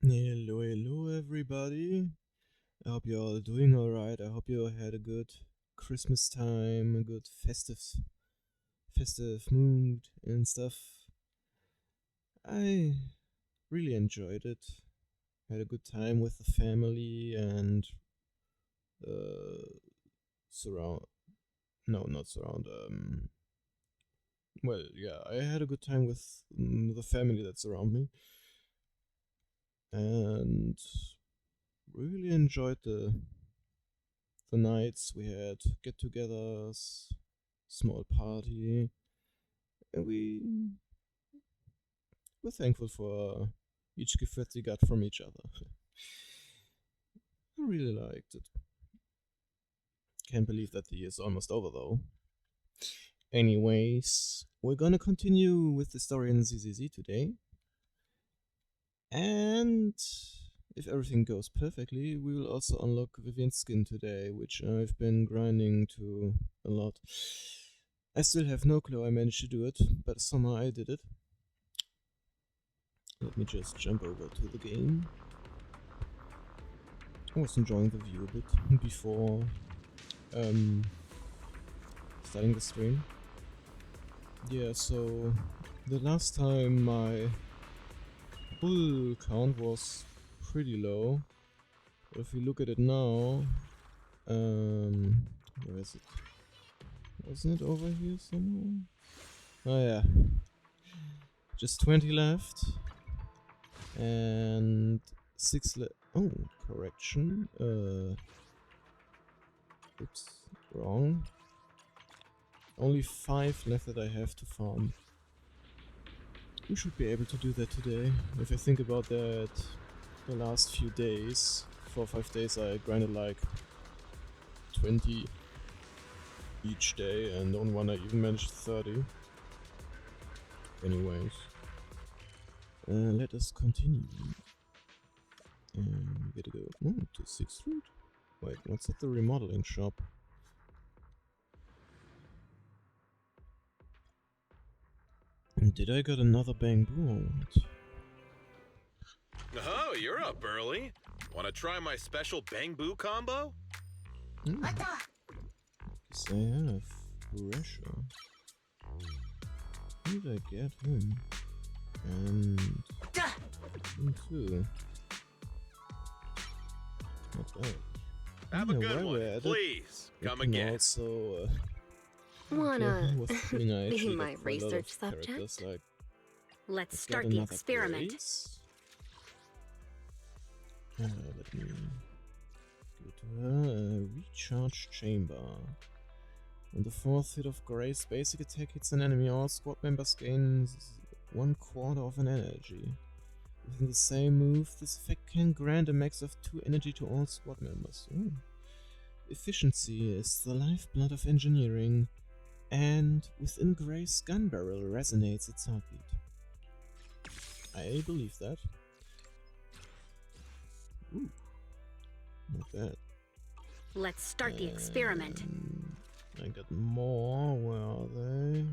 Hello, hello, everybody. I hope you're all doing alright. I hope you had a good Christmas time, a good festive mood and stuff. I really enjoyed it. Had a good time with the family and uh, surround. No, not surround. Well, yeah, I had a good time with the family that's around me, and really enjoyed the nights we had get-togethers, small party, and we were thankful for each gift that we got from each other. I really liked it. Can't believe that the year's almost over though. Anyways, we're gonna continue with the story in ZZZ today, and if everything goes perfectly, we will also unlock Vivian's skin today, which I've been grinding to a lot. I still have no clue I managed to do it, but somehow I did it. Let me just jump over to the game. I was enjoying the view a bit before um, starting the stream. Yeah, so the last time my bull count was pretty low. But if we look at it now, where is it? Wasn't it over here somewhere? Oh yeah, just 20 left. And 6 left. Oh, correction. Oops, wrong. Only 5 left that I have to farm. We should be able to do that today. If I think about that, the last few days, 4 or 5 days, I grinded like 20 each day, and on one I even managed 30. Anyways, let us continue. And we gotta go to 6th Street? Wait, what's at the remodeling shop? Did I got another bamboo or what? Oh, you're up early. Want to try my special bamboo combo? Guess I have pressure. Who did I get him? And him too. Not bad. Have a good one, please. Come again. Also, Wanna was thinking I be actually my got quite a lot research of characters, subject? like Let's I've start got the another experiment. Grace. Let me go to her recharge chamber. On the 4th hit of Grace basic attack hits an enemy, all squad members gain 1/4 of an energy. Within the same move, this effect can grant a max of 2 energy to all squad members. Ooh. Efficiency is the lifeblood of engineering, and within Grace's gun barrel resonates its heartbeat. I believe that. Ooh. Not bad. Let's start the experiment. I got more. Where are they?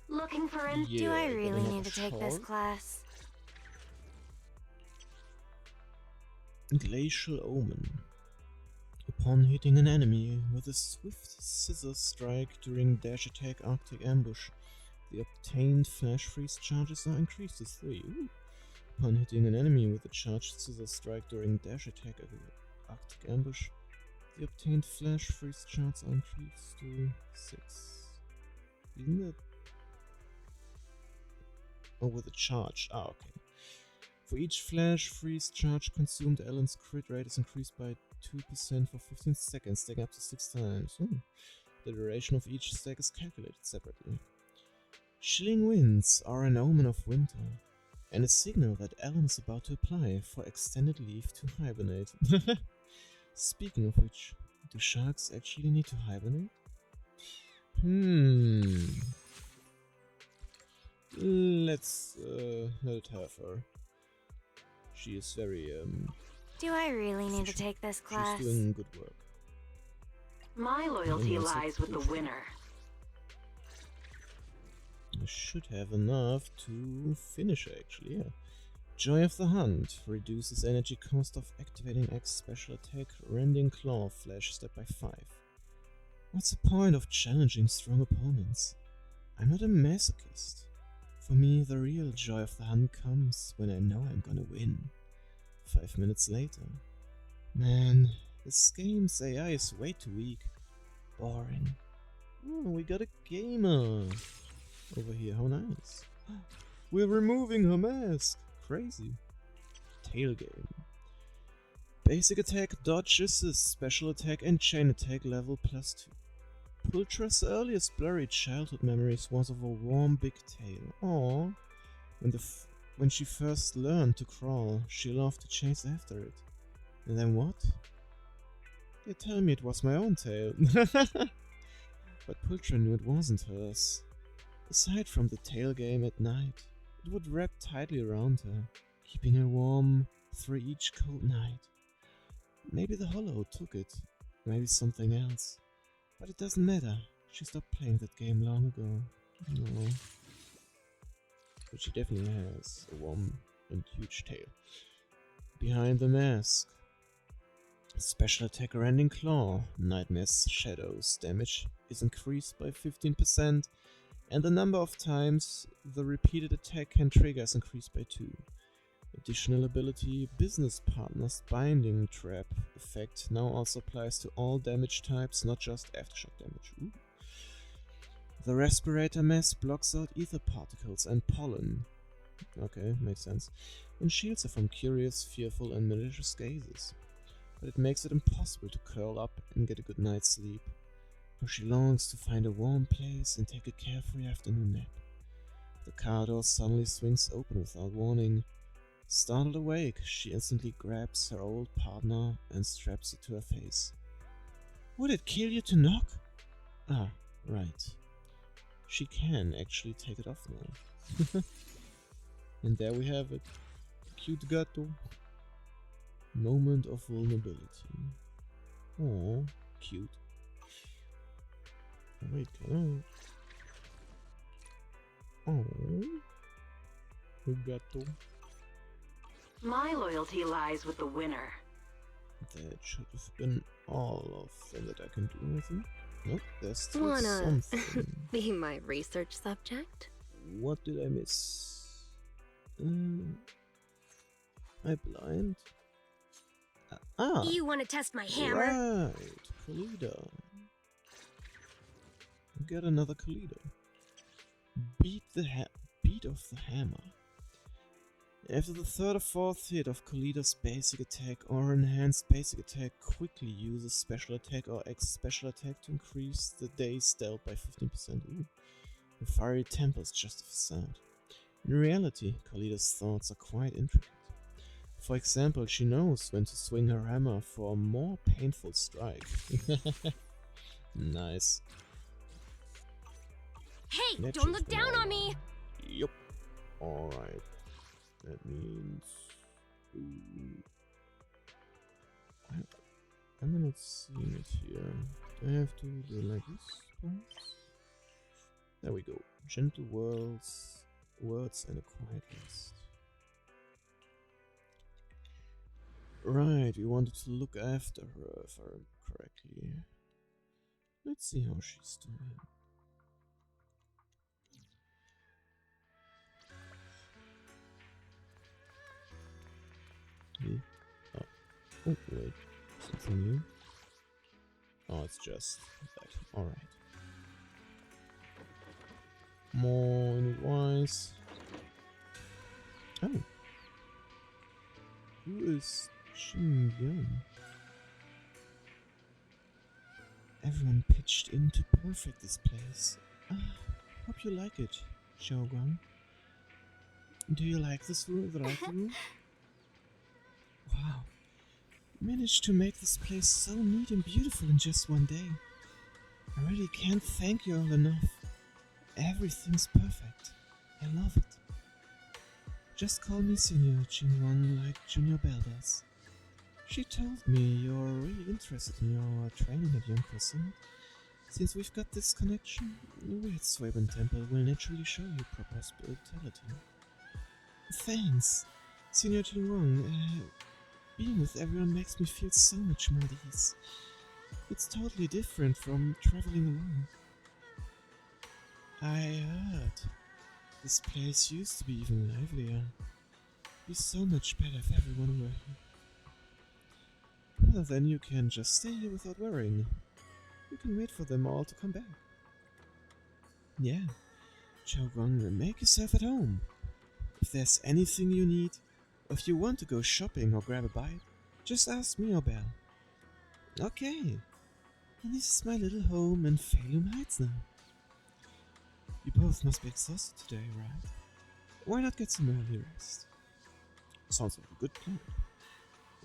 Looking for an... Yeah, Do I got really another need to take this shard. class? Glacial Omen. Upon hitting an enemy with a swift scissor strike during dash attack Arctic ambush, the obtained flash freeze charges are increased to 3. Ooh. Upon hitting an enemy with a charged scissor strike during dash attack Arctic ambush, the obtained flash freeze charges are increased to 6. Isn't that... Oh, with a charge. Ah, okay. For each flash freeze charge consumed, Alan's crit rate is increased by 2% for 15 seconds, stacking up to 6 times. The duration of each stack is calculated separately. Chilling winds are an omen of winter, and a signal that Alan is about to apply for extended leave to hibernate. Speaking of which, do sharks actually need to hibernate? Let's let it have her. She is very Do I really need to take this class? she's doing good work. My loyalty lies with the winner. I should have enough to finish her, actually, yeah. Joy of the Hunt reduces energy cost of activating X special attack Rending Claw Flash step by 5. What's the point of challenging strong opponents? I'm not a masochist. For me, the real joy of the hunt comes when I know I'm gonna win. 5 minutes later. Man, this game's AI is way too weak. Boring. Oh, we got a gamer over here, how nice. We're removing her mask. Crazy. Tail game. Basic attack, dodge, assist, special attack and chain attack level +2. Pultra's earliest blurry childhood memories was of a warm big tail. Aww. When she first learned to crawl, she loved to chase after it. And then what? They tell me it was my own tail. But Pultra knew it wasn't hers. Aside from the tail game at night, it would wrap tightly around her, keeping her warm through each cold night. Maybe the hollow took it, maybe something else. But it doesn't matter, she stopped playing that game long ago. No. But she definitely has a warm and huge tail. Behind the mask. Special attack Rending Claw. Nightmare's Shadows damage is increased by 15%, and the number of times the repeated attack can trigger is increased by 2. Additional ability, Business Partner's Binding Trap effect now also applies to all damage types, not just aftershock damage. Ooh. The Respirator Mask blocks out ether particles and pollen. Okay, makes sense. And shields her from curious, fearful and malicious gazes. But it makes it impossible to curl up and get a good night's sleep, for she longs to find a warm place and take a carefree afternoon nap. The car door suddenly swings open without warning. Startled awake, she instantly grabs her old partner and straps it to her face. Would it kill you to knock? Ah, right. She can actually take it off now. And there we have it. Cute gatto. Moment of vulnerability. Oh, cute. Wait, can I? Oh, gatto. My loyalty lies with the winner. That should have been all of them that I can do, I think. Nope, there's still Wanna something. be my research subject? What did I miss? Am I blind? You want to test my hammer? Right, Kalida. Get another Kalida. Beat of the hammer. After the third or fourth hit of Kalida's basic attack or enhanced basic attack, quickly uses special attack or X special attack to increase the day's dealt by 15%. Ooh. The fiery tempers just a facade. In reality, Kalida's thoughts are quite intricate. For example, she knows when to swing her hammer for a more painful strike. Nice. Hey, That don't should've look been down all on me! Yup. Alright. That means... Ooh. I'm not seeing it here. Do I have to do it like this? Perhaps? There we go. Gentle words and a quiet list. Right, we wanted to look after her, if I remember correctly. Let's see how she's doing. Oh. Oh, wait. Something new? Oh, it's just that. Alright. More wise. Oh. Who is Xingyang? Everyone pitched in to perfect this place. Hope you like it, Xiaoguang. Do you like this room, the right room? Wow. Managed to make this place so neat and beautiful in just one day. I really can't thank you all enough. Everything's perfect. I love it. Just call me Senior Qingwan like Junior Bell does. She told me you're really interested in your training at Young Crescent. Since we've got this connection, we at Swaben Temple will naturally show you proper hospitality. Thanks. Senior Wang, being with everyone makes me feel so much more at ease. It's totally different from traveling alone. I heard this place used to be even livelier. It'd be so much better if everyone were here. Well, then you can just stay here without worrying. You can wait for them all to come back. Yeah, Chogang, make yourself at home. If there's anything you need, or if you want to go shopping or grab a bite, just ask me or Belle. Okay, and this is my little home in Phalum Heights now. You both must be exhausted today, right? Why not get some early rest? Sounds like a good plan.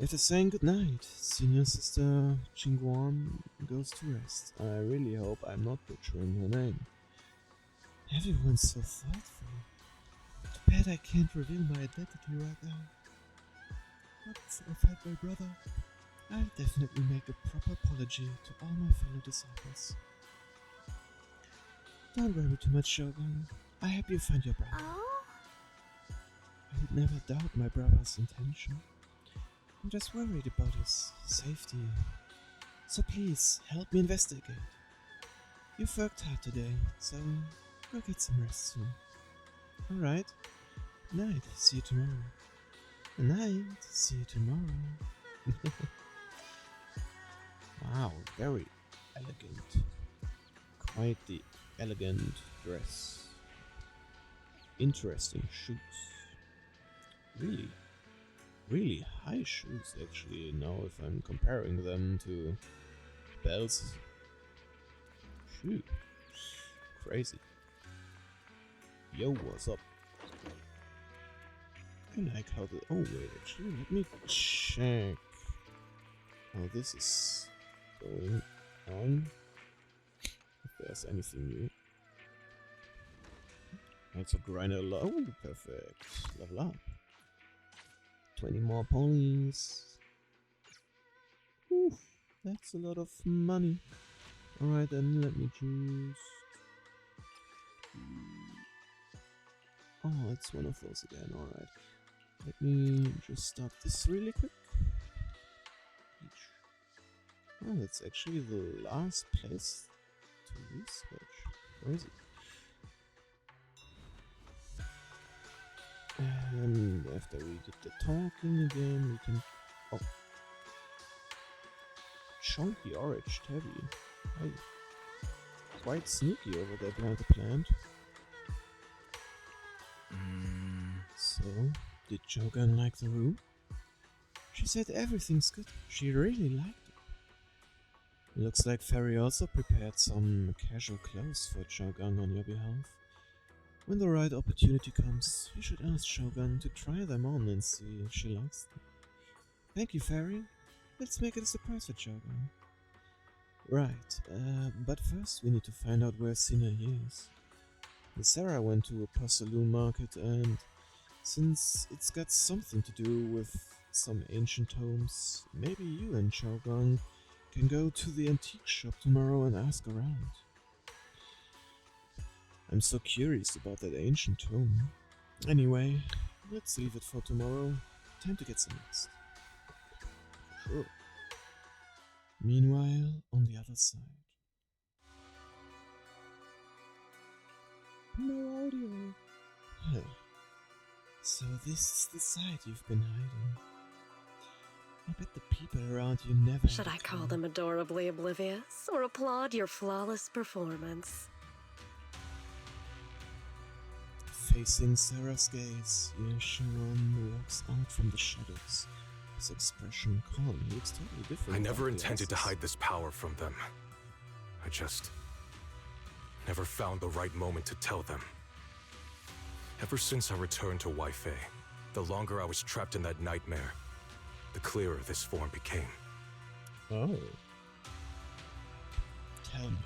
After saying goodnight, Senior Sister Qingguan goes to rest. I really hope I'm not butchering her name. Everyone's so thoughtful. Too bad I can't reveal my identity right now. But if I find my brother, I'll definitely make a proper apology to all my fellow disciples. Don't worry too much, Shogun. I hope you find your brother. Oh? I would never doubt my brother's intention. I'm just worried about his safety. So please, help me investigate. You've worked hard today, so go get some rest soon. Alright. Night. See you tomorrow. Night. See you tomorrow. Wow, very elegant. Quite the elegant dress. Interesting shoes. Really high shoes actually, now if I'm comparing them to Belle's shoe. Crazy. Yo, what's up? I like how the... Oh wait, actually, let me check how this is going on. If there's anything new. Also grind a lot. Oh, perfect. Level up. 20 more ponies. Oof, that's a lot of money. Alright then, let me choose. Oh, it's one of those again, alright. Let me just stop this really quick. Oh, that's actually the last place to research. Crazy. And after we did the talking again, we can... Oh. Chunky orange tabby. Hey. Quite sneaky over there behind the plant. So, did Chogan like the room? She said everything's good. She really liked it. Looks like Fairy also prepared some casual clothes for Chogan on your behalf. When the right opportunity comes, you should ask Shogun to try them on and see if she likes them. Thank you, Fairy. Let's make it a surprise for Shogun. Right, but first we need to find out where Sina is. Sarah went to a Postaloo market and since it's got something to do with some ancient tomes, maybe you and Shogun can go to the antique shop tomorrow and ask around. I'm so curious about that ancient tome. Anyway, let's leave it for tomorrow. Time to get some rest. Sure. Meanwhile, on the other side. No audio. Huh. So this is the side you've been hiding. I bet the people around you never... Should I call them adorably oblivious or applaud your flawless performance? Facing Sarah's gaze, Yeshuan walks out from the shadows. His expression calm. He looks totally different. I never intended to hide this power from them. I just never found the right moment to tell them. Ever since I returned to Waifei, the longer I was trapped in that nightmare, the clearer this form became. Oh. Tell me,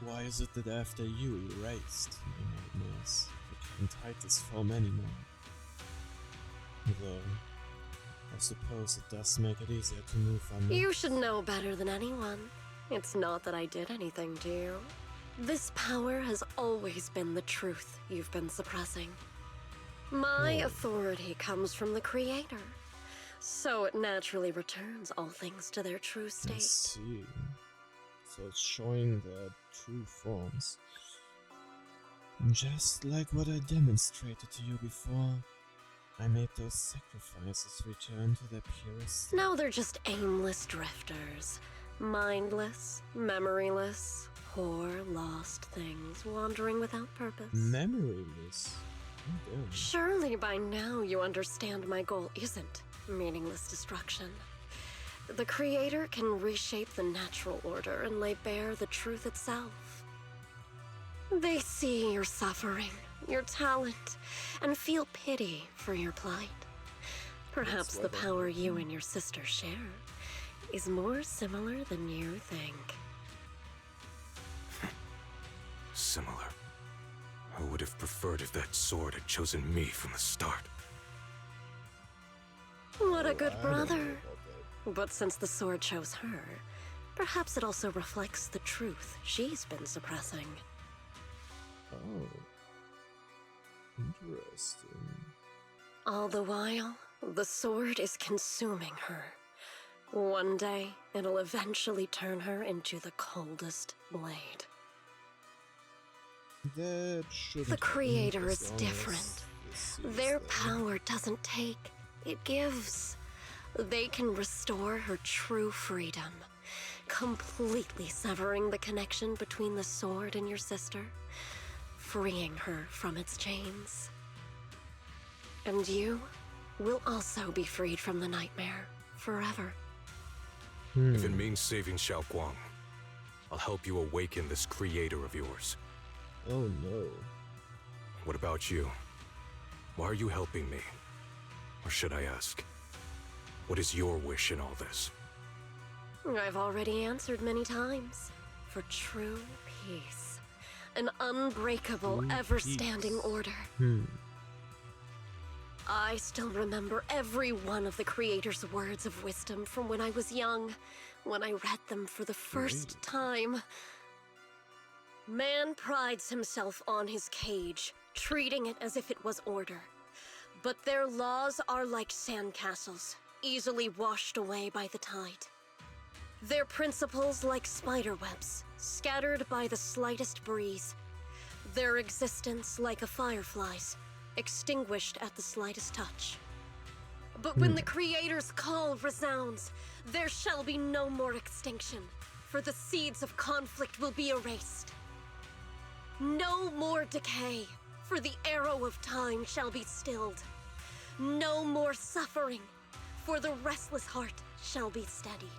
why is it that after you erased my nightmares, I can't hide this form anymore? Though, I suppose it does make it easier to move on. You should know better than anyone. It's not that I did anything to you. This power has always been the truth you've been suppressing. My Oh. authority comes from the Creator, so it naturally returns all things to their true I state. see. So it's showing their true forms. Just like what I demonstrated to you before, I made those sacrifices return to their purest state. Now they're just aimless drifters, mindless, memoryless, poor, lost things wandering without purpose. Memoryless. Oh, damn. Surely by now you understand my goal isn't meaningless destruction. The Creator can reshape the natural order and lay bare the truth itself. They see your suffering, your talent, and feel pity for your plight. Perhaps the power you and your sister share is more similar than you think. Similar. I would have preferred if that sword had chosen me from the start. What a good I don't know brother. about that. But since the sword chose her, perhaps it also reflects the truth she's been suppressing. Oh. Interesting. All the while, the sword is consuming her. One day, it'll eventually turn her into the coldest blade. That shouldn't The happen Creator as is long different. as this is Their there. power doesn't take, it gives. They can restore her true freedom, completely severing the connection between the sword and your sister, freeing her from its chains. And you will also be freed from the nightmare forever. If it means saving Xiao Guang, I'll help you awaken this creator of yours. Oh no. What about you? Why are you helping me? Or should I ask, what is your wish in all this? I've already answered many times. For true peace. An unbreakable, True ever-standing peace. order. I still remember every one of the Creator's words of wisdom from when I was young, when I read them for the first time. Man prides himself on his cage, treating it as if it was order. But their laws are like sandcastles, easily washed away by the tide. Their principles like spiderwebs, scattered by the slightest breeze. Their existence like a firefly's, extinguished at the slightest touch. But when the Creator's call resounds, there shall be no more extinction, for the seeds of conflict will be erased. No more decay, for the arrow of time shall be stilled. No more suffering, for the restless heart shall be steadied.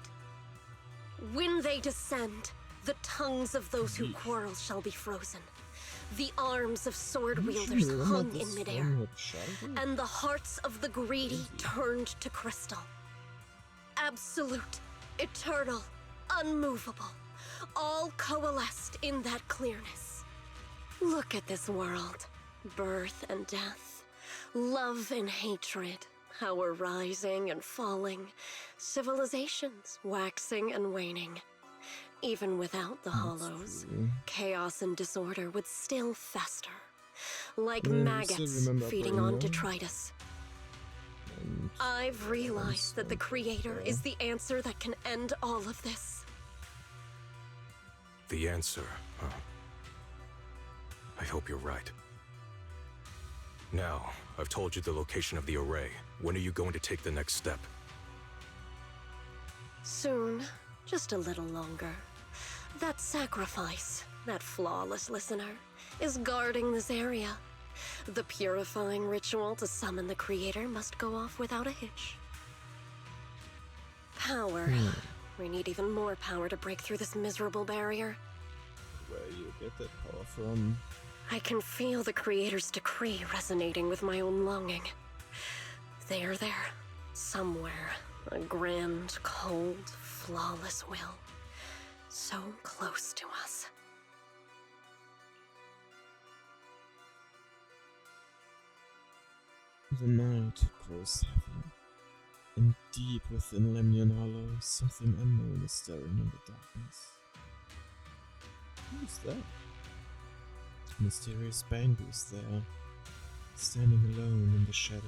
When they descend, the tongues of those who quarrel shall be frozen. The arms of sword wielders hung in midair, and the hearts of the greedy turned to crystal. Absolute, eternal, unmovable, all coalesced in that clearness. Look at this world. Birth and death, love and hatred, power rising and falling, civilizations waxing and waning. Even without the hollows, chaos and disorder would still fester, like maggots feeding on detritus. I've realized that the Creator is the answer that can end all of this. The answer, huh? I hope you're right. Now, I've told you the location of the array. When are you going to take the next step? Soon, just a little longer. That sacrifice, that flawless listener, is guarding this area. The purifying ritual to summon the Creator must go off without a hitch. Power. We need even more power to break through this miserable barrier. Where you get that power from? I can feel the Creator's decree resonating with my own longing. They are there, somewhere. A grand, cold, flawless will. So close to us. The night grows heavy, and deep within Lemnian Hollow, something unknown is stirring in the darkness. Who's that? Mysterious Bango's there, standing alone in the shadows.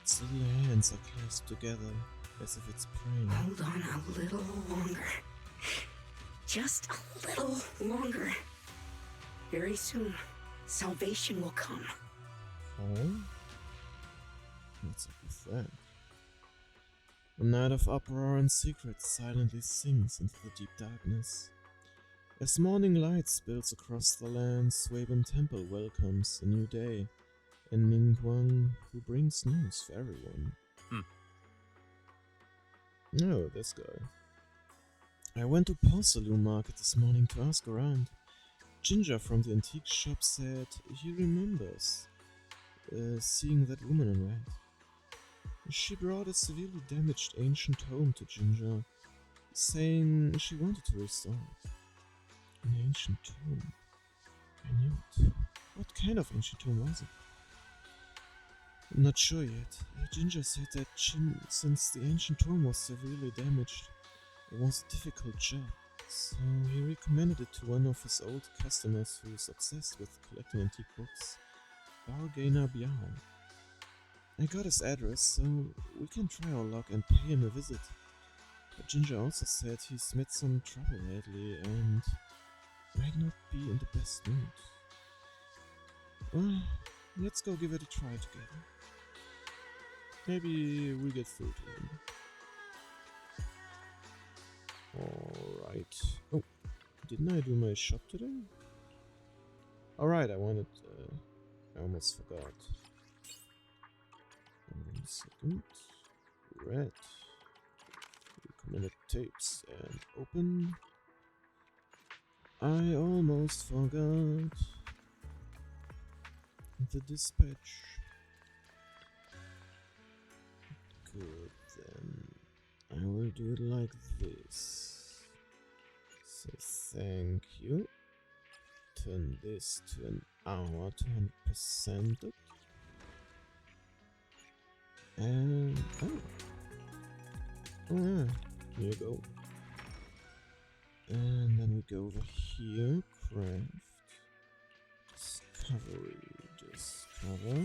Its little hands are clasped together as if it's praying. Hold on a little longer. Just a little longer. Very soon, salvation will come. Oh? What's up with that? A night of uproar and secret silently sinks into the deep darkness. As morning light spills across the land, Swaben Temple welcomes a new day, and Ningguang, who brings news for everyone. Oh, this guy. I went to Porcelain Market this morning to ask around. Ginger from the antique shop said he remembers seeing that woman in red. She brought a severely damaged ancient tome to Ginger, saying she wanted to restore it. An ancient tome. I knew it. What kind of ancient tome was it? I'm not sure yet. Ginger said that since the ancient tome was severely damaged, it was a difficult job, so he recommended it to one of his old customers who is obsessed with collecting antique books, Bargainer Biao. I got his address, so we can try our luck and pay him a visit. But Ginger also said he's met some trouble lately and might not be in the best mood. Well, let's go give it a try together. Maybe we get through to him. Alright. Oh, didn't I do my shop today? Alright, I almost forgot. 1 second. Red. Recommended tapes and open. I almost forgot. The dispatch. Good, then I will do it like this. So thank you. Turn this to an hour to 100% it. And oh yeah, here you go. And then we go over here, craft, discovery, discover.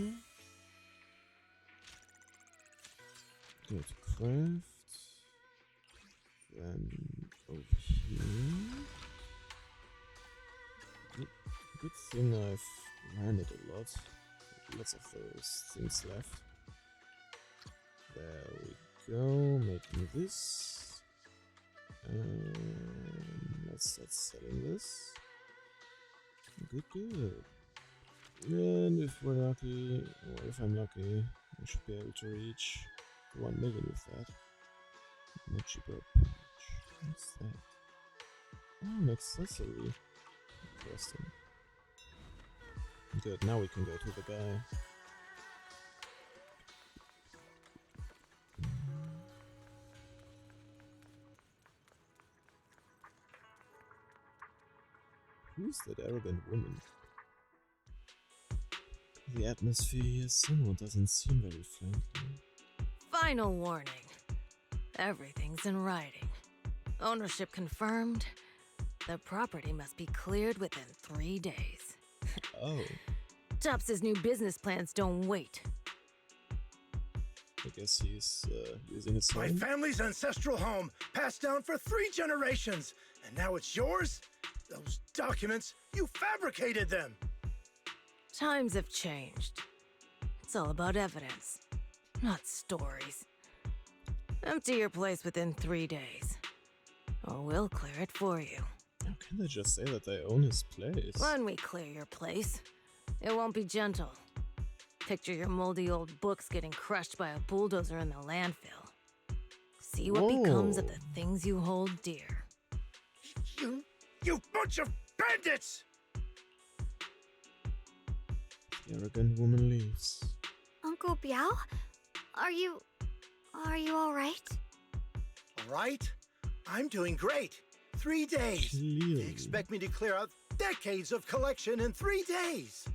Go to craft, then over here. Good thing I've landed a lot. Lots of those things left. There we go, making this. And let's start selling this. Good, good. And if we're lucky, or if I'm lucky, we should be able to reach 1 million with that. Not cheaper patch. What's that? Oh, an accessory. Interesting. Good, now we can go to the guy. Who's that arrogant woman? The atmosphere here somewhat doesn't seem very friendly. Final warning. Everything's in writing. Ownership confirmed. The property must be cleared within 3 days. Oh. Tops's new business plans don't wait. I guess he's using his My home. family's ancestral home, passed down for 3 generations, and now it's yours? Those documents, you fabricated them! Times have changed. It's all about evidence, not stories. Empty your place within 3 days, or we'll clear it for you. How can they just say that they own his place? When we clear your place, it won't be gentle. Picture your moldy old books getting crushed by a bulldozer in the landfill. See what becomes of the things you hold dear. You bunch of bandits! The arrogant woman leaves. Uncle Biao? Are you alright? All right, I'm doing great. 3 days. Clearly. They expect me to clear out decades of collection in 3 days.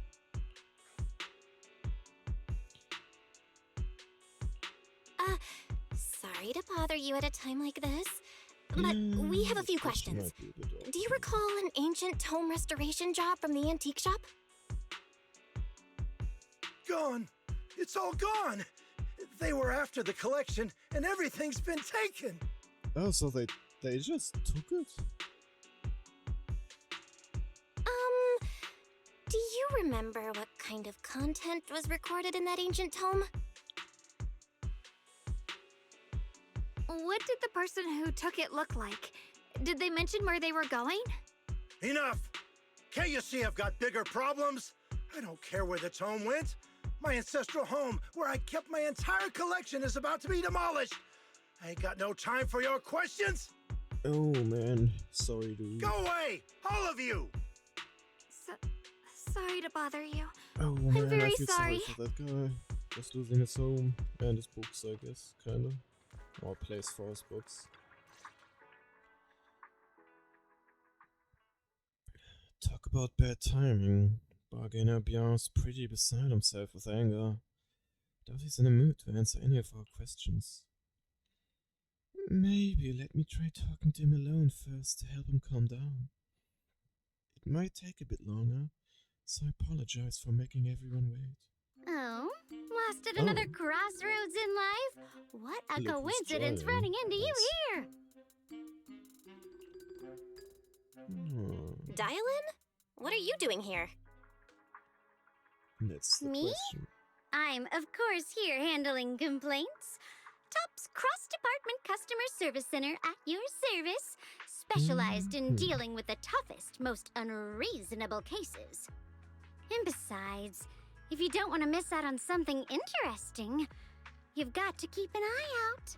Sorry to bother you at a time like this, but we have a few questions. Do you recall an ancient tome restoration job from the antique shop? gone. It's all gone. They were after the collection, and everything's been taken. Oh, so they just took it? Do you remember what kind of content was recorded in that ancient tome? What did the person who took it look like? Did they mention where they were going? Enough! Can't you see I've got bigger problems? I don't care where the tome went. My ancestral home, where I kept my entire collection, is about to be demolished. I ain't got no time for your questions. Oh man, sorry dude. Go away, all of you! Sorry to bother you. Oh man, I'm very I feel sorry. for that guy. Just losing his home and his books, I guess, kinda. Or place for his books. Talk about bad timing. Bargainer Bjarne's pretty beside himself with anger. Doubt he's in a mood to answer any of our questions. Maybe let me try talking to him alone first to help him calm down. It might take a bit longer, so I apologize for making everyone wait. Oh, lost at another crossroads in life? What a Look who's coincidence joining running into you us. here! Dylan? What are you doing here? That's the Me? question. I'm, of course, here handling complaints. Top's cross-department customer service center at your service, specialized in dealing with the toughest, most unreasonable cases. And besides, if you don't want to miss out on something interesting, you've got to keep an eye out.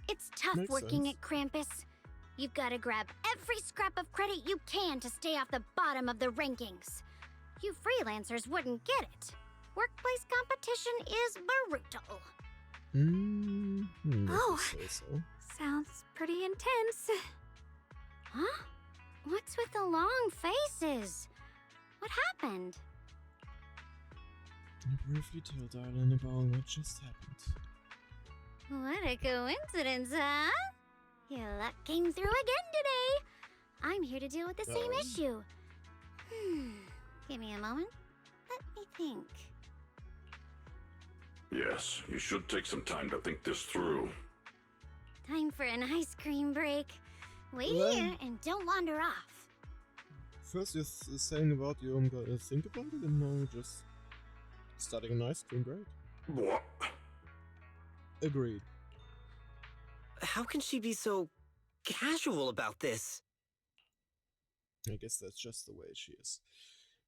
It's tough Makes working sense. at Krampus. You've got to grab every scrap of credit you can to stay off the bottom of the rankings. You freelancers wouldn't get it. Workplace competition is brutal. Oh. So. Sounds pretty intense. Huh? What's with the long faces? What happened? I briefly tell Dylan about what just happened. What a coincidence, huh? Your luck came through again today. I'm here to deal with the same issue. Give me a moment. Let me think. Yes, you should take some time to think this through. Time for an ice cream break. Wait Well, here and don't wander off. First you're saying about you gotta think about it, and now you're just starting an ice cream break. What? Agreed. How can she be so casual about this? I guess that's just the way she is.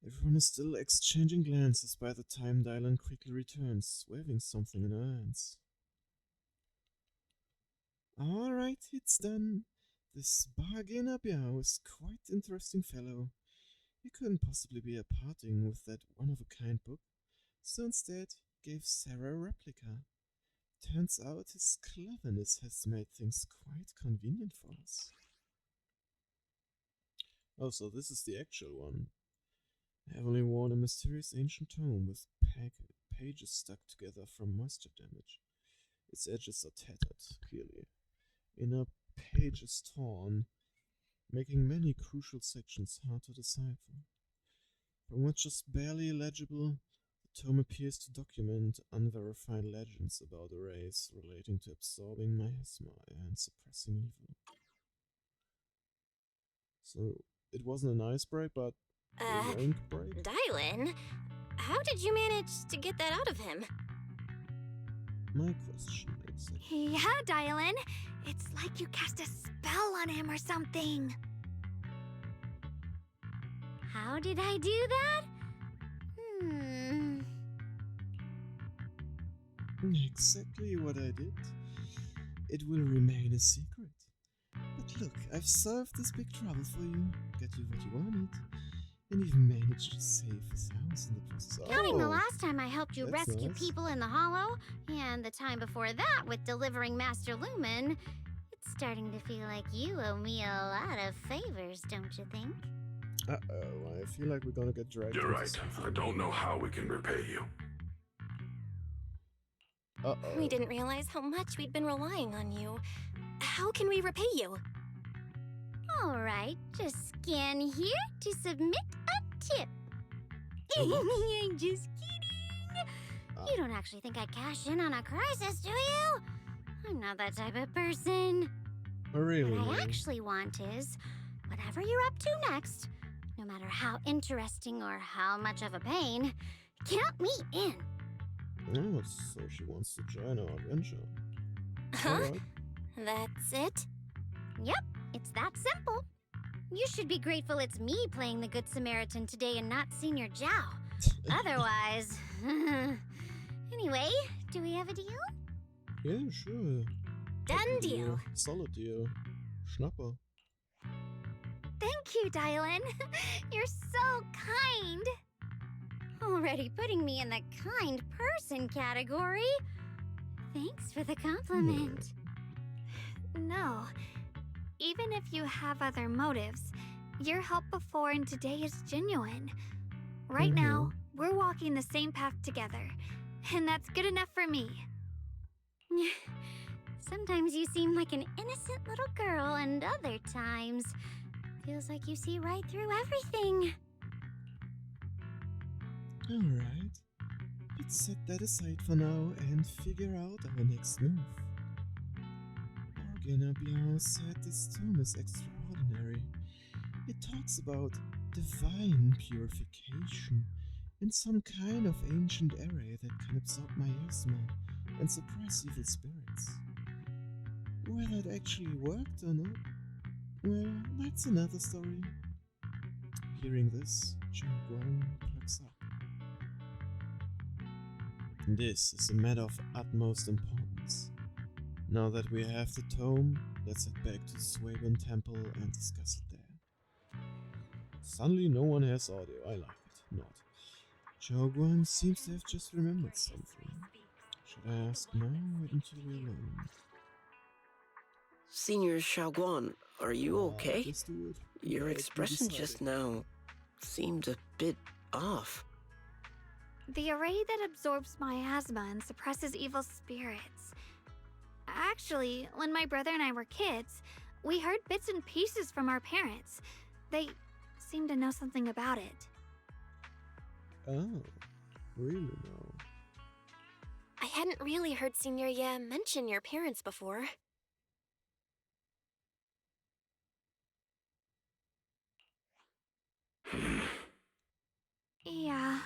Everyone is still exchanging glances by the time Dylan quickly returns, waving something in her hands. Alright, it's done. This bargainer Biao is quite interesting fellow. He couldn't possibly be a parting with that one-of-a-kind book, so instead gave Sarah a replica. Turns out his cleverness has made things quite convenient for us. Oh, so this is the actual one. Heavily worn, a mysterious ancient tome with pages stuck together from moisture damage. Its edges are tattered, clearly. Inner page is torn, making many crucial sections hard to decipher. From what's just barely legible, the tome appears to document unverified legends about a race relating to absorbing miasma and suppressing evil. So, it wasn't an ice break, but a rank break? Dylan? How did you manage to get that out of him? My question, exactly. Yeah, Dylan. It's like you cast a spell on him or something. How did I do that? Exactly what I did. It will remain a secret. But look, I've solved this big trouble for you, got you what you wanted, and even managed to save his house in the process. Counting the last time I helped you that's rescue nice. people in the Hollow, and the time before that with delivering Master Lumen, it's starting to feel like you owe me a lot of favors, don't you think? Uh-oh, I feel like we're gonna get dragged You're into right. something. I don't know how we can repay you. Uh-oh. We didn't realize how much we'd been relying on you. How can we repay you? Alright, just scan here to submit a tip. I'm just kidding. You don't actually think I'd cash in on a crisis, do you? I'm not that type of person. Oh, really? What I actually want is, whatever you're up to next, no matter how interesting or how much of a pain, count me in. Oh, so she wants to join our adventure. Huh? Alright. That's it? Yep, it's that simple. You should be grateful it's me playing the Good Samaritan today and not Senior Zhao. Otherwise... Anyway, do we have a deal? Yeah, sure. Done deal. Solid deal. Schnapper. Thank you, Dylan. You're so kind. Already putting me in the kind person category. Thanks for the compliment. No. Even if you have other motives, your help before and today is genuine. Right now, we're walking the same path together, and that's good enough for me. Sometimes you seem like an innocent little girl, and other times, feels like you see right through everything. Alright. Let's set that aside for now and figure out our next move. Organa Biao said this tome is extraordinary. It talks about divine purification in some kind of ancient array that can absorb miasma and suppress evil spirits. Whether it actually worked or not, well, that's another story. Hearing this, Zhao Guang perks up. This is a matter of utmost importance. Now that we have the tome, let's head back to the Swaban Temple and discuss it there. Suddenly no one has audio, I like it. Not. Zhao Guang seems to have just remembered something. Should I ask now or wait until we're alone? Senior Xiaoguan, are you okay? Just do it. Your Like expression we just decided. now seemed a bit off. The array that absorbs miasma and suppresses evil spirits. Actually, when my brother and I were kids, we heard bits and pieces from our parents. They seemed to know something about it. Oh, really now? I hadn't really heard Senior Ye mention your parents before. Yeah.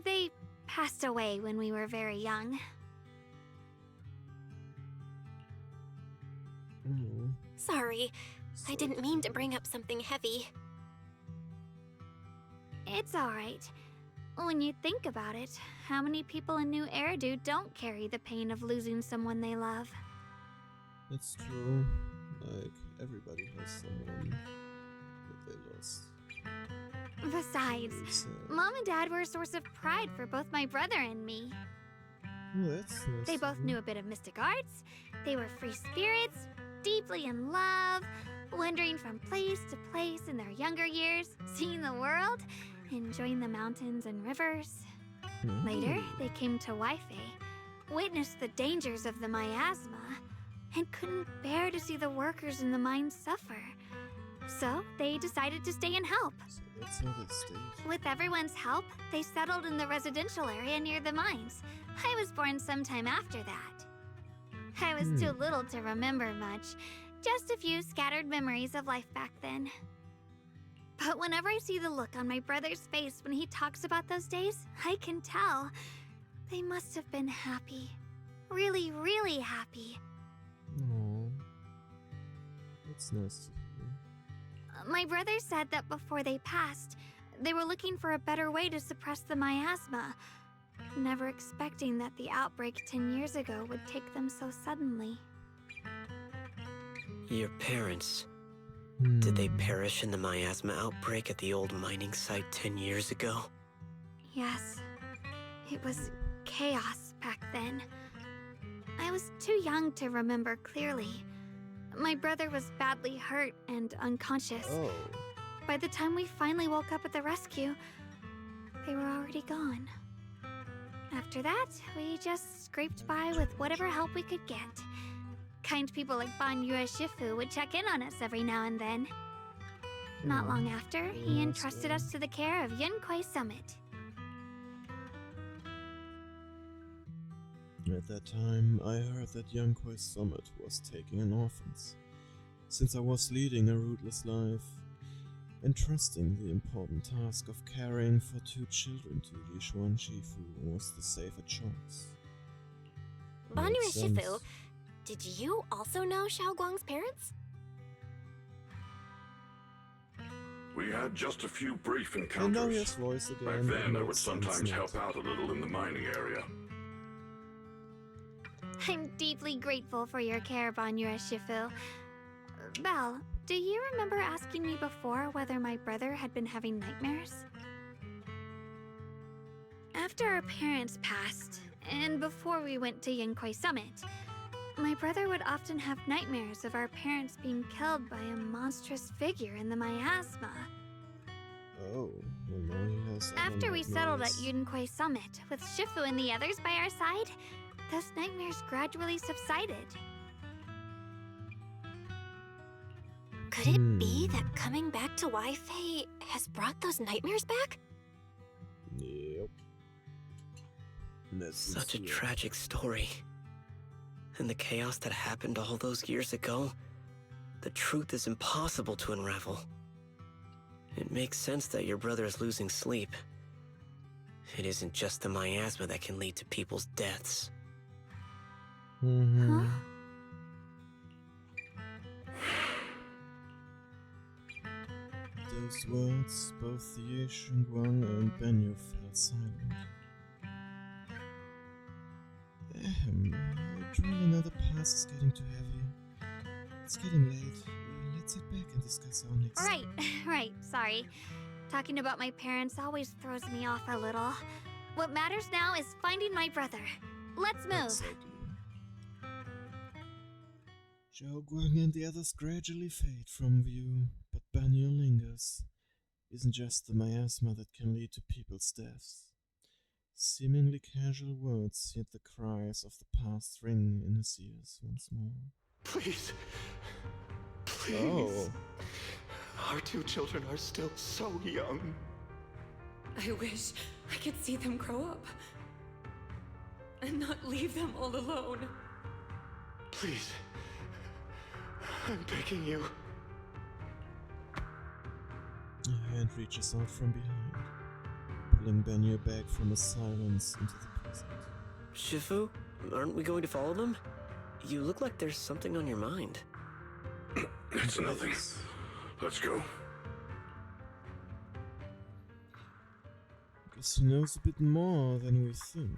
They passed away when we were very young. Oh. Sorry, I didn't mean to bring up something heavy. It's alright. When you think about it, how many people in New Eridu don't carry the pain of losing someone they love? That's true. Like, everybody has someone that they lost. Besides, Very sad. Mom and Dad were a source of pride for both my brother and me. Well, that's nice. They of both you. knew a bit of mystic arts, they were free spirits, deeply in love, wandering from place to place in their younger years, seeing the world, enjoying the mountains and rivers. Later, they came to Waifei, witnessed the dangers of the miasma, and couldn't bear to see the workers in the mines suffer. So, they decided to stay and help. So that's how they stayed. With everyone's help, they settled in the residential area near the mines. I was born sometime after that. I was too little to remember much, just a few scattered memories of life back then. But whenever I see the look on my brother's face when he talks about those days, I can tell they must have been happy. Really, really happy. Aww. That's nice to hear. My brother said that before they passed, they were looking for a better way to suppress the miasma, never expecting that the outbreak 10 years ago would take them so suddenly. Your parents, did they perish in the miasma outbreak at the old mining site 10 years ago? Yes, it was chaos back then. I was too young to remember clearly. My brother was badly hurt and unconscious. Oh. By the time we finally woke up at the rescue, they were already gone. After that, we just scraped by with whatever help we could get. Kind people like Ban Yue Shifu would check in on us every now and then. Not long after, he entrusted us to the care of Yunquai Summit. At that time, I heard that Yunquai Summit was taking in orphans. Since I was leading a rootless life, entrusting the important task of caring for 2 children to Yishuan Shifu was the safer choice. Banyu Makes and Shifu, sense. did you also know Xiaoguang's parents? We had just a few brief And now encounters. his voice again. Back then, I would makes sometimes sense help now. out a little in the mining area. I'm deeply grateful for your care, Banyu Shifu. Belle, do you remember asking me before whether my brother had been having nightmares? After our parents passed, and before we went to Yunquai Summit, my brother would often have nightmares of our parents being killed by a monstrous figure in the miasma. Oh, well now he has other After we settled at nightmares. Yunquai Summit, with Shifu and the others by our side, those nightmares gradually subsided. Could it be that coming back to Wi-Fi has brought those nightmares back? Yep. That's Such a it. tragic story. And the chaos that happened all those years ago, the truth is impossible to unravel. It makes sense that your brother is losing sleep. It isn't just the miasma that can lead to people's deaths. Mm-hmm. Huh? Those words, both the Ye Shunguang and Benyu fell silent. Drilling on the past is getting too heavy. It's getting late. Let's sit back and discuss our next. Right, right, sorry. Talking about my parents always throws me off a little. What matters now is finding my brother. Let's move. Exactly. Zhao Guang and the others gradually fade from view, but Banyu lingers. Isn't just the miasma that can lead to people's deaths. Seemingly casual words, yet the cries of the past ring in his ears once more. Please. Please. Oh. Our 2 children are still so young. I wish I could see them grow up. And not leave them all alone. Please. I'm begging you. A hand reaches out from behind, pulling Benyu back from his silence into the present. Shifu, aren't we going to follow them? You look like there's something on your mind. It's nothing. Let's go. Guess he knows a bit more than we think.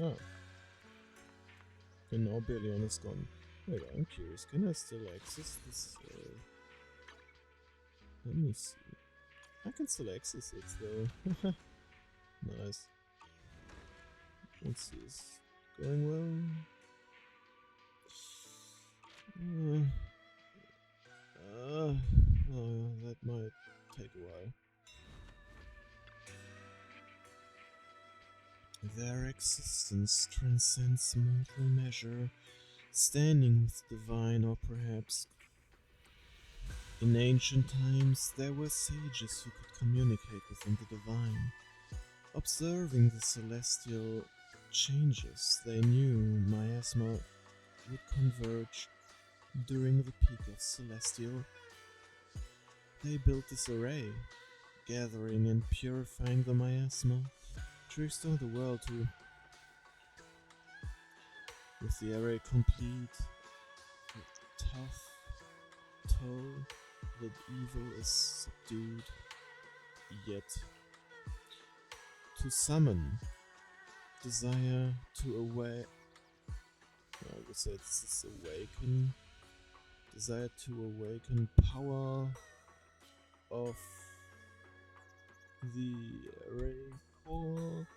Oh. And now Billion is gone. Wait, I'm curious, can I still access this? Let me see. I can still access it though. Nice. Let's see, is it going well? Oh, that might take a while. Their existence transcends mortal measure, standing with divine, or perhaps in ancient times there were sages who could communicate within the divine. Observing the celestial changes, they knew miasma would converge during the peak of celestial. They built this array, gathering and purifying the miasma to restore the world to. With the array complete, the tough toll that evil is subdued, yet to summon desire to awake. I would say this is awaken. Desire to awaken power of the array core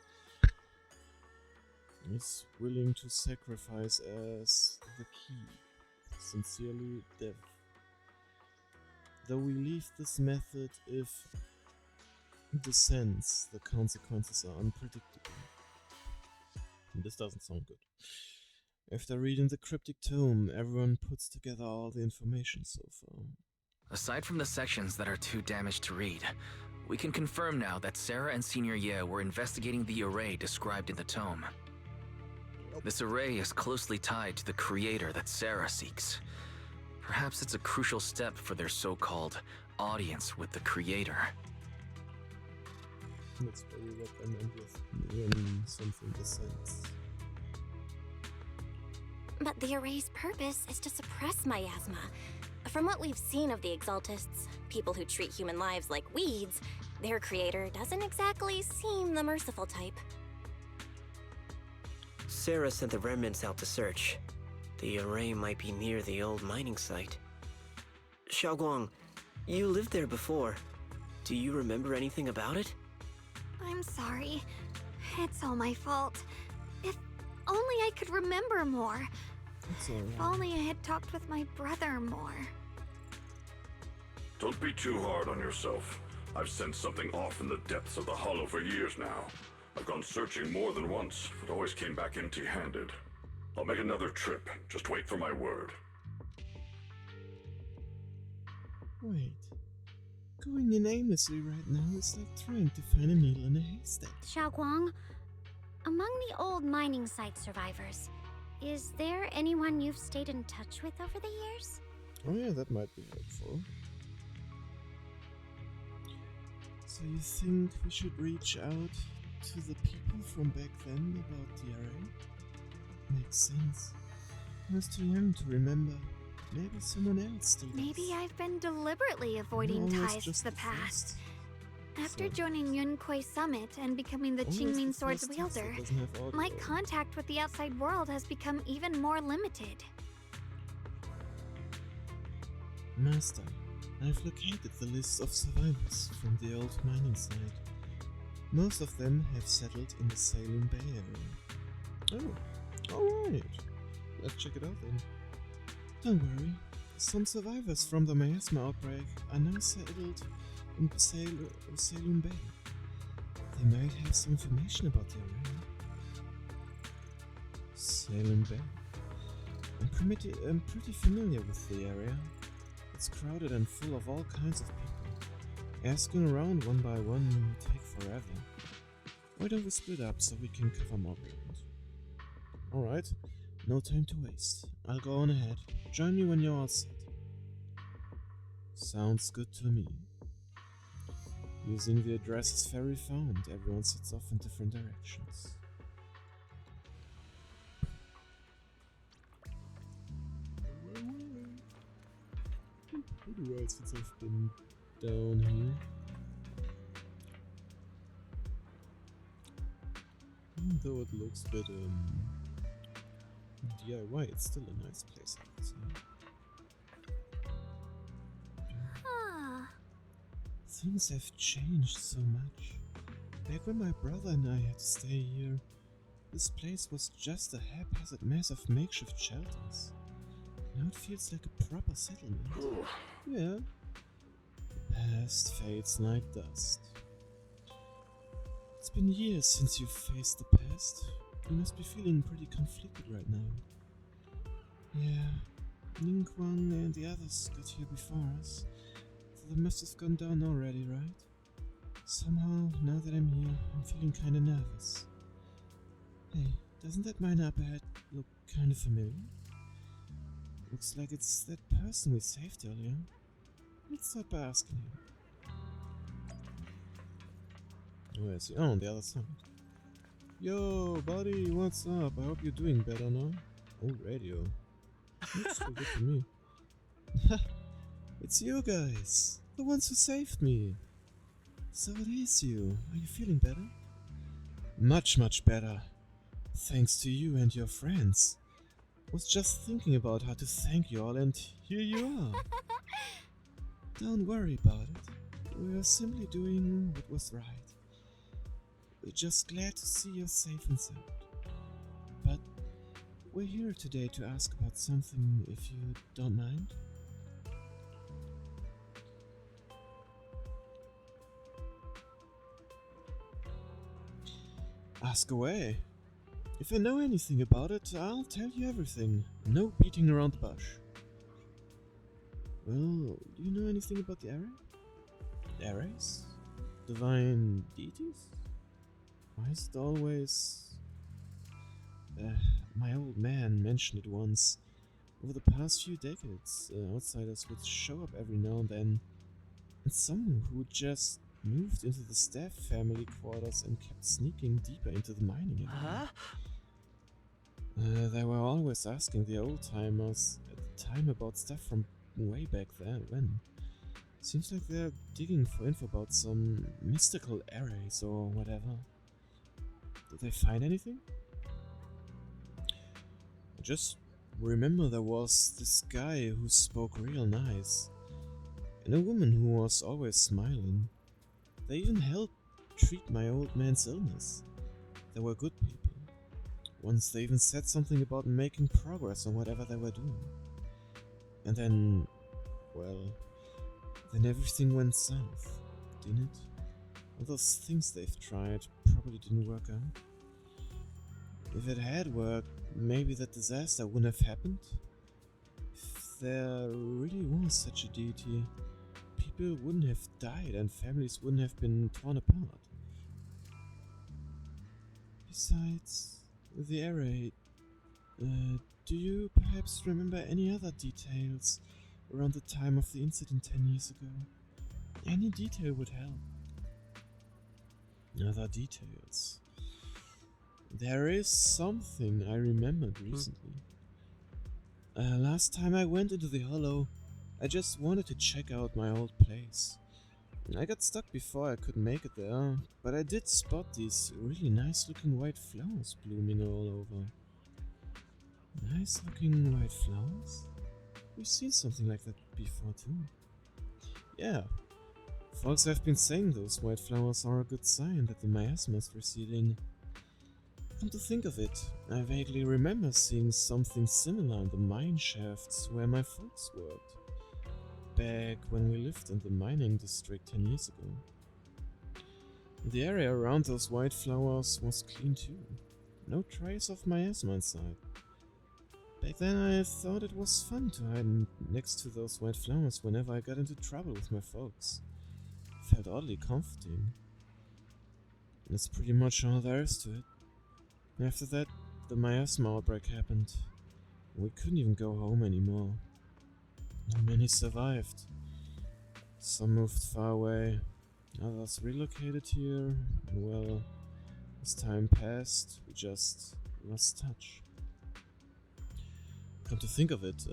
is willing to sacrifice as the key. Sincerely, Dev. Though we leave this method if descends, the consequences are unpredictable. This doesn't sound good. After reading the cryptic tome, everyone puts together all the information so far. Aside from the sections that are too damaged to read, we can confirm now that Sarah and Senior Ye were investigating the array described in the tome. This array is closely tied to the creator that Sarah seeks. Perhaps it's a crucial step for their so-called audience with the creator. That's probably what I meant with when something descends. But the array's purpose is to suppress miasma. From what we've seen of the Exaltists, people who treat human lives like weeds, their creator doesn't exactly seem the merciful type. Sarah sent the remnants out to search. The array might be near the old mining site. Xiaoguang, you lived there before. Do you remember anything about it? I'm sorry. It's all my fault. If only I could remember more. It's alright. If only I had talked with my brother more. Don't be too hard on yourself. I've sensed something off in the depths of the hollow for years now. I've gone searching more than once, but always came back empty-handed. I'll make another trip. Just wait for my word. Wait. Going in aimlessly right now is like trying to find a needle in a haystack. Xiaoguang, among the old mining site survivors, is there anyone you've stayed in touch with over the years? Oh yeah, that might be helpful. So you think we should reach out to the people from back then about the array? Makes sense. I was too young to remember. Maybe someone else still does. Maybe I've been deliberately avoiding Always ties just to the the past. first. After So- joining Yunkuei Summit and becoming the Always Qingming the Sword's first text that wielder, doesn't have audio. my contact with the outside world has become even more limited. Master, I've located the list of survivors from the old mining site. Most of them have settled in the Salem Bay area. Oh, alright. Let's check it out then. Don't worry, some survivors from the miasma outbreak are now settled in Salem Bay. They might have some information about the area. Salem Bay. I'm pretty familiar with the area. It's crowded and full of all kinds of people. Asking around one by one will take forever. Why don't we split up so we can cover more ground? Alright, no time to waste. I'll go on ahead. Join me when you're all set. Sounds good to me. Using the addresses Ferry found, everyone sets off in different directions. Right, since I've been down here. Though it looks a bit DIY, it's still a nice place, I would say. Huh. Things have changed so much. Back when my brother and I had to stay here, this place was just a haphazard mess of makeshift shelters. Now it feels like a proper settlement. Yeah. The past fades like dust. It's been years since you've faced the past. You must be feeling pretty conflicted right now. Yeah, Ningguang and the others got here before us, so they must have gone down already, right? Somehow, now that I'm here, I'm feeling kinda nervous. Hey, doesn't that mine up ahead look kinda familiar? Looks like it's that person we saved earlier. Let's start by asking him. Where is he? Oh, on the other side. Yo, buddy, what's up? I hope you're doing better now. Oh, radio. Looks so good to me. It's you guys, the ones who saved me. So it is you. Are you feeling better? Much, much better. Thanks to you and your friends. Was just thinking about how to thank you all, and here you are. Don't worry about it. We are simply doing what was right. We're just glad to see you're safe and sound. But we're here today to ask about something, if you don't mind. Ask away. If I know anything about it, I'll tell you everything. No beating around the bush. Well, do you know anything about the array? Arrays? Divine deities? Why is it always... my old man mentioned it once. Over the past few decades, outsiders would show up every now and then. And someone who just moved into the staff family quarters and kept sneaking deeper into the mining area. They were always asking the old-timers at the time about stuff from way back then. Seems like they're digging for info about some mystical arrays or whatever. Did they find anything? I just remember there was this guy who spoke real nice, and a woman who was always smiling. They even helped treat my old man's illness. They were good people. Once they even said something about making progress on whatever they were doing. And then, well, then everything went south, didn't it? All those things they've tried probably didn't work out. If it had worked, maybe that disaster wouldn't have happened. If there really was such a deity, people wouldn't have died and families wouldn't have been torn apart. Besides, the array, do you perhaps remember any other details around the time of the incident 10 years ago? Any detail would help. Other details. There is something I remembered recently. Last time I went into the Hollow, I just wanted to check out my old place. I got stuck before I could make it there, but I did spot these really nice looking white flowers blooming all over. Nice looking white flowers? We've seen something like that before too. Yeah, folks have been saying those white flowers are a good sign that the miasma is receding. Come to think of it, I vaguely remember seeing something similar in the mine shafts where my folks worked. Back when we lived in the mining district 10 years ago. The area around those white flowers was clean too. No trace of miasma inside. Back then I thought it was fun to hide next to those white flowers whenever I got into trouble with my folks. It felt oddly comforting. And that's pretty much all there is to it. After that, the miasma outbreak happened. We couldn't even go home anymore. Not many survived. Some moved far away, others relocated here, and well, as time passed, we just lost touch. Come to think of it,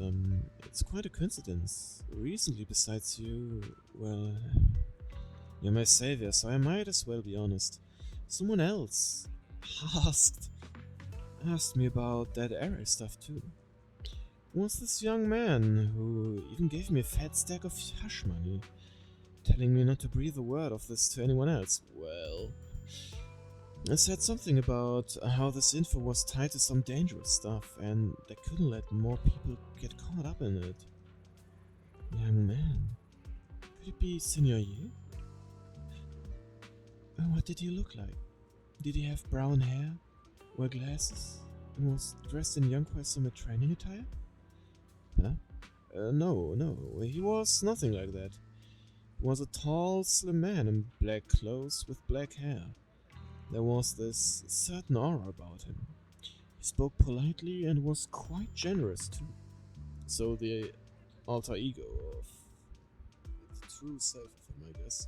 it's quite a coincidence. Recently, besides you, well, you're my savior, so I might as well be honest. Someone else asked me about that array stuff too. Was this young man who even gave me a fat stack of hush money, telling me not to breathe a word of this to anyone else. Well, I said something about how this info was tied to some dangerous stuff and they couldn't let more people get caught up in it. Young man? Could it be Senior Ye? What did he look like? Did he have brown hair, wear glasses, and was dressed in young Summer training attire? Huh? No, he was nothing like that. He was a tall, slim man in black clothes with black hair. There was this certain aura about him. He spoke politely and was quite generous too. So the alter ego of the true self of him, I guess.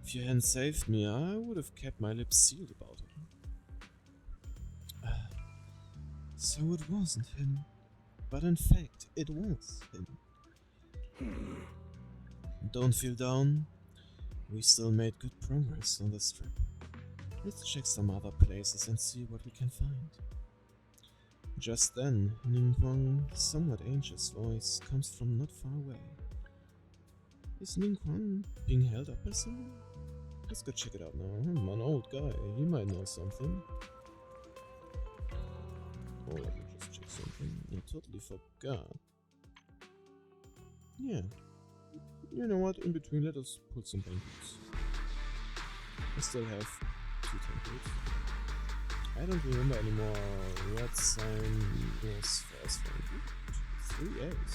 If you hadn't saved me, I would have kept my lips sealed about him. So it wasn't him. But in fact, it was him. Don't feel down. We still made good progress on this trip. Let's check some other places and see what we can find. Just then, Ningguang's somewhat anxious voice comes from not far away. Is Ningguang being held up by someone? Let's go check it out now. I'm an old guy, he might know something. Oh, let me just check something. I totally forgot. Yeah. You know what? In between, let us put some band-aids. I still have 2 templates. I don't remember anymore what sign was first one. 3 A's.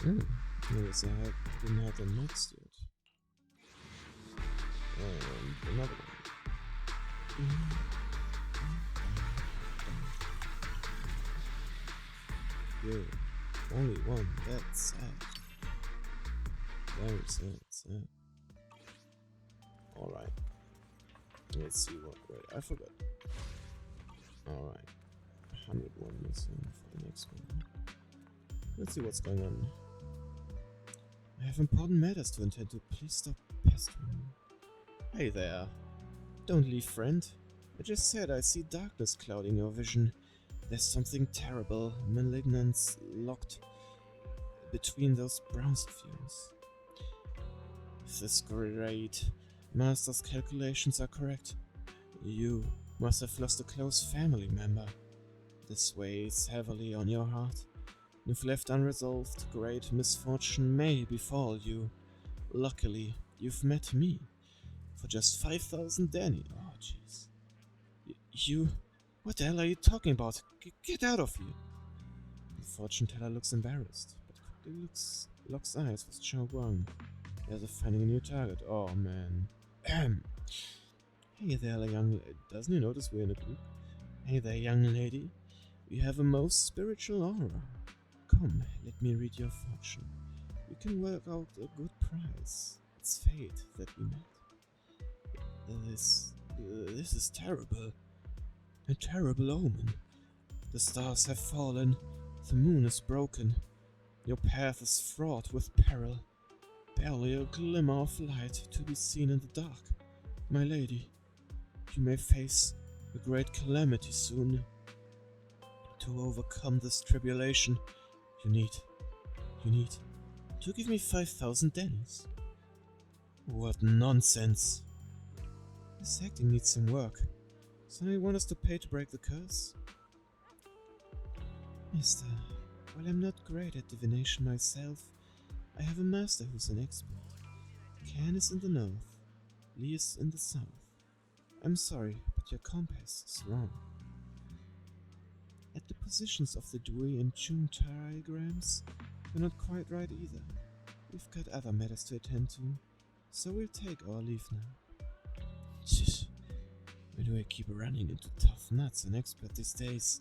I guess I didn't have them next yet. And another one. Good. Only one. That's sad. Very sad. Alright. Let's see what. Wait, I forgot. Alright. 101 missing for the next one. Let's see what's going on. I have important matters to attend to. Please stop pestering me. Hey there. Don't leave, friend. I just said I see darkness clouding your vision. There's something terrible, malignant, locked between those browser fumes. If this great master's calculations are correct, you must have lost a close family member. This weighs heavily on your heart. If left unresolved, great misfortune may befall you. Luckily, you've met me. For just 5,000 Danny. Oh, jeez. You... What the hell are you talking about? Get out of here! The fortune teller looks embarrassed, but quickly locks eyes with Chao Guang, as if finding a new target. Oh, man. Hey there, young lady. Doesn't he notice we're in a group? Hey there, young lady. You have a most spiritual aura. Come, let me read your fortune. We can work out a good price. It's fate that we met. This is terrible. A terrible omen. The stars have fallen. The moon is broken. Your path is fraught with peril. Barely a glimmer of light to be seen in the dark. My lady, you may face a great calamity soon. To overcome this tribulation, you need to give me 5,000 Dannies. What nonsense. This acting needs some work. So you want us to pay to break the curse? Mister, while I'm not great at divination myself, I have a master who's an expert. Can is in the north, Lee is in the south. I'm sorry, but your compass is wrong. At the positions of the Dewey and June trigrams, you're not quite right either. We've got other matters to attend to, so we'll take our leave now. Shh. Why do I keep running into tough nuts and expert these days?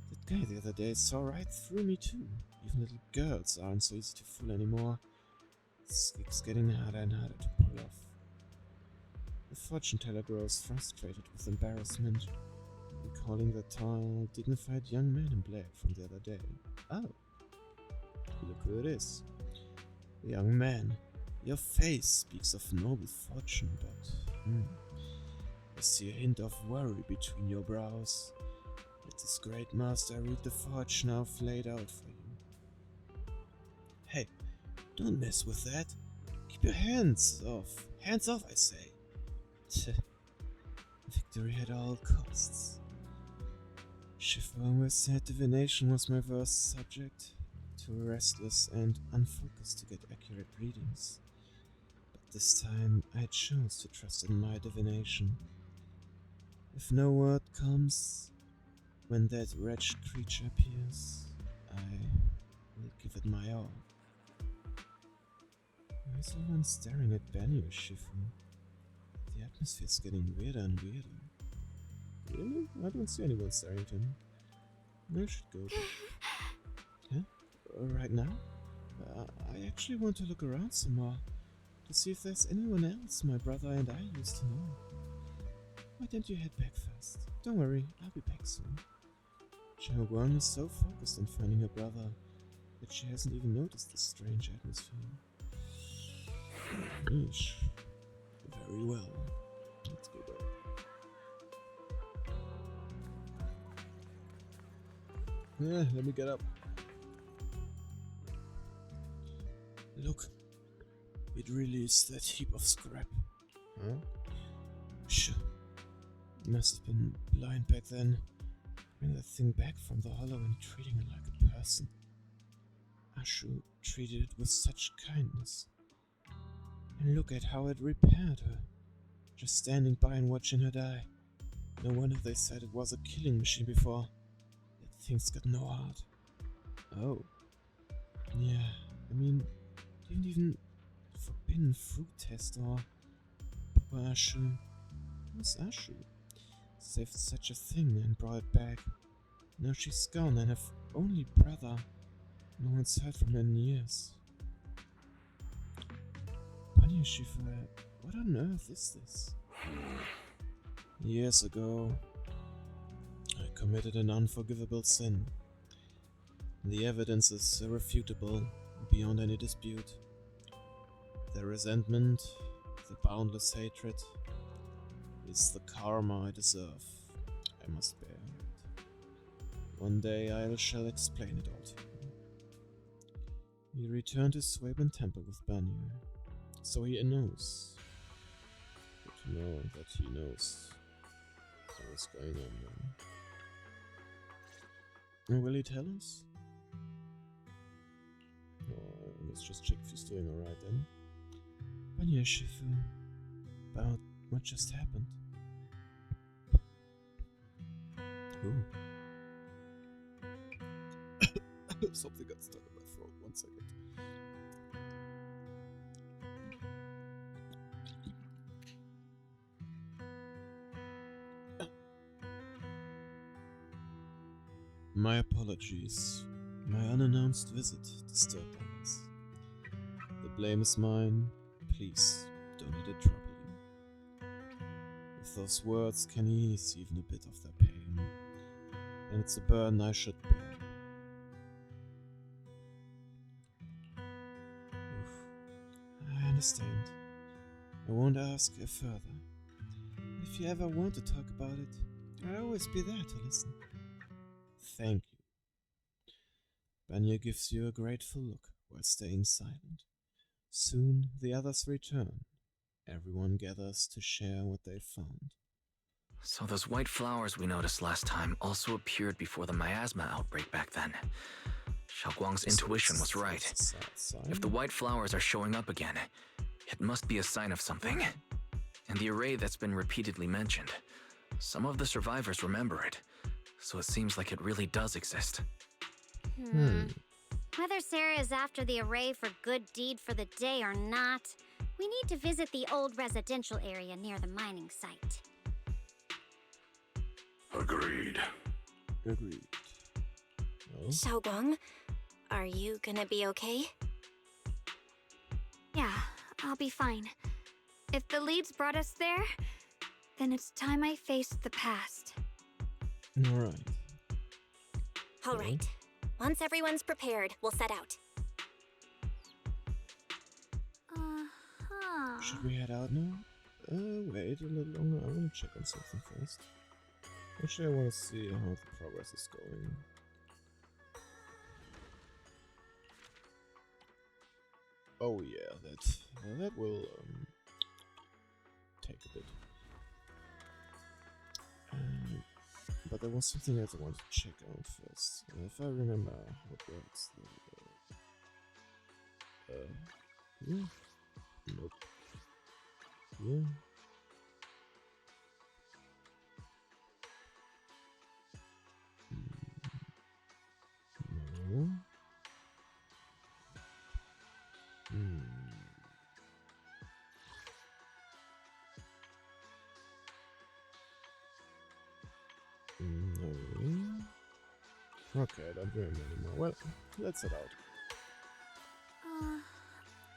That guy the other day saw right through me too. Even little girls aren't so easy to fool anymore. This gig's getting harder and harder to pull off. The fortune teller grows frustrated with embarrassment, recalling the tall, dignified young man in black from the other day. Oh, look who it is. The young man. Your face speaks of noble fortune, but I see a hint of worry between your brows. Let this great master read the fortune I've laid out for you. Hey, don't mess with that. Keep your hands off. Hands off, I say. Victory at all costs. Schiffer always said divination was my worst subject. Too restless and unfocused to get accurate readings. But this time I chose to trust in my divination. If no word comes when that wretched creature appears, I will give it my all. Why is everyone staring at Benny or Schiffer? The atmosphere's getting weirder and weirder. Really? I don't see anyone staring at him. I should go. Huh? Right now? I actually want to look around some more, to see if there's anyone else my brother and I used to know. Why don't you head back first? Don't worry, I'll be back soon. Chao Guang is so focused on finding her brother that she hasn't even noticed the strange atmosphere. Yeesh. Very well. Let's go back. Let me get up. Look. It really is that heap of scrap. Huh? Sure. Must have been blind back then. Bring that thing back from the hollow and treating it like a person. Ashu treated it with such kindness. And look at how it repaired her. Just standing by and watching her die. No wonder they said it was a killing machine before. That thing's got no heart. Oh. Yeah, I mean, didn't even forbidden fruit test or poor Ashu. Who's Ashu? Saved such a thing and brought it back. Now she's gone and her only brother. No one's heard from her in years. Banya Shifu, what on earth is this? Years ago, I committed an unforgivable sin. The evidence is irrefutable, beyond any dispute. The resentment, the boundless hatred, is the karma I deserve. I must bear it. One day I shall explain it all to you. He returned to Swaben Temple with Banyu, so he knows. Good to know that he knows what's going on then. And will he tell us? Oh, let's just check if he's doing alright then. Banya Shifu, about what just happened. Ooh. Something got stuck in my throat. 1 second. My apologies. My unannounced visit disturbed others. The blame is mine. Please, don't let it trouble you. If those words can ease even a bit of their pain, then it's a burden I should bear. Oof. I understand. I won't ask further. If you ever want to talk about it, I'll always be there to listen. Thank you. Banya gives you a grateful look while staying silent. Soon the others return. Everyone gathers to share what they found. So those white flowers we noticed last time also appeared before the miasma outbreak back then. Xiaoguang's intuition was right. If the white flowers are showing up again, it must be a sign of something. And the array that's been repeatedly mentioned, some of the survivors remember it, so it seems like it really does exist. Whether Sarah is after the array for good deed for the day or not, we need to visit the old residential area near the mining site. Agreed. Agreed. Oh? Xiaoguang, are you gonna be okay? Yeah, I'll be fine. If the leads brought us there, then it's time I faced the past. Alright. Alright. Once everyone's prepared, we'll set out. Uh-huh. Should we head out now? Wait a little longer. I want to check on something first. Actually, I want to see how the progress is going. Oh yeah, that will take a bit. But there was something else I wanted to check out first. If I remember how it works, then, yeah. Nope. Yeah. No. No. Okay, I don't remember anymore. Well, let's head out.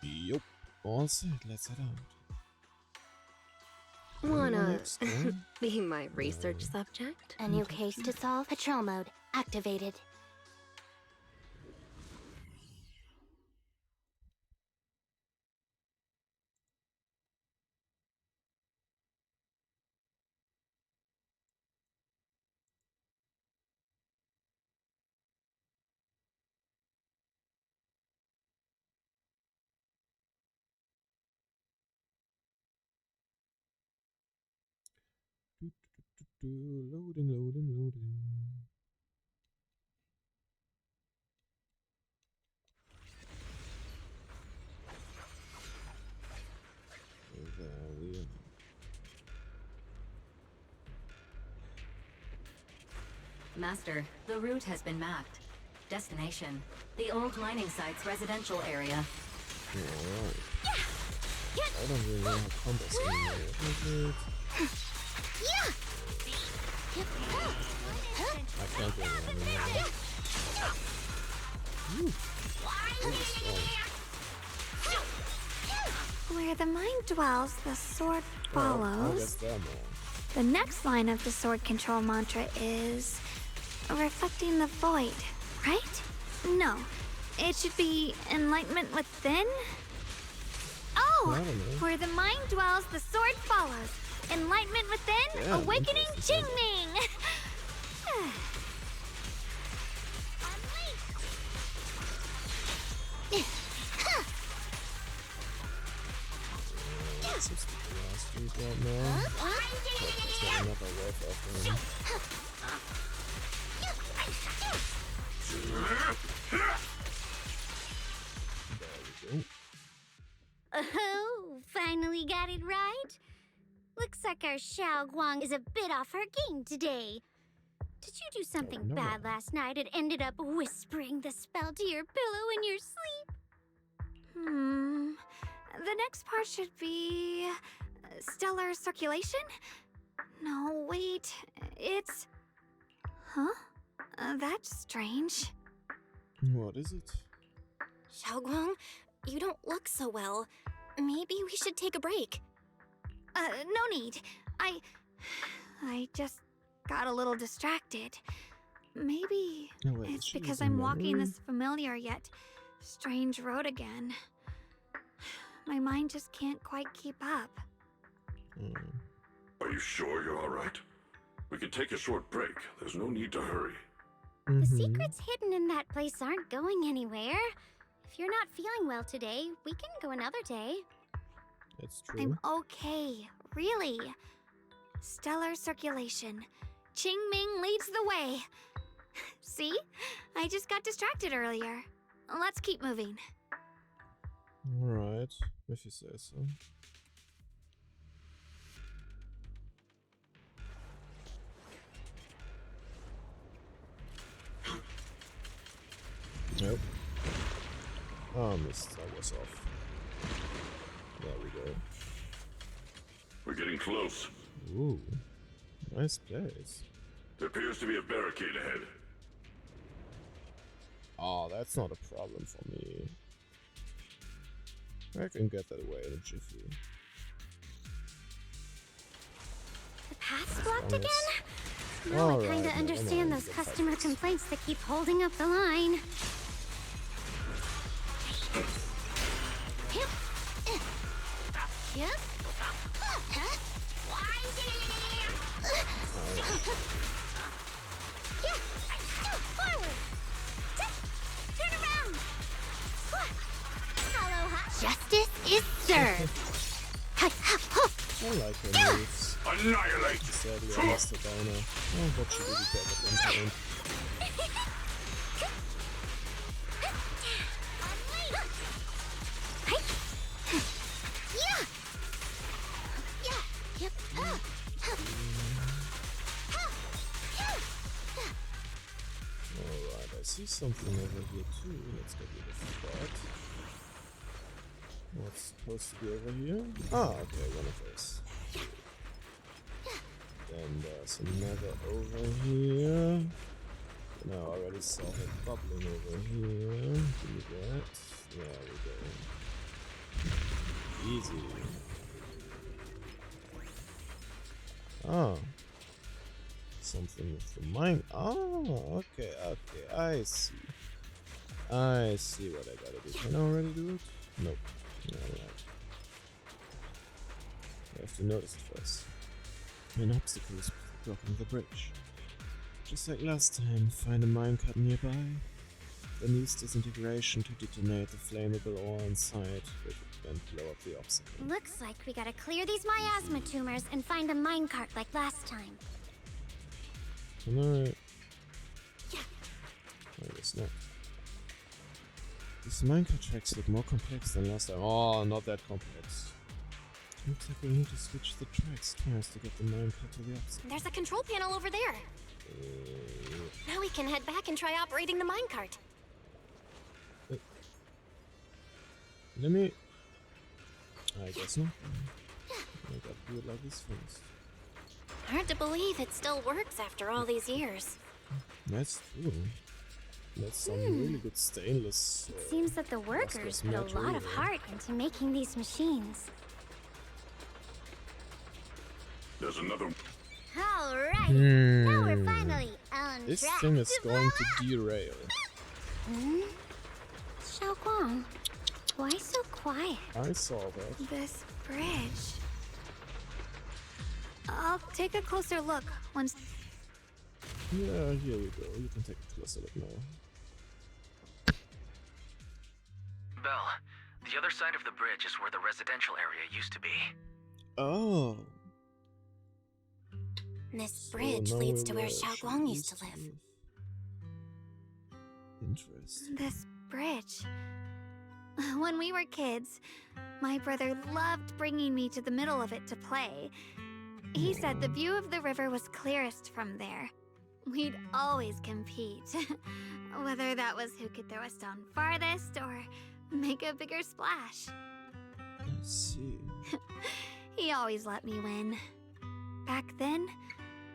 Yup. All set, let's head out. Wanna be my research subject? A new case to solve. Patrol mode activated. Loading. Master, the route has been mapped. Destination, the old mining site's residential area. Alright. I don't really know how compass anymore. I can't do it anymore. Where the mind dwells, the sword follows. The next line of the sword control mantra is reflecting the void, right? No, it should be enlightenment within. Oh, where the mind dwells, the sword follows. Enlightenment within, yeah, awakening Qingming. Seems to be the last street right now. There's not another wave after him. There we go. Oh, finally got it right. Looks like our Xiao Guang is a bit off her game today. Did you do something bad last night and ended up whispering the spell to your pillow in your sleep? The next part should be stellar circulation? No, wait. It's... Huh? That's strange. What is it? Xiaoguang, you don't look so well. Maybe we should take a break. No need. I just got a little distracted. Maybe it's because I'm walking this familiar yet strange road again. My mind just can't quite keep up. Are you sure you're alright? We can take a short break. There's no need to hurry. The secrets hidden in that place aren't going anywhere. If you're not feeling well today, we can go another day. That's true. I'm okay, really. Stellar circulation. Qingming leads the way. See? I just got distracted earlier. Let's keep moving. Alright, if you say so. Nope. Oh, missed. I was off. There we go. We're getting close. Ooh. Nice place. There appears to be a barricade ahead. Oh, that's not a problem for me. I can get that away in a jiffy. The path's blocked again? Now I kinda understand those customer complaints that keep holding up the line. Turn around! Justice is served! I like her moves. Annihilate! Sadly, I missed the downer. Oh, but she really got at one point. Alright, I see something over here too. Let's get rid of that. What's supposed to be over here? Ah, okay, one of those. Then there's another over here. And I already saw her bubbling over here. Do that. There we go. Easy. Ah. Something with the mine. Oh, okay, I see. I see what I gotta do. Can I already do it? Nope. Alright. I have to notice it first. An obstacle is blocking the bridge. Just like last time, find a minecart nearby. Then use disintegration to detonate the flammable ore inside, and blow up the obstacle. Looks like we gotta clear these miasma tumors and find a minecart like last time. Alright. I guess not. These minecart tracks look more complex than last time. Oh, not that complex. Looks like we need to switch the tracks twice to get the minecart to the obstacle. There's a control panel over there. Now we can head back and try operating the minecart. Let me... I guess not. I gotta do it like this first. Hard to believe it still works after all these years. That's true. That's some really good stainless. It seems that the workers put a lot of heart into making these machines. There's another. Alright, now we're finally on This track thing is to going blow to derail. Xiaoguang, why so quiet? I saw that. This bridge. I'll take a closer look once. Yeah, here you go. You can take a closer look now. Belle, the other side of the bridge is where the residential area used to be. Oh. This bridge leads to where Xiaoguang used to live. Interesting. This bridge. When we were kids, my brother loved bringing me to the middle of it to play. He said the view of the river was clearest from there. We'd always compete, whether that was who could throw a stone farthest or make a bigger splash. I see. He always let me win. Back then,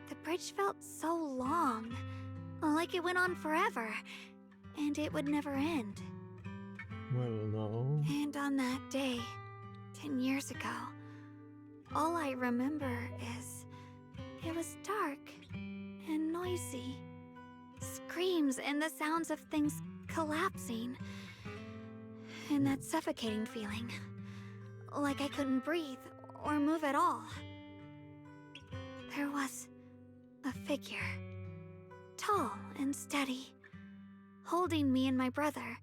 the bridge felt so long, like it went on forever, and it would never end. Well, no. And on that day, 10 years ago, all I remember is it was dark and noisy. Screams and the sounds of things collapsing. And that suffocating feeling. Like I couldn't breathe or move at all. There was a figure. Tall and steady. Holding me and my brother.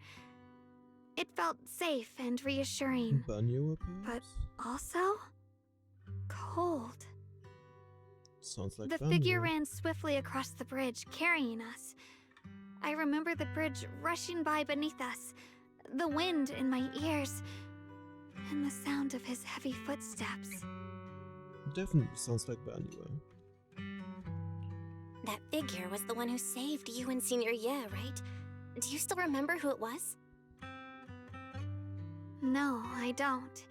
It felt safe and reassuring. Banyu, but also cold. Sounds like the Banyu. figure ran swiftly across the bridge, carrying us. I remember the bridge rushing by beneath us, the wind in my ears, and the sound of his heavy footsteps. Definitely sounds like Banyu. That figure was the one who saved you and Senior Ye, right? Do you still remember who it was? No, I don't.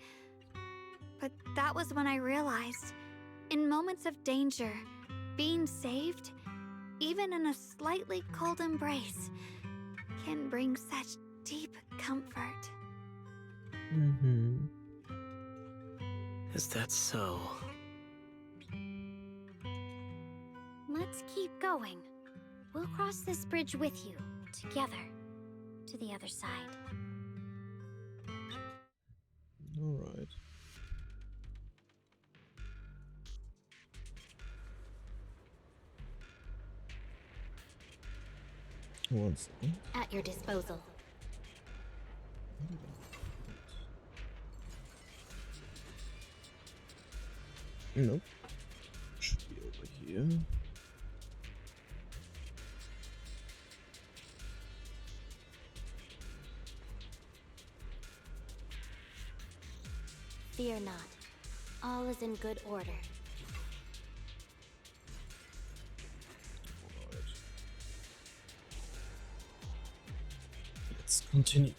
But that was when I realized, in moments of danger, being saved, even in a slightly cold embrace, can bring such deep comfort. Mm-hmm. Is that so? Let's keep going. We'll cross this bridge with you, together, to the other side. Alright. One second. At your disposal. Nope. Should be over here. Fear not. All is in good order. Alright. Let's continue.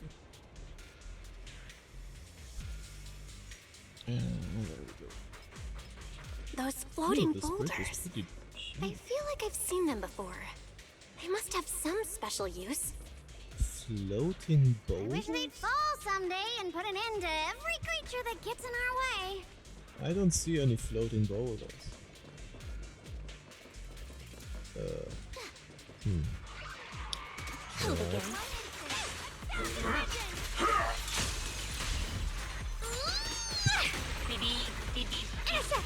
There we go. Those floating Ooh, this bridge is boulders. pretty I feel like I've seen them before. They must have some special use. floating I boulders? wish they'd fall someday and put an end to every creature that gets in our way. I don't see any floating boulders. Hello again. Insect!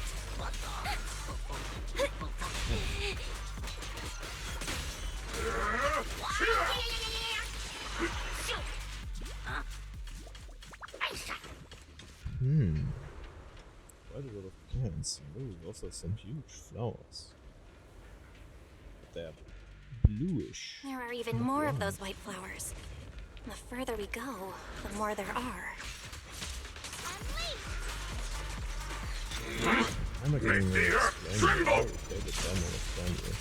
Quite a lot of plants. Oh, also some huge flowers. But they're bluish. There are even more of those white flowers. The further we go, the more there are. I'm not getting really explained. I will play the demo of Daniel.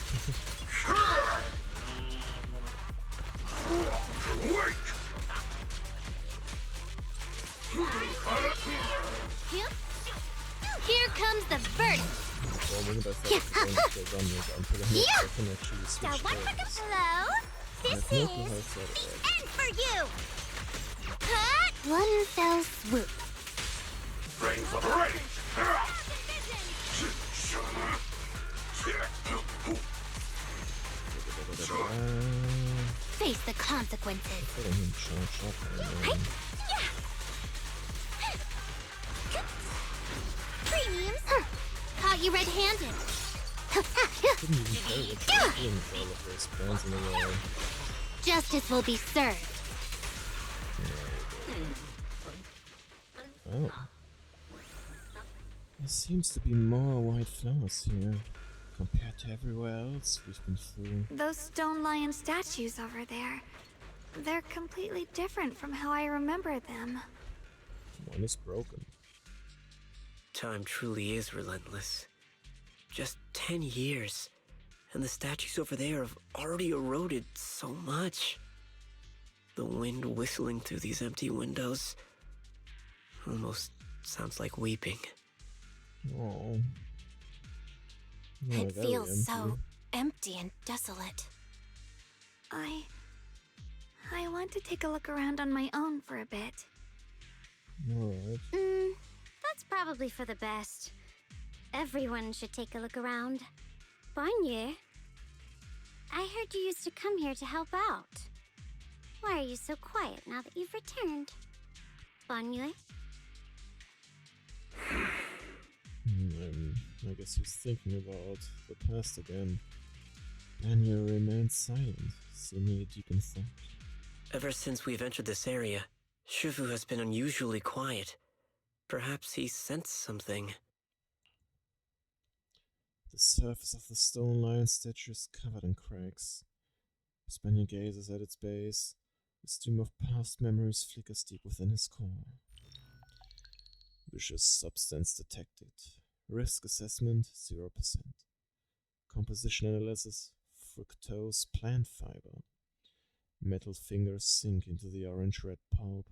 Here comes the verdict. Star 1 for the flow. This is the end for you. Cut. One fell swoop. Rain for the rain! Face the consequences. Premiums. Caught you red-handed. Justice will be served. Oh. There seems to be more white flowers here, compared to everywhere else we've been through. Those stone lion statues over there, they're completely different from how I remember them. One is broken. Time truly is relentless. Just 10 years, and the statues over there have already eroded so much. The wind whistling through these empty windows almost sounds like weeping. Oh. It feels so empty and desolate. I want to take a look around on my own for a bit. Alright. That's probably for the best. Everyone should take a look around. Banye, I heard you used to come here to help out. Why are you so quiet now that you've returned? Banye? I guess he's thinking about the past again. Anya remains silent, seemingly deep in thought. Ever since we've entered this area, Shifu has been unusually quiet. Perhaps he sensed something. The surface of the stone lion statue is covered in cracks. As Banya gazes at its base, a stream of past memories flickers deep within his core. Vicious substance detected. Risk assessment 0%. Composition analysis fructose plant fiber. Metal fingers sink into the orange-red pulp,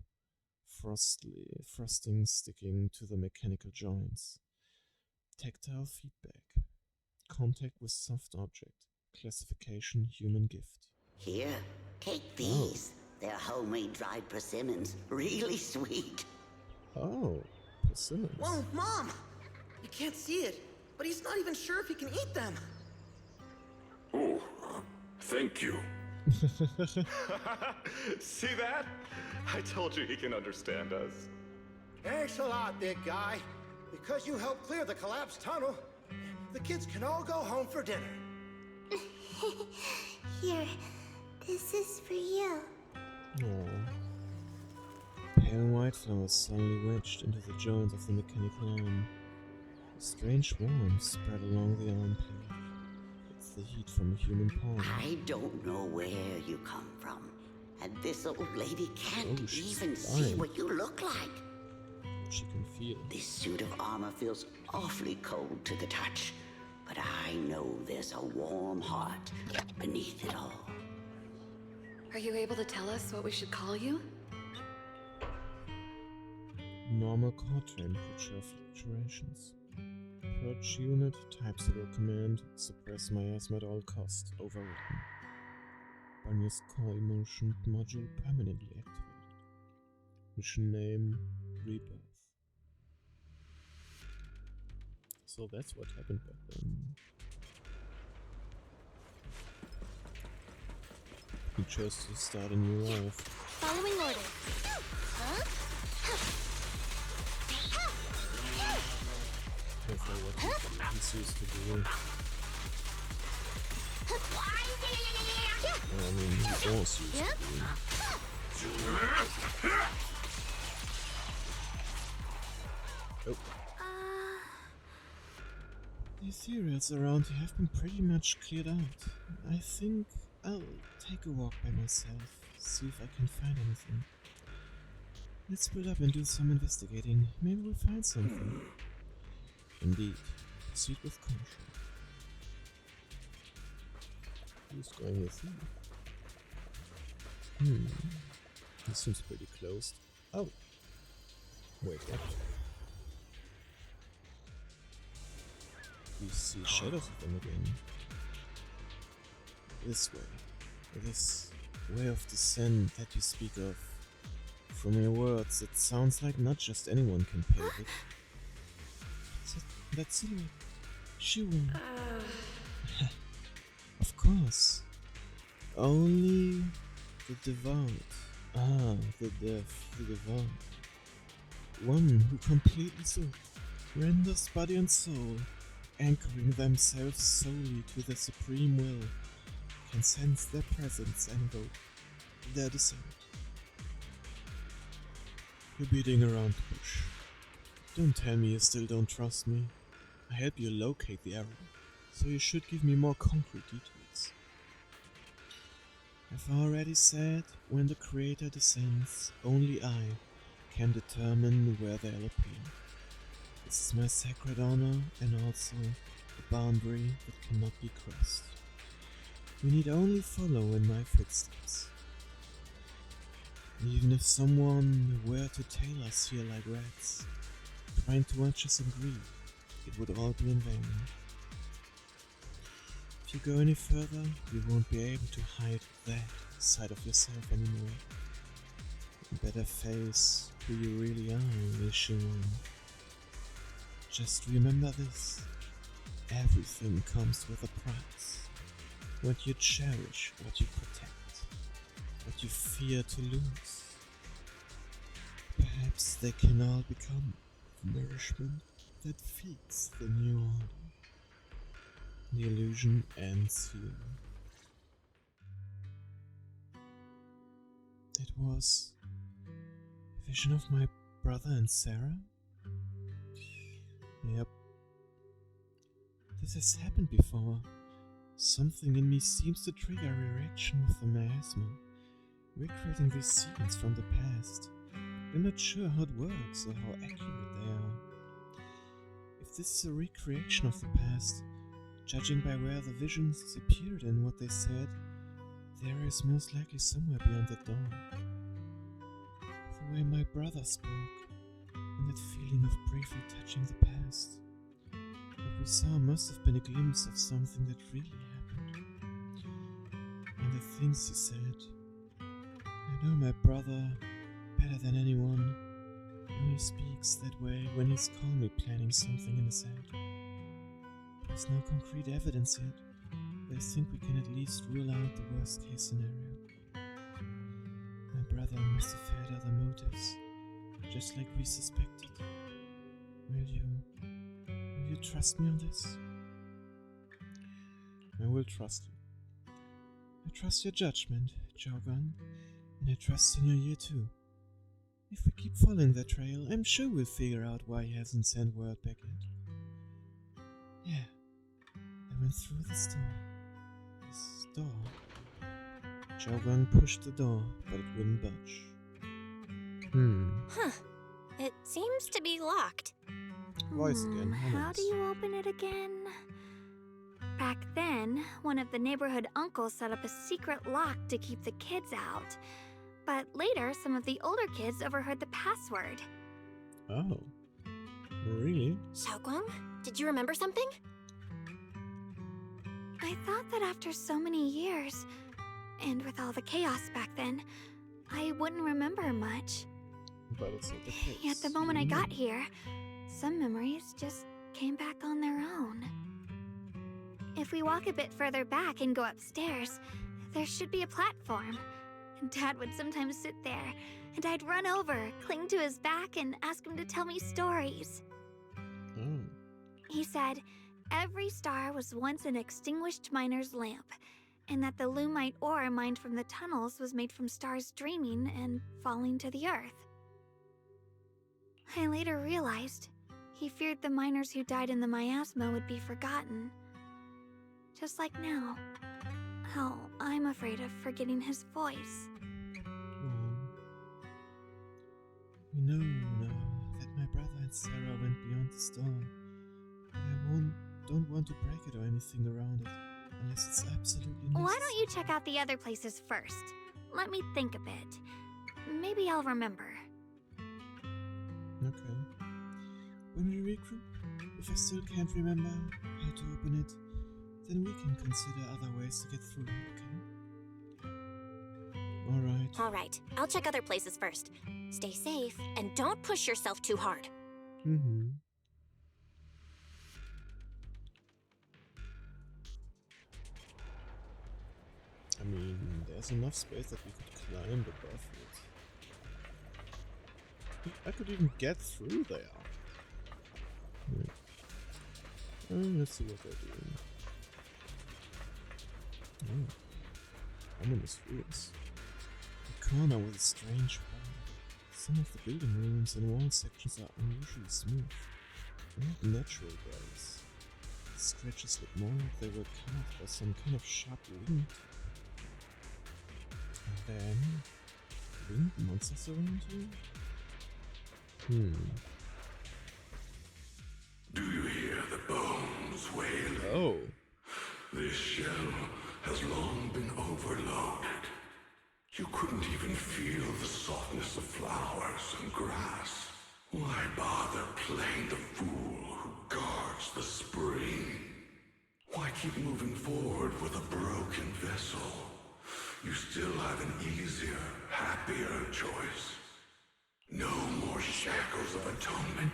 frosting sticking to the mechanical joints. Tactile feedback. Contact with soft object. Classification human gift. Here, take these. They're homemade dried persimmons. Really sweet. Oh, persimmons. Whoa, Mom! You can't see it, but he's not even sure if he can eat them. Oh, thank you. See that? I told you he can understand us. Thanks a lot, big guy. Because you helped clear the collapsed tunnel, the kids can all go home for dinner. Here, this is for you. Aww. Pale white flowers suddenly wedged into the joints of the mechanical arm. A strange warmth spread along the arm plate. It's the heat from a human palm. I don't know where you come from, and this old lady can't even see dying. what you look like. She can feel. This suit of armor feels awfully cold to the touch, but I know there's a warm heart beneath it all. Are you able to tell us what we should call you? Normal core temperature fluctuations. Purge unit, type 0 command, suppress miasma at all cost, overwritten. Banya's core emotion module permanently activated. Mission name, Rebirth. So that's what happened back then. He chose to start a new life. Following orders. Huh? Careful what he's used to do. I mean, he was used to do. Oh. The ethereals around here have been pretty much cleared out. I think I'll take a walk by myself, see if I can find anything. Let's split up and do some investigating. Maybe we'll find something. Indeed, proceed with caution. Who's going with you? This seems pretty closed. Oh. Wait, what? We see shadows of them again. This way. This way of descent that you speak of. From your words, it sounds like not just anyone can pave it. That silhouette. Sure. Of course. Only the devout. The deaf, the devout. One who completely surrenders body and soul, anchoring themselves solely to the supreme will, can sense their presence and evoke their descent. You're beating around the bush. Don't tell me you still don't trust me. I help you locate the error, so you should give me more concrete details. I've already said, when the creator descends, only I can determine where they'll appear. This is my sacred honor and also a boundary that cannot be crossed. You need only follow in my footsteps. And even if someone were to tail us here like rats, trying to watch us in greed, it would all be in vain. If you go any further, you won't be able to hide that side of yourself anymore. You better face who you really are, Yeshua. Just remember this. Everything comes with a price. What you cherish, what you protect, what you fear to lose. Perhaps they can all become the nourishment that feeds the new order. The illusion ends here. It was a vision of my brother and Sarah? Yep. This has happened before. Something in me seems to trigger a reaction with the miasma, recreating these scenes from the past. I'm not sure how it works or how accurate they are. If this is a recreation of the past, judging by where the visions disappeared and what they said, there is most likely somewhere beyond the door. The way my brother spoke, and that feeling of briefly touching the past. What we saw must have been a glimpse of something that really happened. And the things he said. I know my brother better than anyone. He only speaks that way when he's calmly planning something in his head. There's no concrete evidence yet, but I think we can at least rule out the worst case scenario. My brother must have had other motives, just like we suspected. Will you trust me on this? I will trust you. I trust your judgment, Jogan, and I trust in your year too. If we keep following that trail, I'm sure we'll figure out why he hasn't sent word back yet. Yeah, I went through this door. This door. Jogan pushed the door, but it wouldn't budge. Huh. It seems to be locked. Voice again. How do you open it again? Back then, one of the neighborhood uncles set up a secret lock to keep the kids out. But later, some of the older kids overheard the password. Oh. Really? Xiaoguang, did you remember something? I thought that after so many years, and with all the chaos back then, I wouldn't remember much. But it's not the case. Yet the moment I got here, some memories just came back on their own. If we walk a bit further back and go upstairs, there should be a platform. Dad would sometimes sit there, and I'd run over, cling to his back, and ask him to tell me stories. He said every star was once an extinguished miner's lamp, and that the Lumite ore mined from the tunnels was made from stars dreaming and falling to the earth. I later realized he feared the miners who died in the miasma would be forgotten. Just like now, how I'm afraid of forgetting his voice. We know now that my brother and Sarah went beyond the storm, but I don't want to break it or anything around it, Unless it's absolutely Why necessary. don't you check out the other places first? Let me think a bit. Maybe I'll remember. Okay. When we regroup, if I still can't remember how to open it, then we can consider other ways to get through, okay? Alright. Alright, I'll check other places first. Stay safe, and don't push yourself too hard. Mm-hmm. I mean, there's enough space that we could climb above it. I could even get through there. Let's see what they're doing. Oh, ominous ruins. A corner with a strange wall. Some of the building ruins and wall sections are unusually smooth, not natural graves. The scratches look more like they were carved by some kind of sharp wind. Are there any winged monsters around here? Do you hear the bones wail? Oh. This shell has long been overloaded. You couldn't even feel the softness of flowers and grass. Why bother playing the fool who guards the spring? Why keep moving forward with a broken vessel? You still have an easier, happier choice. No more shackles of atonement.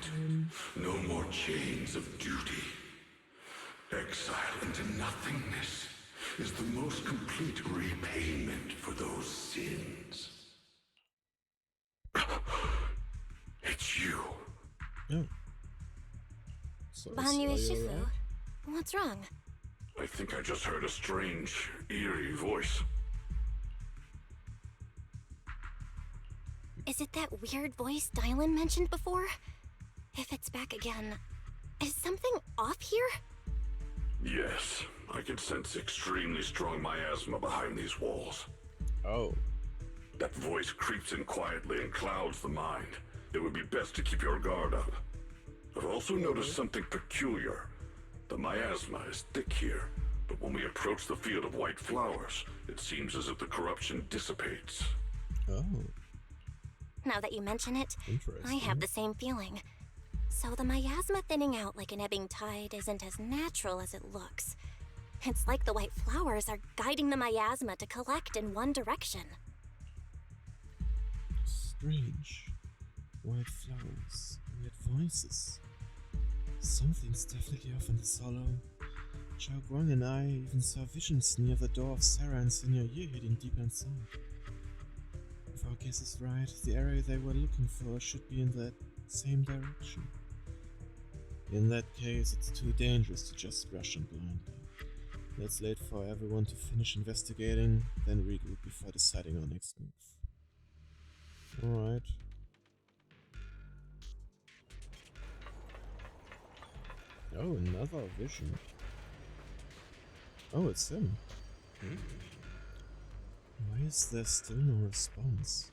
No more chains of duty. Exile into nothingness is the most complete repayment for those sins. It's you. Oh. So Banyu are you Shifu, alright? what's wrong? I think I just heard a strange, eerie voice. Is it that weird voice Dylan mentioned before? If it's back again, is something off here? Yes, I can sense extremely strong miasma behind these walls. Oh. That voice creeps in quietly and clouds the mind. It would be best to keep your guard up. I've also noticed something peculiar. The miasma is thick here, but when we approach the field of white flowers, it seems as if the corruption dissipates. Oh. Now that you mention it, I Interesting. have the same feeling. So the miasma thinning out like an ebbing tide isn't as natural as it looks. It's like the white flowers are guiding the miasma to collect in one direction. Strange. White flowers, weird voices. Something's definitely off in this hollow. Chao Guang and I even saw visions near the door of Sarah and Senior Yi hiding deep inside. If our guess is right, the area they were looking for should be in that same direction. In that case, it's too dangerous to just rush in blindly. Let's wait for everyone to finish investigating, then regroup before deciding our next move. Alright. Oh, another vision. Oh, it's him. Why is there still no response?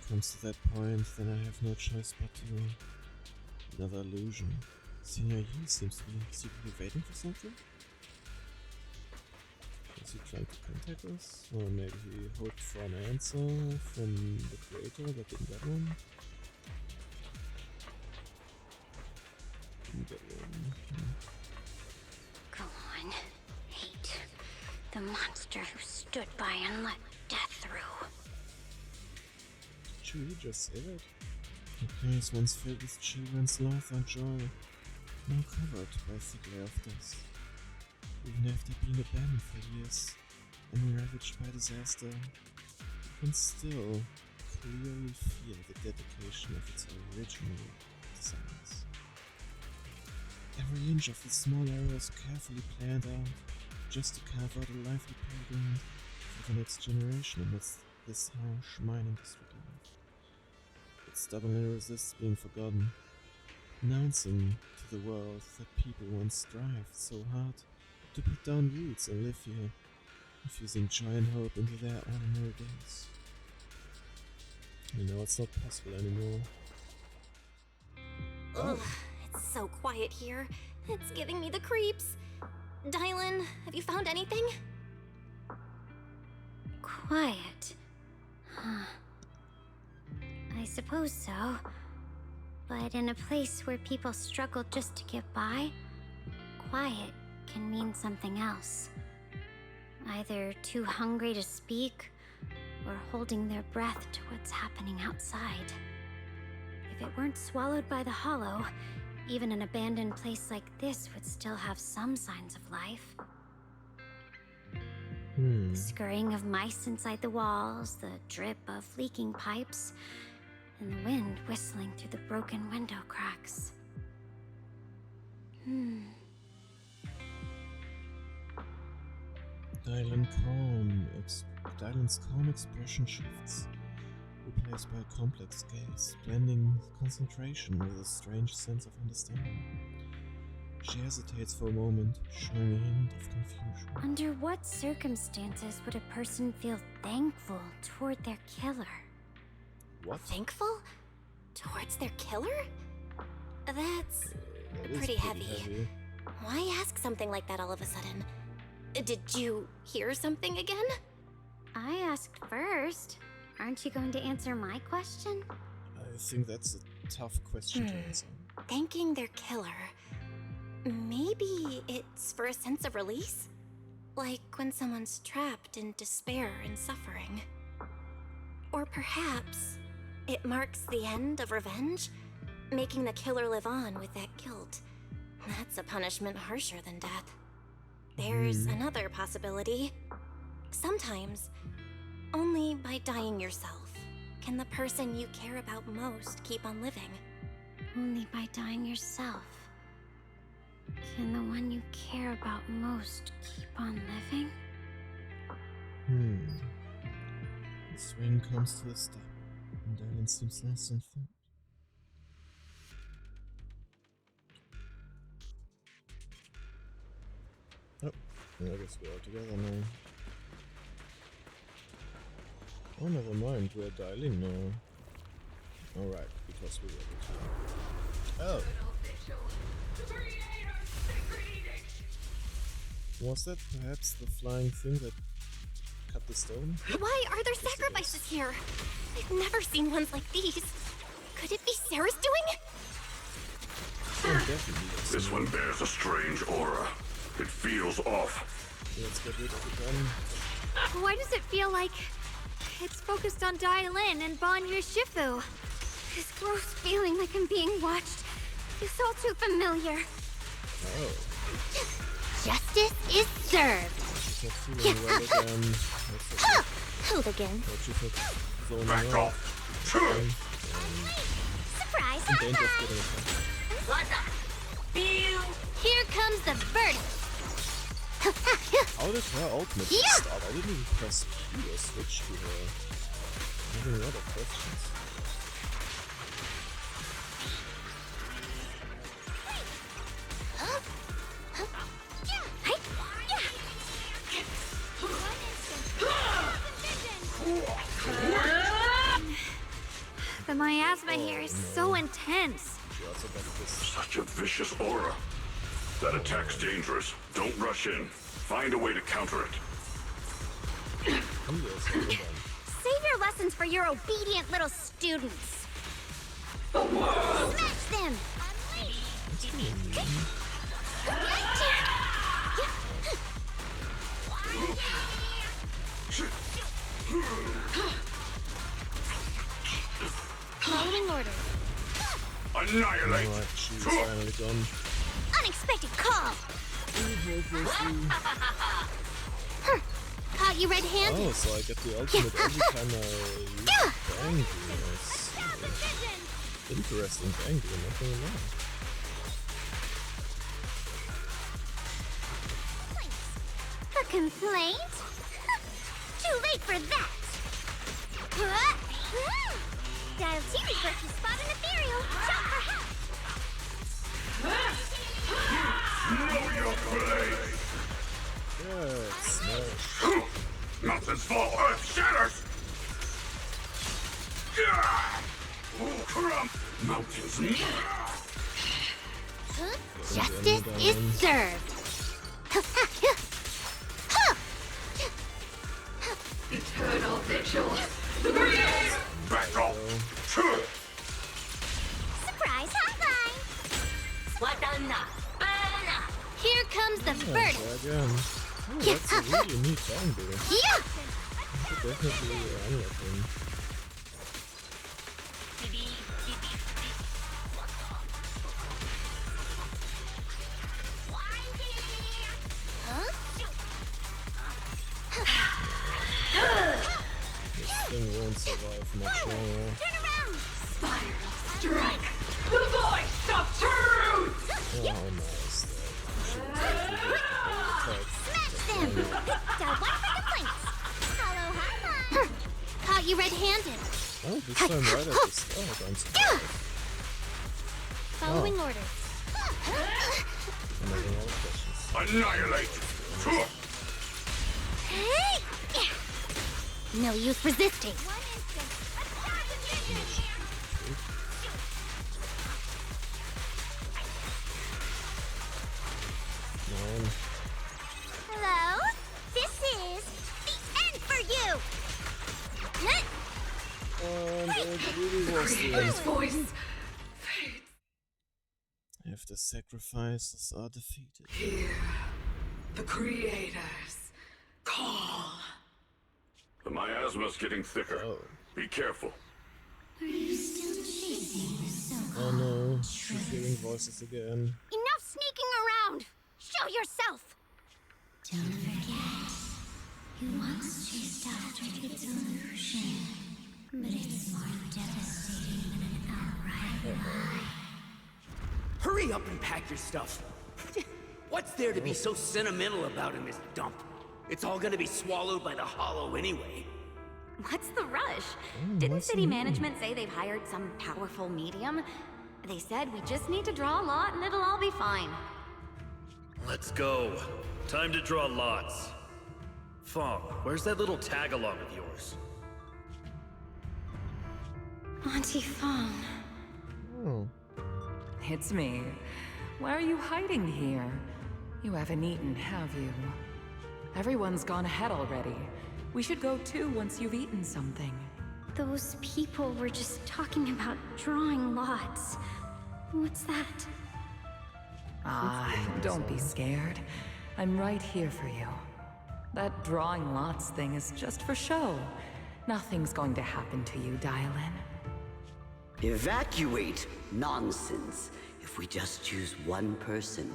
Comes to that point, then I have no choice but to... Another illusion. Senior Yi seems to be secretly waiting for something? Is he trying to contact us? Or maybe he hoped for an answer from the creator but didn't get one? Didn't get one. Go on. Hate. The monster who stood by and let death through. Did you just say that? A place once filled with children's laughter and joy, now covered by a thick layer of dust. Even after being abandoned for years and ravaged by disaster, you can still clearly feel the dedication of its original designers. Every inch of the small area is carefully planned out, just to carve out a lively playground for the next generation amidst this harsh mining district life. It stubbornly resists being forgotten, announcing to the world that people once strived so hard to put down roots and live here, infusing joy and hope into their ordinary days. You know it's not possible anymore. Ugh, it's so quiet here. It's giving me the creeps. Dylan, have you found anything? Quiet. Huh. I suppose so. But in a place where people struggle just to get by, quiet can mean something else. Either too hungry to speak, or holding their breath to what's happening outside. If it weren't swallowed by the hollow, even an abandoned place like this would still have some signs of life. The scurrying of mice inside the walls, the drip of leaking pipes, and the wind whistling through the broken window cracks. Dylan's calm expression shifts, replaced by a complex gaze, blending concentration with a strange sense of understanding. She hesitates for a moment, showing a hint of confusion. Under what circumstances would a person feel thankful toward their killer? What? Thankful? Towards their killer? That's pretty heavy. Why ask something like that all of a sudden? Did you hear something again? I asked first. Aren't you going to answer my question? I think that's a tough question to answer. Thanking their killer. Maybe it's for a sense of release? Like when someone's trapped in despair and suffering. Or perhaps it marks the end of revenge, making the killer live on with that guilt. That's a punishment harsher than death. There's another possibility. Sometimes, only by dying yourself can the person you care about most keep on living. Only by dying yourself can the one you care about most keep on living? The swing comes to a stop, and Dylan seems lost in thought. Oh, I guess we're all together now. Oh, never mind, we're dialing now. Alright, because we were able to. Oh! Was that perhaps the flying thing that cut the stone? Why are there sacrifices here? I've never seen ones like these. Could it be Sarah's doing? Oh, definitely. This one bears a strange aura. It feels off. Let's get rid of the gun. Why does it feel like it's focused on Dylan and Banyu Shifu? This gross feeling like I'm being watched is all too familiar. Oh. Justice is served. She's not feeling well again. Hooligan. Back off. Surprise! In danger of getting attacked. Here comes the verdict. How did her ultimate start? I didn't even press Q or switch to her. I'm having a lot of questions. The miasma here is so intense. Such a vicious aura. That attack's dangerous. Don't rush in. Find a way to counter it. Save your lessons for your obedient little students. Smash them! Following orders. Annihilate! She's finally gone. Unexpected call! Caught you red-handed. Oh, so I get the ultimate every time I use Bang. Interesting Bang, not gonna lie. A complaint? Too late for that! Dial T request to spot an ethereal. Shot for help! Know your place! Good smash. Mountains fall, earth shatters! Oh, crump! Mountains. Justice is served. Eternal vigil. Battle. Surprise hotline! Here comes the verdict. Again. Oh, that's a really neat song, dude. Yeah! I could definitely unlock him. This thing won't survive much longer. Turn around! Strike. The voice of truth. Oh, how nice that. Smash them! Down one for complaints. Hello, hotline. Caught you red-handed. Oh, this time right at the start, I'm surprised. Following orders. I'm having all the questions. Annihilate. Hey! No use resisting. Hello? This is the end for you! And it really was the end. Voice. If the sacrifices are defeated. Hear the creators call. The miasma's getting thicker. Oh. Be careful. Are you still chasing the so-called Oh no, she's hearing voices again. Enough sneaking around! Show yourself! Don't forget, you once chased after its illusion, but it's more devastating than an outright lie. Hurry up and pack your stuff. What's there to be so sentimental about in this dump? It's all gonna be swallowed by the hollow anyway. What's the rush? Didn't city management say they've hired some powerful medium? They said we just need to draw a lot and it'll all be fine. Let's go. Time to draw lots. Fong, where's that little tag-along of yours? Auntie Fong. Oh. It's me. Why are you hiding here? You haven't eaten, have you? Everyone's gone ahead already. We should go too once you've eaten something. Those people were just talking about drawing lots. What's that? Don't be scared. I'm right here for you. That drawing lots thing is just for show. Nothing's going to happen to you, Dialin. Evacuate? Nonsense. If we just choose one person,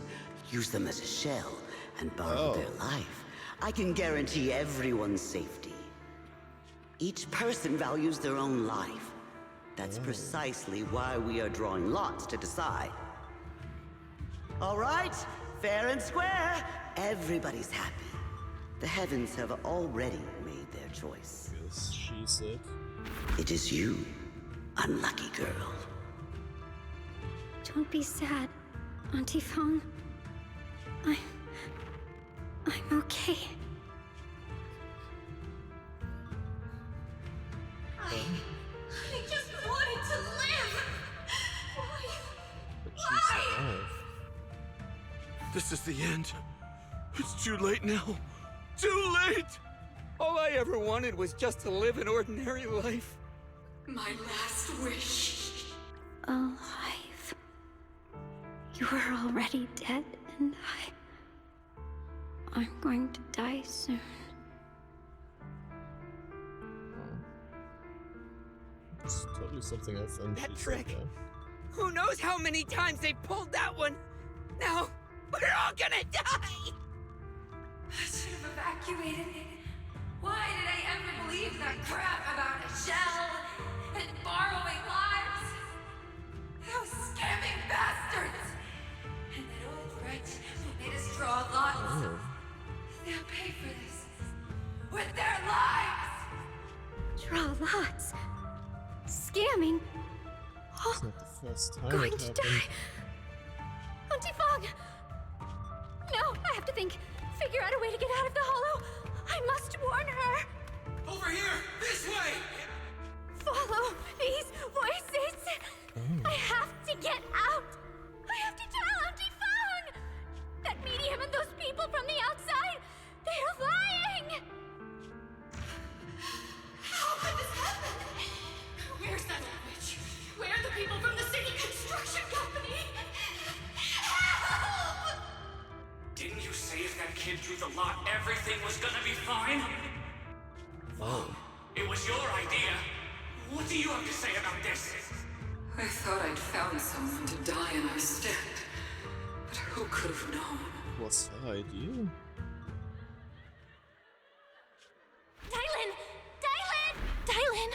use them as a shell, and borrow their life, I can guarantee everyone's safety. Each person values their own life. That's precisely why we are drawing lots to decide. All right, fair and square. Everybody's happy. The heavens have already made their choice. Yes, she said. It is you, unlucky girl. Don't be sad, Auntie Fong. I'm okay. I just wanted to live. Why? This is the end. It's too late now. Too late! All I ever wanted was just to live an ordinary life. My last wish. Alive. You were already dead, and I'm going to die soon. It's totally something else than That she trick. said, Who knows how many times they pulled that one? Now, we're all gonna die! I should have evacuated. Why did I ever believe that crap about a shell and borrowing lives? Those scamming bastards! And that old wretch who made us draw lots. They'll pay for this with their lives! Draw lots. Scamming. It's not the first time Going it to happened. die. Auntie Fong! No, I have to think. Figure out a way to get out of the hollow. I must warn her. Over here! This way! Follow these voices. I have to get out. I have to tell Auntie Fong. That medium and those people from the the lot everything was gonna be fine? Oh. It was your idea. What do you have to say about this? I thought I'd found someone to die in our stead. But who could have known? What's her idea? Dylan! Dylan! Dylan!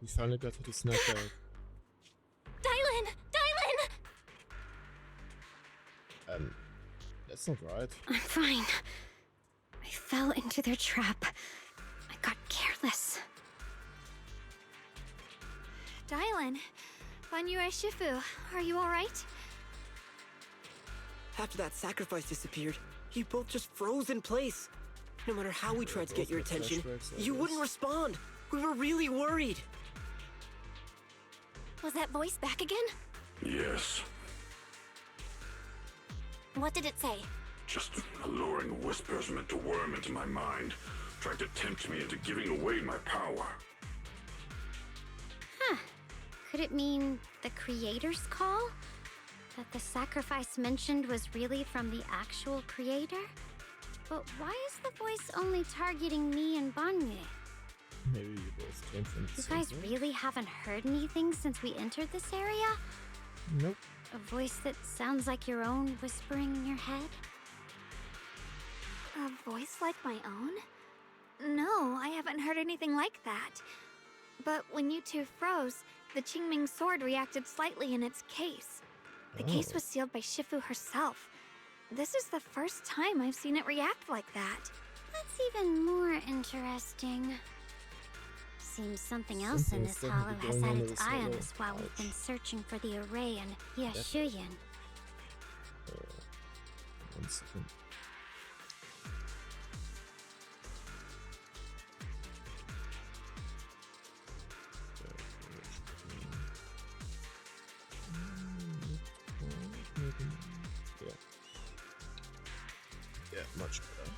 We finally got her to snap back. Dylan! Dylan! That's not right. I'm fine. I fell into their trap. I got careless. Dylan, Banyue Shifu, are you alright? After that sacrifice disappeared, you both just froze in place. No matter how we tried to get your attention, you wouldn't respond. We were really worried. Was that voice back again? Yes. What did it say? Just alluring whispers meant to worm into my mind, trying to tempt me into giving away my power. Huh. Could it mean the creator's call? That the sacrifice mentioned was really from the actual creator? But why is the voice only targeting me and Banyue? Maybe you both came from the You same guys place? really haven't heard anything since we entered this area? Nope. A voice that sounds like your own whispering in your head? A voice like my own? No, I haven't heard anything like that. But when you two froze, the Qingming sword reacted slightly in its case. The case was sealed by Shifu herself. This is the first time I've seen it react like that. That's even more interesting. Seems something else in this hollow has had its eye on us while we've been searching for the array and Yashuyan. 1 second. Yeah, much better.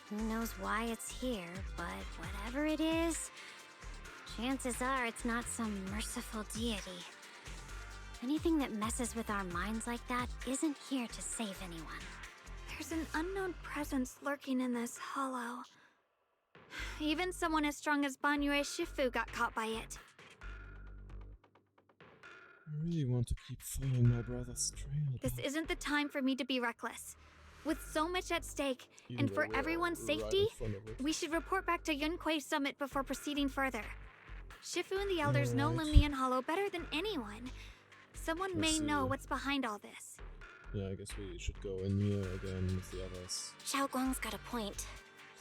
Who knows why it's here, but whatever it is, chances are it's not some merciful deity. Anything that messes with our minds like that isn't here to save anyone. There's an unknown presence lurking in this hollow. Even someone as strong as Banyue Shifu got caught by it. I really want to keep following my brother's trail. This isn't the time for me to be reckless. With so much at stake, Even and though for we're everyone's right in safety, front of it. we should report back to Yunquei Summit before proceeding further. Shifu and the elders know Alright. Linlian Hollow better than anyone. Someone may Let's know see. what's behind all this. Yeah, I guess we should go in here again with the others. Xiao Guang's got a point.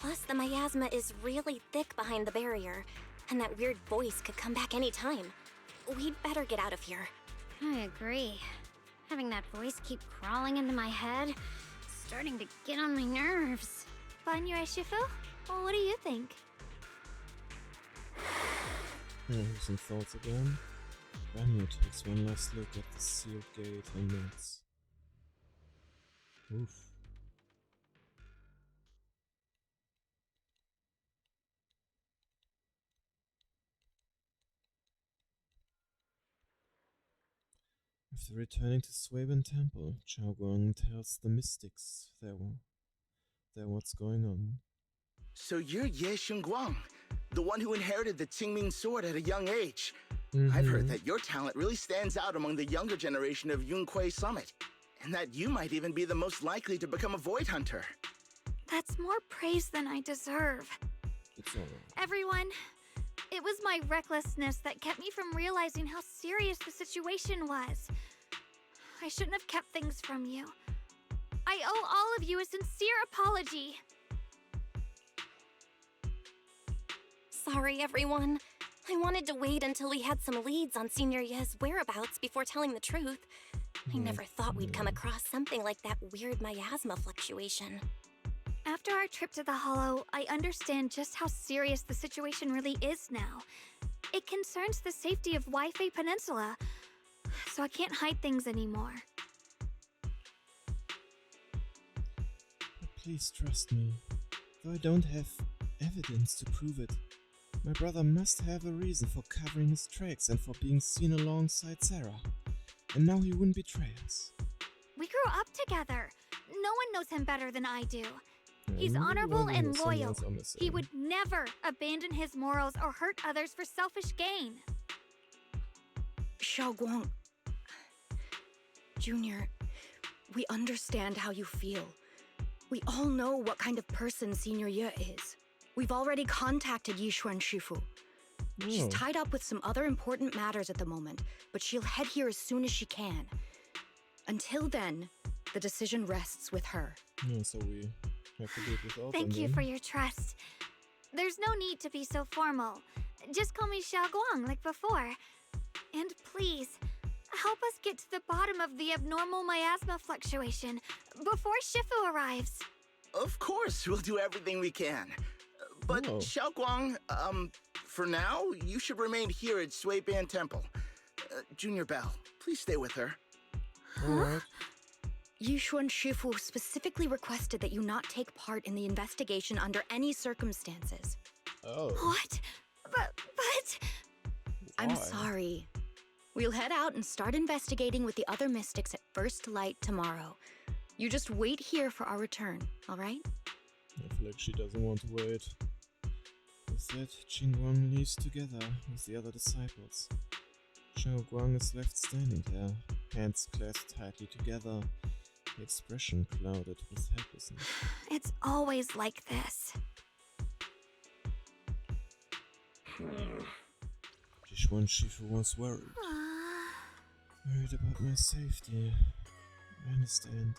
Plus, the miasma is really thick behind the barrier, and that weird voice could come back any time. We'd better get out of here. I agree. Having that voice keep crawling into my head, it's starting to get on my nerves. Banyue Shifu? Well, what do you think? Some thoughts again. Banyu takes one last look at the sealed gate and nods. Oof. After returning to Swaben Temple, Xiao Guang tells the mystics there what's going on. So you're Ye Xingguang, the one who inherited the Qingming sword at a young age. Mm-hmm. I've heard that your talent really stands out among the younger generation of Yunquei Summit, and that you might even be the most likely to become a void hunter. That's more praise than I deserve. It's alright. Everyone, it was my recklessness that kept me from realizing how serious the situation was. I shouldn't have kept things from you. I owe all of you a sincere apology. Sorry, everyone. I wanted to wait until we had some leads on Senior Ye's whereabouts before telling the truth. I never thought we'd come across something like that weird miasma fluctuation. After our trip to the Hollow, I understand just how serious the situation really is now. It concerns the safety of Waifei Peninsula, so I can't hide things anymore. But please trust me. Though I don't have evidence to prove it, my brother must have a reason for covering his tracks and for being seen alongside Sarah. And now he wouldn't betray us. We grew up together. No one knows him better than I do. He's I wonder honorable why and someone loyal. else on this He end. would never abandon his morals or hurt others for selfish gain. Xiaoguang. Junior, we understand how you feel. We all know what kind of person Senior Ye is. We've already contacted Yishuan Shifu. She's Oh. tied up with some other important matters at the moment, but she'll head here as soon as she can. Until then, the decision rests with her. Yeah, so we have to do it without Thank them you then. for your trust. There's no need to be so formal. Just call me Xiaoguang like before. And please, help us get to the bottom of the abnormal miasma fluctuation before Shifu arrives. Of course, we'll do everything we can. But Oh. Xiaoguang, for now, you should remain here at Suiban Temple. Junior Bell, please stay with her. Alright. Yishuan Shifu specifically requested that you not take part in the investigation under any circumstances. Oh. What? But... I'm Why? sorry. We'll head out and start investigating with the other mystics at first light tomorrow. You just wait here for our return, alright? I feel like she doesn't want to wait. With that, Qingguang leaves together with the other disciples. Zhao Guang is left standing there, hands clasped tightly together, the expression clouded with helplessness. It's always like this. Yishuan Shifu was worried. Worried about my safety. I understand.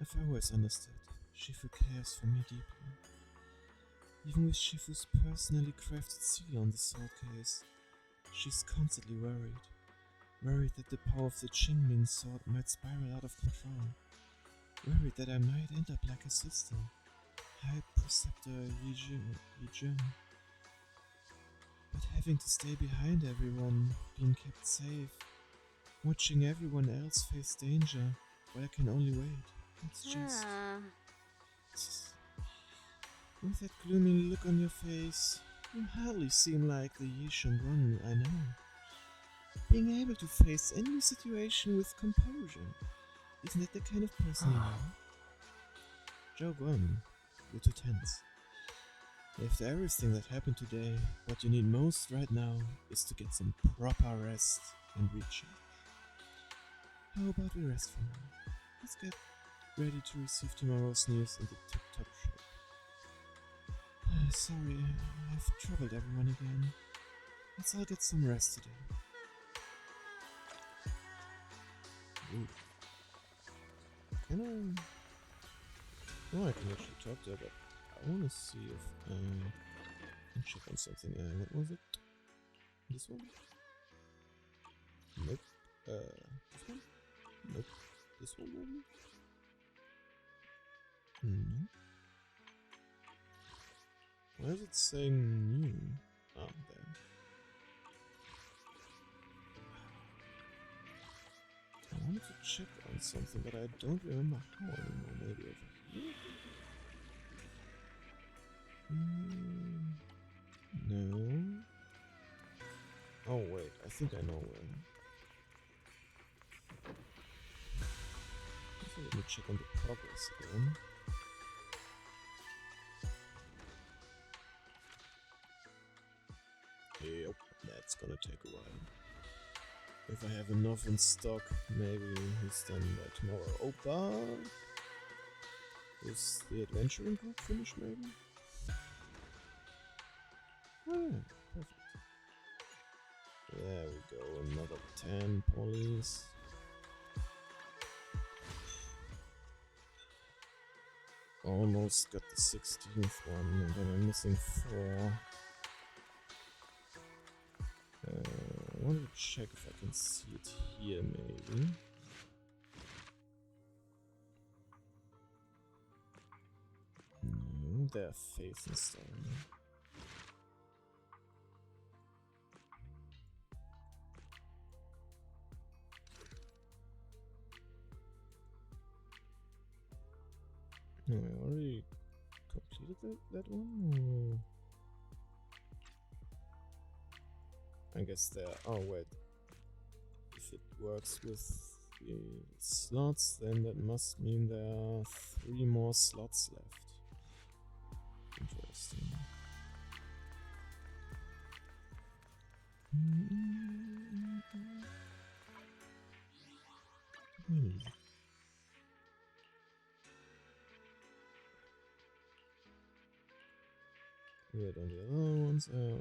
I've always understood. Shifu cares for me deeply. Even with Shifu's personally crafted seal on the sword case, she's constantly worried. Worried that the power of the Qingming sword might spiral out of control. Worried that I might end up like her sister, High Preceptor Yijun. But having to stay behind everyone, being kept safe, watching everyone else face danger, while I can only wait. It's just... With that gloomy look on your face, you hardly seem like the Yishan one I know. Being able to face any situation with composure, isn't that the kind of person you are? Zhao Guan, you're too tense. After everything that happened today, what you need most right now is to get some proper rest and recharge. How about we rest for now? Let's get ready to receive tomorrow's news in the tip-top shape. Sorry, I've troubled everyone again. Let's all get some rest today. Ooh. Can I... No, I can actually talk to her, but I want to see if I can check on something. What was it? This one? Nope. This one? Nope. This one maybe? No. Why is it saying new? Oh, there. I wanted to check on something, but I don't remember how anymore. Maybe over here? No. Oh wait, I think I know where. So let me check on the progress again. Yep, that's gonna take a while. If I have enough in stock, maybe he's done by tomorrow. Opa! Is the adventuring group finished maybe? Oh yeah, perfect. There we go, another 10 polys. Almost got the 16th one, and then I'm missing 4. I wanted to check if I can see it here, maybe. No, they're faith and story. No, I already completed that one? Or... I guess there. Oh wait, if it works with be slots, then that must mean there are 3 more slots left. Interesting. Yeah, on the other ones are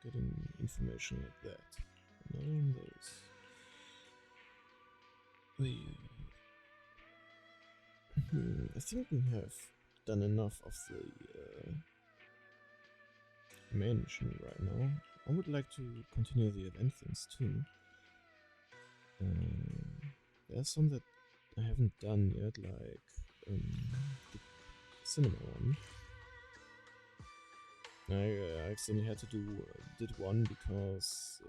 getting information like that. Not on those. I think we have done enough of the main mission right now. I would like to continue the event things too. There's some that I haven't done yet, like the cinema one. I accidentally had to did one because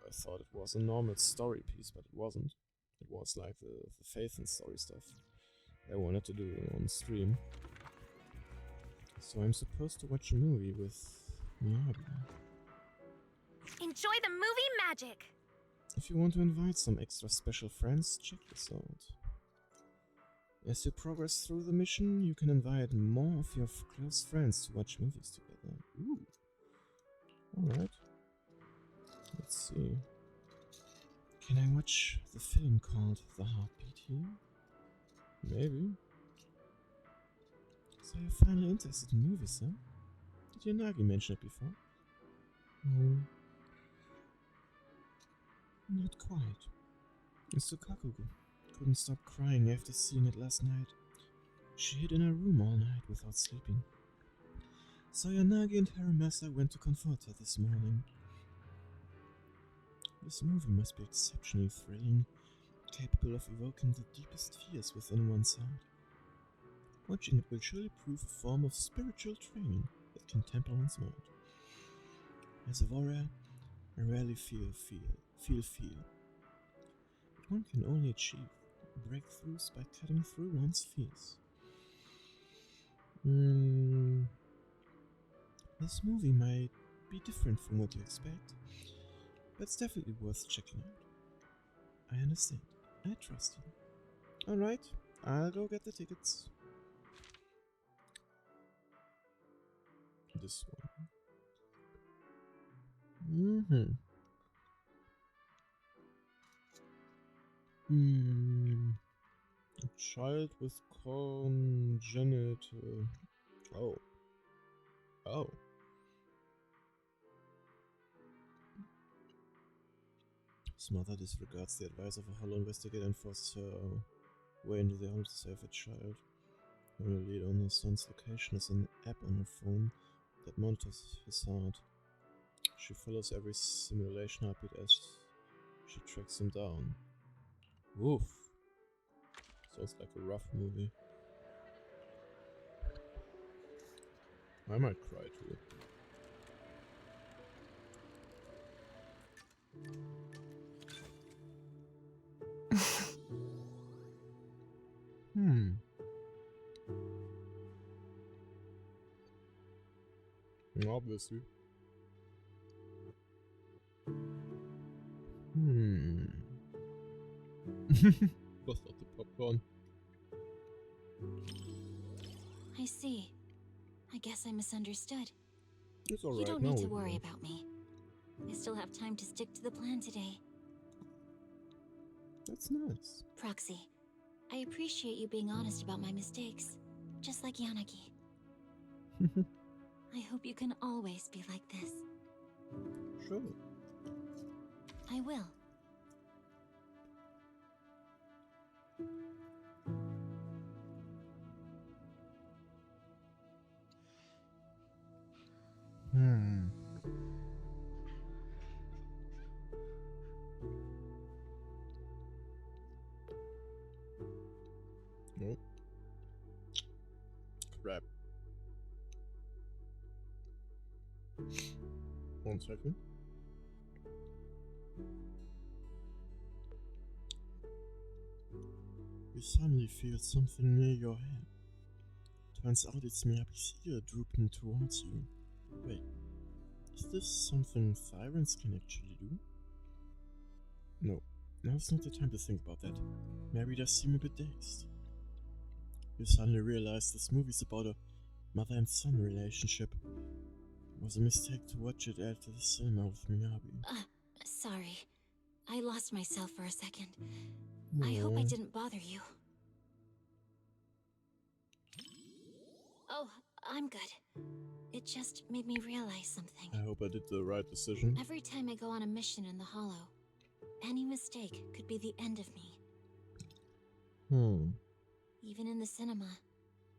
I thought it was a normal story piece, but it wasn't. It was like the faith and story stuff. I wanted to do on stream. So I'm supposed to watch a movie with Miyagi. Enjoy the movie magic! If you want to invite some extra special friends, check this out. As you progress through the mission, you can invite more of your close friends to watch movies together. Ooh. Alright. Let's see. Can I watch the film called The Heartbeat here? Maybe. So you're finally interested in movies, huh? Did Yanagi mention it before? No. Not quite. Mr. Kakugo couldn't stop crying after seeing it last night. She hid in her room all night without sleeping. So Yanagi and Haramasa went to comfort her this morning. This movie must be exceptionally thrilling, capable of evoking the deepest fears within one's heart. Watching it will surely prove a form of spiritual training that can temper one's mind. As a warrior, I rarely feel fear. But one can only achieve breakthroughs by cutting through one's fears. This movie might be different from what you expect, but it's definitely worth checking out. I understand. I trust you. Alright, I'll go get the tickets. This one. A child with congenital... Oh. His mother disregards the advice of a hollow investigator and forces her way into the home to save her child. The only lead on her son's location is an app on her phone that monitors his heart. She follows every simulation heartbeat as she tracks him down. Woof. Sounds like a rough movie. I might cry too. Obviously. Bust out the popcorn. I see. I guess I misunderstood. It's alright. You don't need to worry about me. I still have time to stick to the plan today. That's nice. Proxy, I appreciate you being honest about my mistakes, just like Yanagi. I hope you can always be like this. Sure. I will. Nope. Crap. 1 second. You suddenly feel something near your head. Turns out it's Miyabi's ear drooping towards you. Wait, is this something sirens can actually do? No, Now's not the time to think about that. Mary does seem a bit dazed. You suddenly realize this movie's about a mother and son relationship. It was a mistake to watch it at the cinema with Miyabi. Sorry. I lost myself for a second. I hope I didn't bother you. Oh, I'm good. It just made me realize something. I hope I did the right decision. Every time I go on a mission in the Hollow, any mistake could be the end of me. Even in the cinema,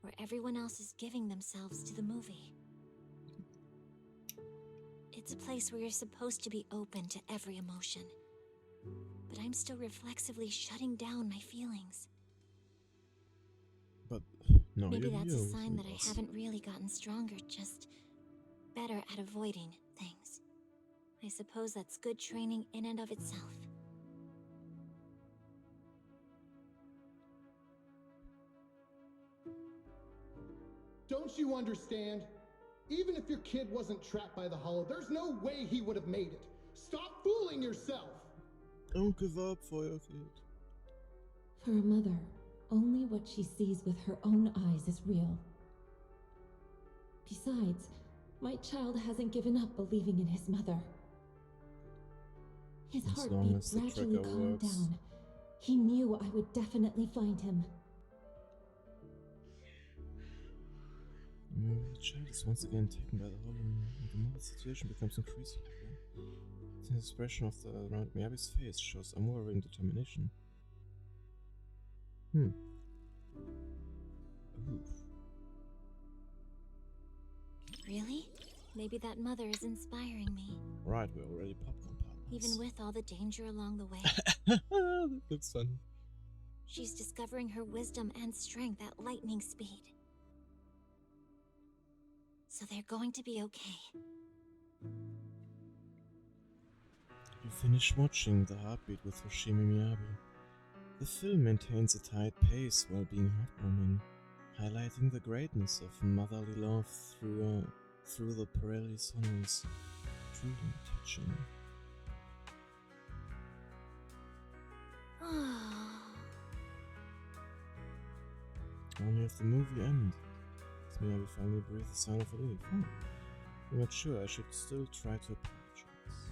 where everyone else is giving themselves to the movie. It's a place where you're supposed to be open to every emotion. But I'm still reflexively shutting down my feelings. But no, maybe that's a sign that I haven't really gotten stronger, just better at avoiding things. I suppose that's good training in and of itself. Don't you understand? Even if your kid wasn't trapped by the Hollow, there's no way he would have made it. Stop fooling yourself! Don't give up for your kid. For a mother, only what she sees with her own eyes is real. Besides, my child hasn't given up believing in his mother. His heartbeat gradually calmed down. He knew I would definitely find him. The child is once again taken by the Hollow, and the mother's situation becomes increasingly grim. The expression of the around Miyabi's face shows unwavering determination. Oof. Really? Maybe that mother is inspiring me. Right, we're already popcorn partners. Even with all the danger along the way. That looks funny. She's discovering her wisdom and strength at lightning speed. So they're going to be okay. You finish watching The Heartbeat with Hoshimi Miyabi. The film maintains a tight pace while being heartwarming, highlighting the greatness of motherly love through the perilous honors. Truly touching. Only if the movie ends, Miyabi finally breathes a sign of relief. I'm not sure, I should still try to apologize.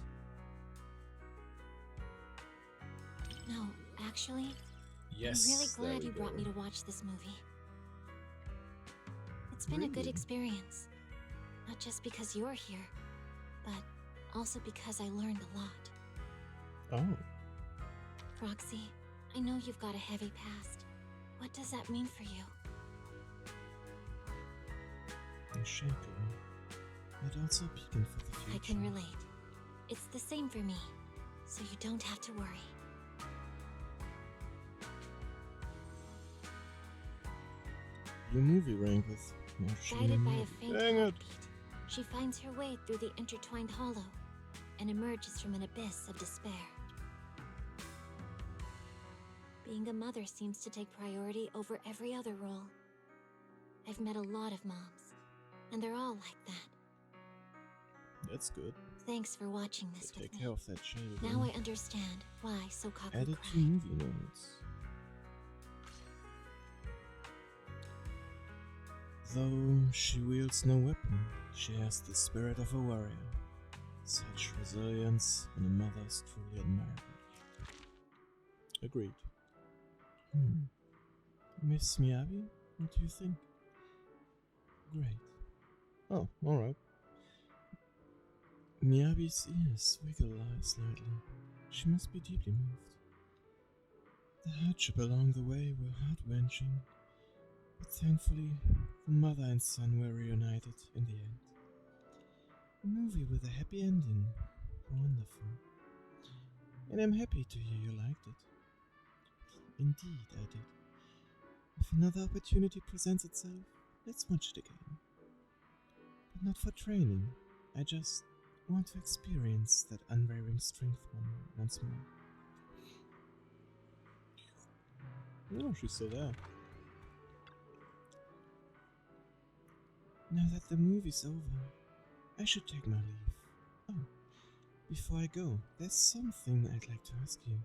No, actually, yes, I'm really glad you brought me to watch this movie. It's been a good experience. Not just because you're here, but also because I learned a lot. Oh. Roxy, I know you've got a heavy past. What does that mean for you? Shaken, but also beacon for the future. I can relate. It's the same for me, so you don't have to worry. Your movie rank with Marshall. Guided by a faint heartbeat, she finds her way through the intertwined hollow and emerges from an abyss of despair. Being a mother seems to take priority over every other role. I've met a lot of moms, and they're all like that. That's good. Thanks for watching this with me. Take care of that child. Now I understand why Sokaku Added cried. to movie notes. Though she wields no weapon, she has the spirit of a warrior. Such resilience in a mother is truly admirable. Agreed. Miss Miyabi, what do you think? Great. Oh, alright. Miyabi's ears wiggle slightly. She must be deeply moved. The hardship along the way were heart-wrenching, but thankfully, the mother and son were reunited in the end. A movie with a happy ending. Wonderful. And I'm happy to hear you liked it. Indeed, I did. If another opportunity presents itself, let's watch it again. But not for training. I just want to experience that unwavering strength once more. Oh, she's still there. Now that the movie's over, I should take my leave. Oh, before I go, there's something I'd like to ask you.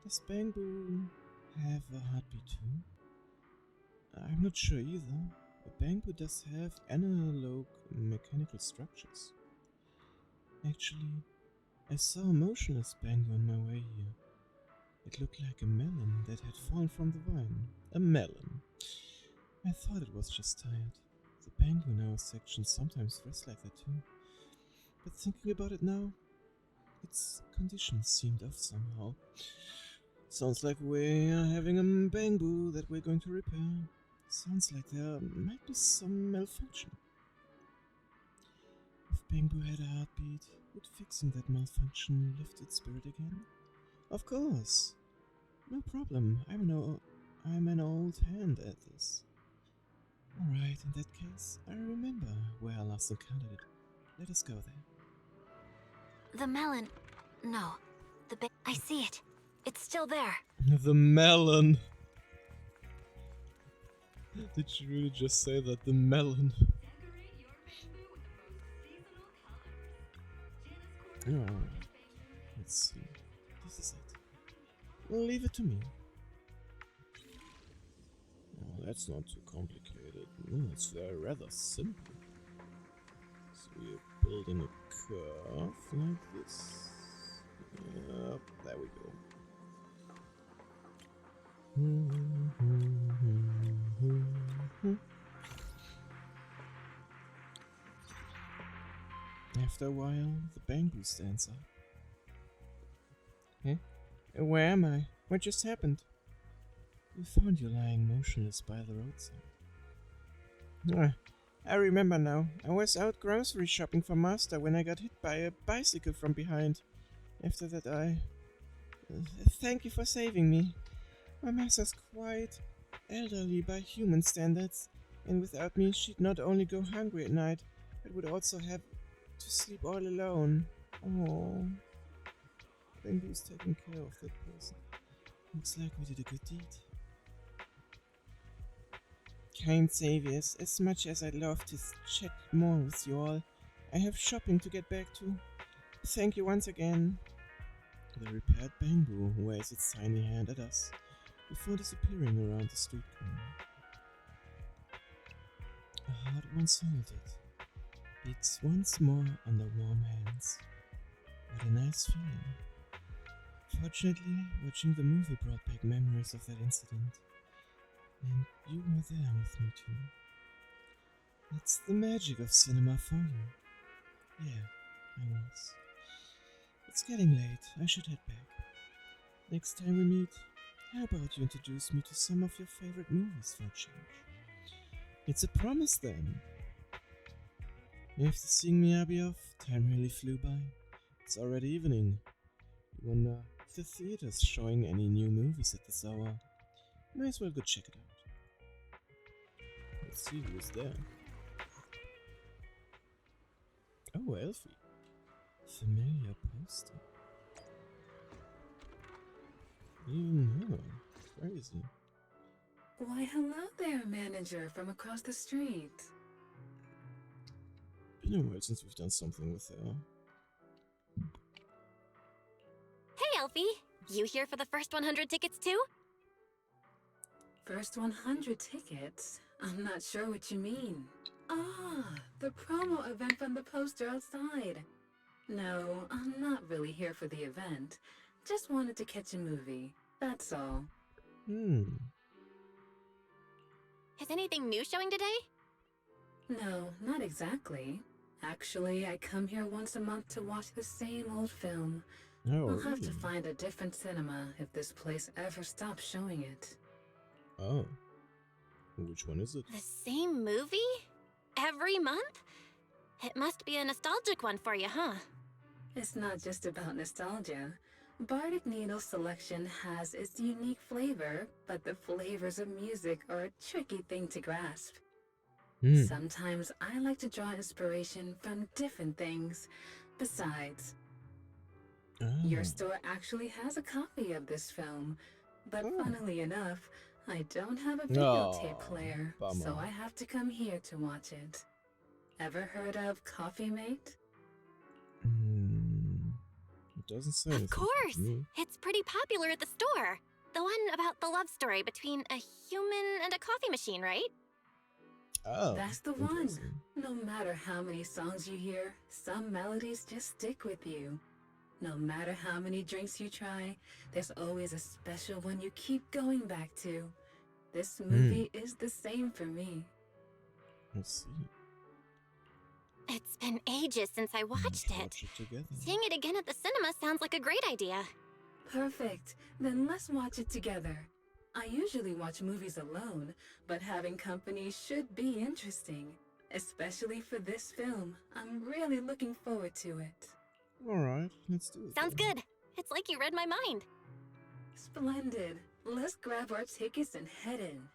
Does Bangbu have a heartbeat too? I'm not sure either, but Bangbu does have analog mechanical structures. Actually, I saw a motionless Bangbu on my way here. It looked like a melon that had fallen from the vine. A melon. I thought it was just tired. The Bangbu in our section sometimes dress like that too. But thinking about it now, its condition seemed off somehow. Sounds like we are having a Bangbu that we're going to repair. Sounds like there might be some malfunction. If Bangbu had a heartbeat, would fixing that malfunction lift its spirit again? Of course. No problem. I'm an old hand at this. Alright, in that case, I remember where I last encountered it. Let us go there. The melon. No. I see it. It's still there. The melon. Did you really just say that? The melon. Oh, let's see. This is it. Well, leave it to me. Oh, that's not too complicated. It's rather simple. So we're building a curve like this. Yep, there we go. After a while, the Bangbu stands up. Huh? Where am I? What just happened? We found you lying motionless by the roadside. I remember now. I was out grocery shopping for Master when I got hit by a bicycle from behind. After that thank you for saving me. My Master's quite elderly by human standards, and without me she'd not only go hungry at night, but would also have to sleep all alone. Oh. Bangbu's taking care of that person. Looks like we did a good deed. Kind saviors, as much as I'd love to chat more with you all, I have shopping to get back to. Thank you once again. The repaired Bangbu waves its tiny hand at us, before disappearing around the street corner. A heart once holds it. Beats once more under warm hands. What a nice feeling. Fortunately, watching the movie brought back memories of that incident. And you were there with me too. That's the magic of cinema for you. Yeah, I was. It's getting late, I should head back. Next time we meet, how about you introduce me to some of your favorite movies for a change? It's a promise then. After seeing Miyabi off, time really flew by. It's already evening. You wonder if the theater's showing any new movies at this hour. Might as well go check it out. Let's see who's there. Oh, Elfie. Familiar poster. Even her. Crazy. Why, hello there, manager from across the street. Been a while since we've done something with her. Hey, Elfie! You here for the first 100 tickets too? First 100 tickets? I'm not sure what you mean. Ah, the promo event from the poster outside. No, I'm not really here for the event. Just wanted to catch a movie, that's all. Is anything new showing today? No, not exactly. Actually, I come here once a month to watch the same old film. Oh, I'll have to really? find a different cinema if this place ever stops showing it. Oh. Which one is it? The same movie? Every month? It must be a nostalgic one for you, huh? It's not just about nostalgia. Bardic Needle's selection has its unique flavor, but the flavors of music are a tricky thing to grasp. Sometimes I like to draw inspiration from different things. Besides, your store actually has a copy of this film, but funnily enough, I don't have a videotape player, bummer. so I have to come here to watch it. Ever heard of Coffee Mate? It doesn't say Of anything course! to me. It's pretty popular at the store. The one about the love story between a human and a coffee machine, right? Oh, That's the one. interesting. No matter how many songs you hear, some melodies just stick with you. No matter how many drinks you try, there's always a special one you keep going back to. This movie is the same for me. Let's see. It's been ages since I watched it. Watch it together. Seeing it again at the cinema sounds like a great idea. Perfect. Then let's watch it together. I usually watch movies alone, but having company should be interesting. Especially for this film. I'm really looking forward to it. Alright, let's do it. Sounds good. It's like you read my mind. Splendid. Let's grab our tickets and head in.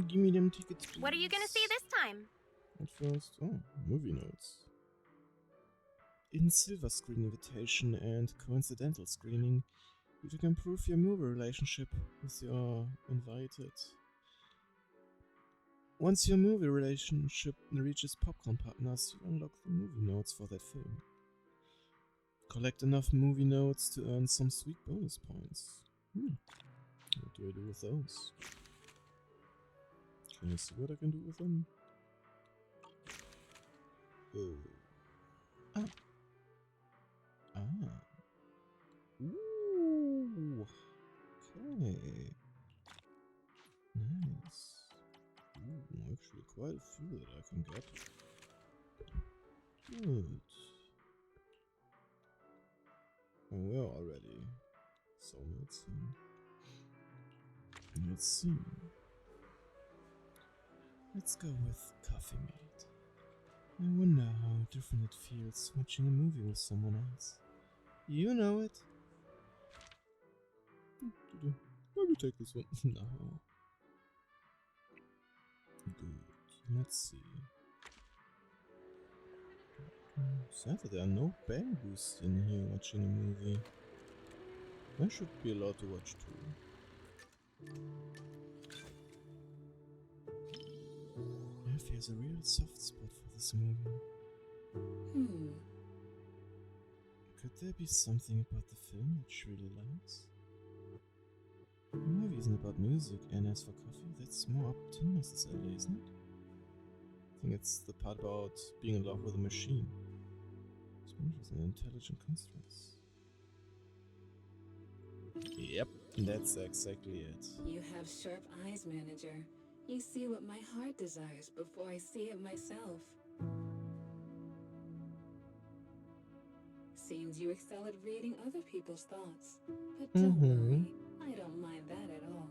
Give me them tickets, please. What are you gonna see this time? At first, movie notes. In silver screen invitation and coincidental screening, you can improve your movie relationship with your invited. Once your movie relationship reaches popcorn partners, you unlock the movie notes for that film. Collect enough movie notes to earn some sweet bonus points. What do I do with those? Can you see what I can do with them? Ah. Ooh. Okay. Nice. Ooh, actually quite a few that I can get. Good. And we're already soulmates. Let's see. Let's go with Coffee Mate. I wonder how different it feels watching a movie with someone else. You know it. Let me take this one. No. Good. Let's see. Sad that there are no bamboos in here watching a movie. I should be allowed to watch too. Alfie has a real soft spot for this movie. Could there be something about the film that she really likes? The movie isn't about music, and as for coffee, that's more up to Mrs. Ellie, isn't it? I think it's the part about being in love with a machine. Sponges and intelligent constructs. Yep, that's exactly it. You have sharp eyes, manager. You see what my heart desires before I see it myself. Seems you excel at reading other people's thoughts. But don't worry, I don't mind that at all.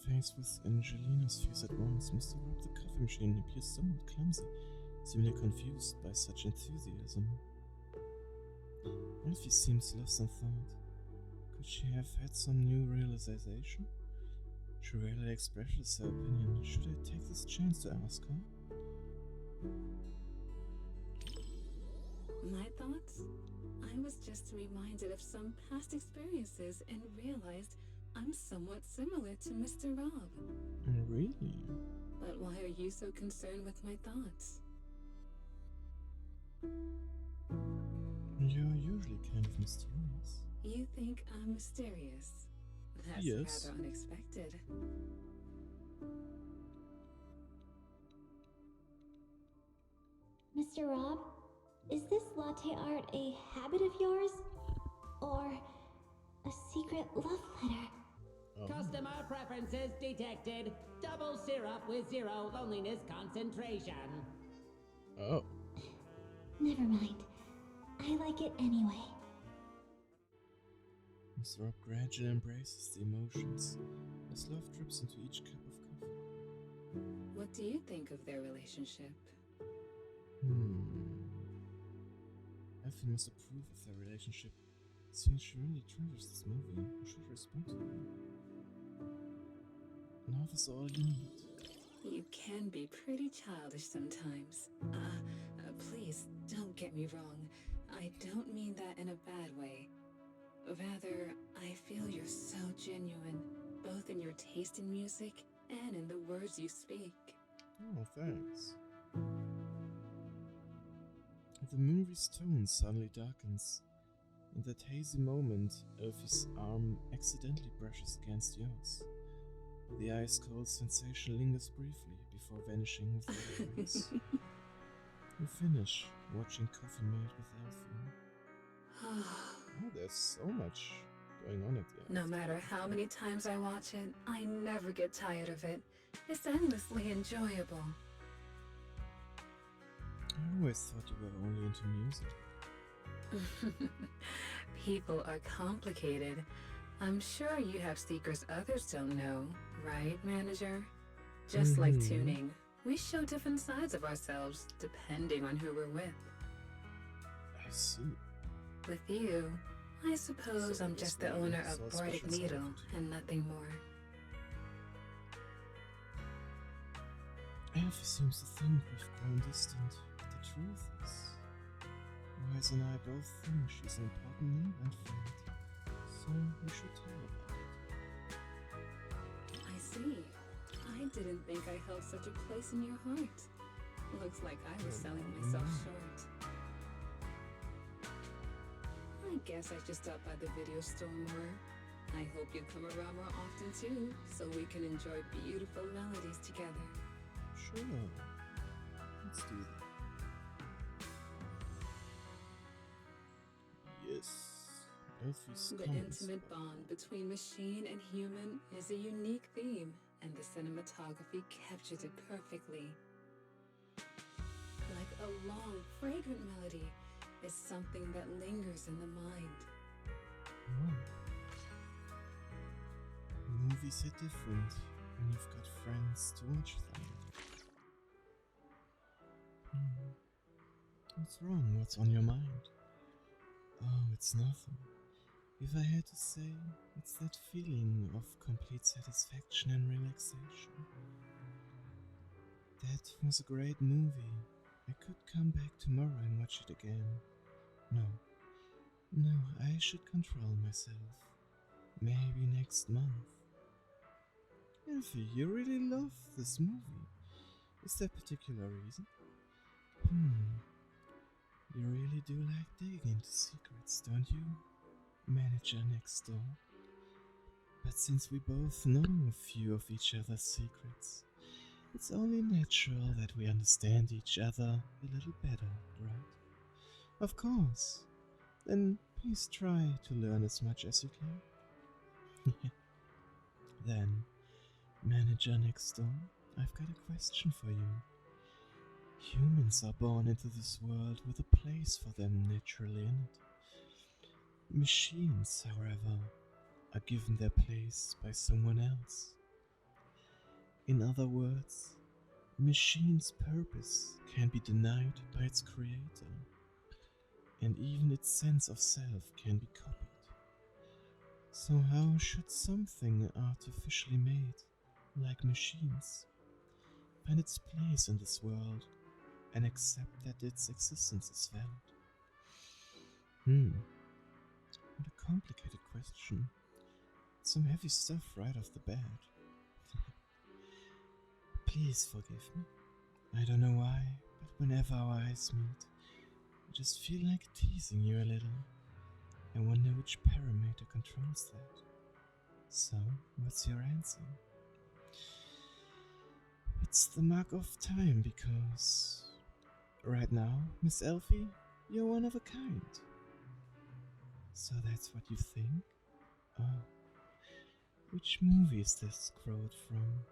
Faced with Angelina's fears at once, Mr. Rob the coffee machine appears somewhat clumsy, seemingly confused by such enthusiasm. Elfie seems lost in thought. Could she have had some new realization? She rarely expresses her opinion. Should I take this chance to ask her? My thoughts? I was just reminded of some past experiences and realized I'm somewhat similar to Mr. Rob. Really? But why are you so concerned with my thoughts? You're usually kind of mysterious. You think I'm mysterious? That's Yes. rather unexpected. Mr. Rob, is this latte art a habit of yours? Or a secret love letter? Customer preferences detected. Double syrup with 0 loneliness concentration. Oh. Never mind. I like it anyway. Mr. Rob gradually embraces the emotions as love drips into each cup of coffee. What do you think of their relationship? Elfie must approve of their relationship. Since she really treasures this movie, I should respond to her. Love is all you need. You can be pretty childish sometimes. Please, don't get me wrong. I don't mean that in a bad way. Rather, I feel you're so genuine, both in your taste in music and in the words you speak. Oh, thanks. The movie's tone suddenly darkens. In that hazy moment, Elfie's arm accidentally brushes against yours. The ice-cold sensation lingers briefly before vanishing with the drinks. You finish watching Coffee Mate with Elfie. Oh, there's so much going on at the end. No matter how many times I watch it, I never get tired of it. It's endlessly enjoyable. I always thought you were only into music. People are complicated. I'm sure you have secrets others don't know, right, manager? Just like tuning, we show different sides of ourselves depending on who we're with. I see. With you, I suppose I'm just the owner of Bardic Needle and nothing more. Elfie seems to think we've grown distant, but the truth is, Wise and I both think she's an important name and friend, so we should tell her about it. I see. I didn't think I held such a place in your heart. Looks like I was selling myself short. I guess I should stop by the video store more. I hope you come around more often too, so we can enjoy beautiful melodies together. Sure. Let's do that. Yes. Elfie's The intimate bond between machine and human is a unique theme, and the cinematography captures it perfectly. Like a long, fragrant melody is something that lingers in the mind. Movies are different when you've got friends to watch them. What's wrong? What's on your mind? Oh, it's nothing. If I had to say, it's that feeling of complete satisfaction and relaxation. That was a great movie. I could come back tomorrow and watch it again. No, I should control myself. Maybe next month. Elfie, you really love this movie. Is there a particular reason? You really do like digging into secrets, don't you? Manager next door. But since we both know a few of each other's secrets, it's only natural that we understand each other a little better, right? Of course. Then please try to learn as much as you can. Then, Manager next door, I've got a question for you. Humans are born into this world with a place for them naturally in it. Machines, however, are given their place by someone else. In other words, machine's purpose can be denied by its creator, and even its sense of self can be copied. So how should something artificially made, like machines, find its place in this world and accept that its existence is valid? What a complicated question. Some heavy stuff right off the bat. Please forgive me. I don't know why, but whenever our eyes meet, I just feel like teasing you a little. I wonder which parameter controls that. So, what's your answer? It's the mark of time because right now, Miss Elfie, you're one of a kind. So that's what you think? Oh. Which movie is this quote from?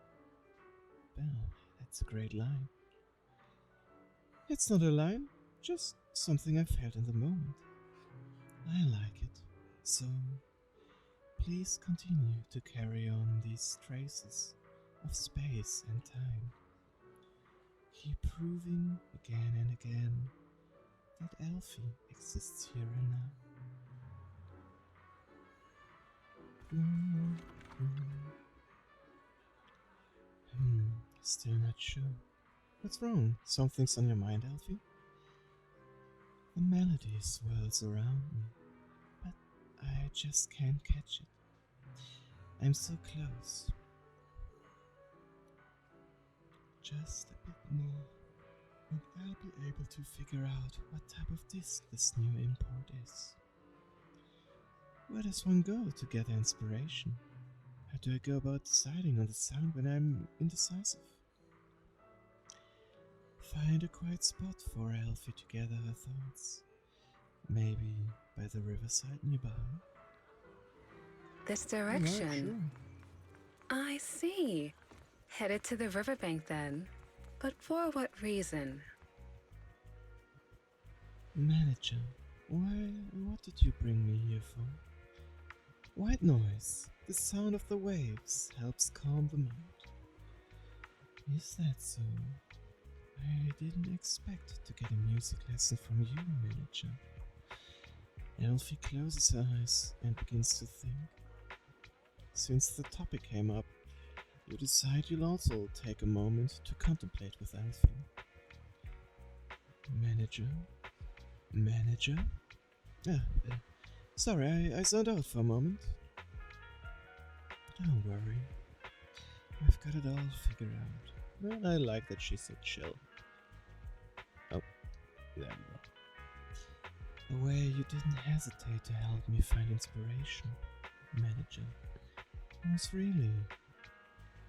Well, that's a great line. It's not a line, just something I felt in the moment. I like it, so please continue to carry on these traces of space and time. Keep proving again and again that Elfie exists here and now. Still not sure. What's wrong? Something's on your mind, Elfie? The melody swirls around me, but I just can't catch it. I'm so close. Just a bit more, and I'll be able to figure out what type of disc this new import is. Where does one go to gather inspiration? How do I go about deciding on the sound when I'm indecisive? Find a quiet spot for Elfie to gather her thoughts. Maybe by the riverside nearby. This direction. Sure. I see. Headed to the riverbank then. But for what reason? Manager, what did you bring me here for? White noise, the sound of the waves, helps calm the mind. Is that so? I didn't expect to get a music lesson from you, Manager. Elfie closes her eyes and begins to think. Since the topic came up, you decide you'll also take a moment to contemplate with Elfie. Manager? Manager? Sorry, I zoned out for a moment. Don't worry. I've got it all figured out. Well, I like that she's so chill. Oh, there we go. The way you didn't hesitate to help me find inspiration, Manager, was really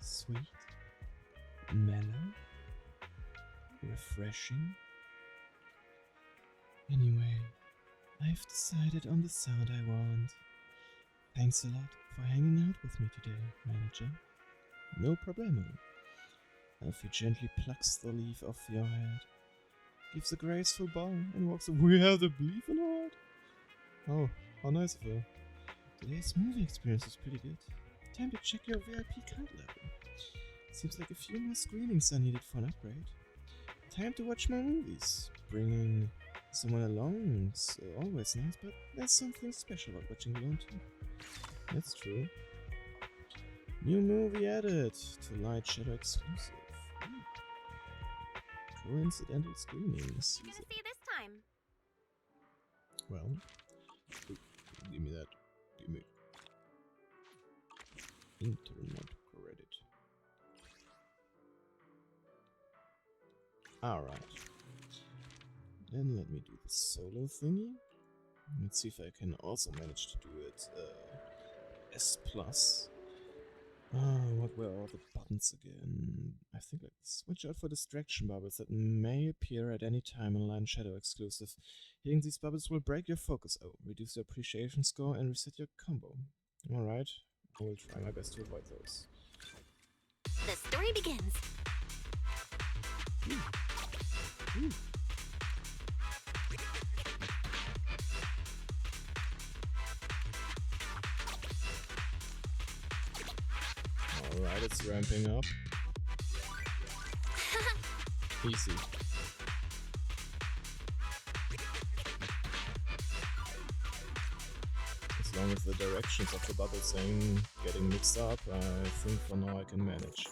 sweet, mellow, refreshing. Anyway, I've decided on the sound I want. Thanks a lot for hanging out with me today, Manager. No problemo. Elfie gently plucks the leaf off your head, gives a graceful bow, and walks away. We have the leaf in her head? Oh, how nice of her. Today's movie experience was pretty good. Time to check your VIP card level. Seems like a few more screenings are needed for an upgrade. Time to watch more movies. Bringing someone along is always nice, but there's something special about watching alone too. That's true. New movie added to Light Shadow exclusive. Coincidental screenings. Gonna see this time. Well, give me that. Give me internet credit. Alright. Then let me do the solo thingy. Let's see if I can also manage to do it S+. What were all the buttons again? I think like this. Watch out for distraction bubbles that may appear at any time in Light Shadow exclusive. Hitting these bubbles will break your focus. Oh, reduce your appreciation score and reset your combo. Alright, I will try my best to avoid those. The story begins. Alright, it's ramping up. Easy. As long as the directions of the bubbles ain't getting mixed up, I think for now I can manage.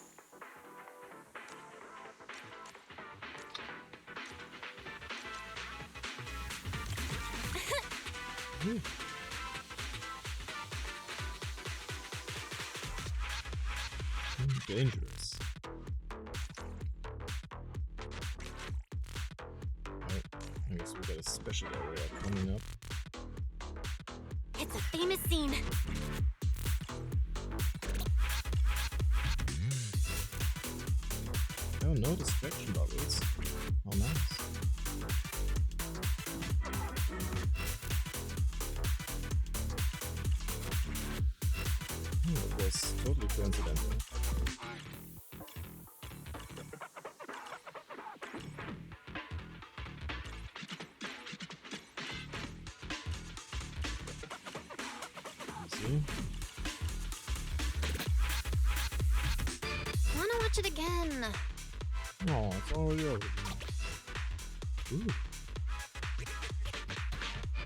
Dangerous. Oh, I guess we got a special area coming up. It's a famous scene. Oh, no distraction bubbles. Oh, nice. Oh, it was totally coincidental. Easy. Wanna watch it again? Oh, it's already over. Ooh.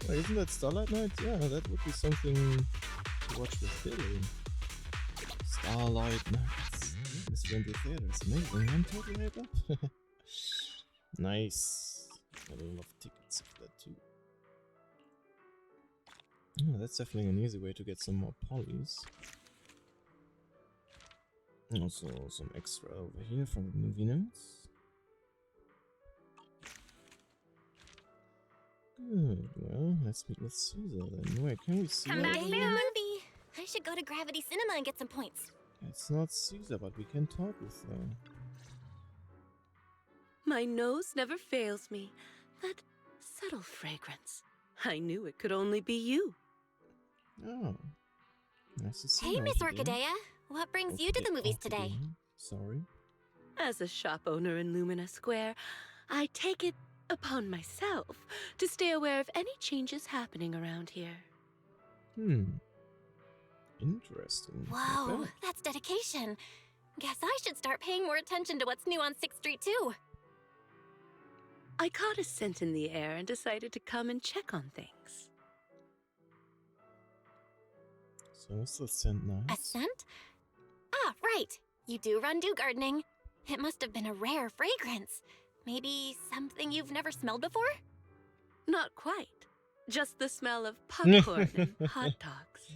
Wait, isn't that Starlight Night? Yeah, that would be something to watch with Billy. Starlight Nights. Mr. in the theater is amazing. I'm totally hyped up. Nice. I love tickets for that too. Oh, that's definitely an easy way to get some more polys. Also, some extra over here from the movie notes. Good, well, let's meet with Caesar then. Wait, can we see Come her back over soon. here? Movie. I should go to Gravity Cinema and get some points. It's not Caesar, but we can talk with her. My nose never fails me. That subtle fragrance. I knew it could only be you. Oh. Nice to see Hey, you, Miss Orchidea. Orchidea. What brings you to the movies today? Sorry. As a shop owner in Lumina Square, I take it upon myself to stay aware of any changes happening around here. Interesting. Whoa, Okay. that's dedication. Guess I should start paying more attention to what's new on 6th Street, too. I caught a scent in the air and decided to come and check on things. So is the scent nice? A scent? Ah, right. You do run dew gardening. It must have been a rare fragrance. Maybe something you've never smelled before? Not quite. Just the smell of popcorn and hot dogs.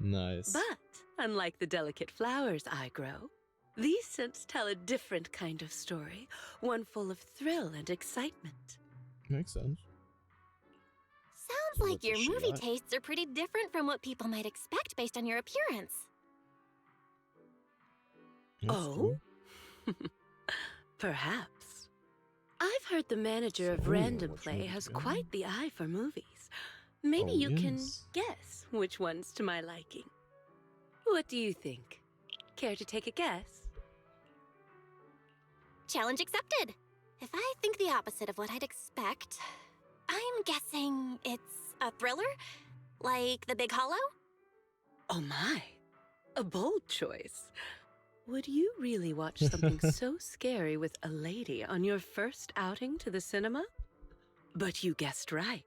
Nice. But, unlike the delicate flowers I grow, these scents tell a different kind of story, one full of thrill and excitement. Makes sense. Sounds like What your does she movie like? tastes are pretty different from what people might expect based on your appearance. That's Oh? Perhaps. I've heard the manager of So, Random what Play movie has go? quite the eye for movies. Maybe Oh, you can yes. guess which one's to my liking. What do you think? Care to take a guess? Challenge accepted. If I think the opposite of what I'd expect, I'm guessing it's a thriller? Like The Big Hollow? Oh my, a bold choice. Would you really watch something so scary with a lady on your first outing to the cinema? But you guessed right.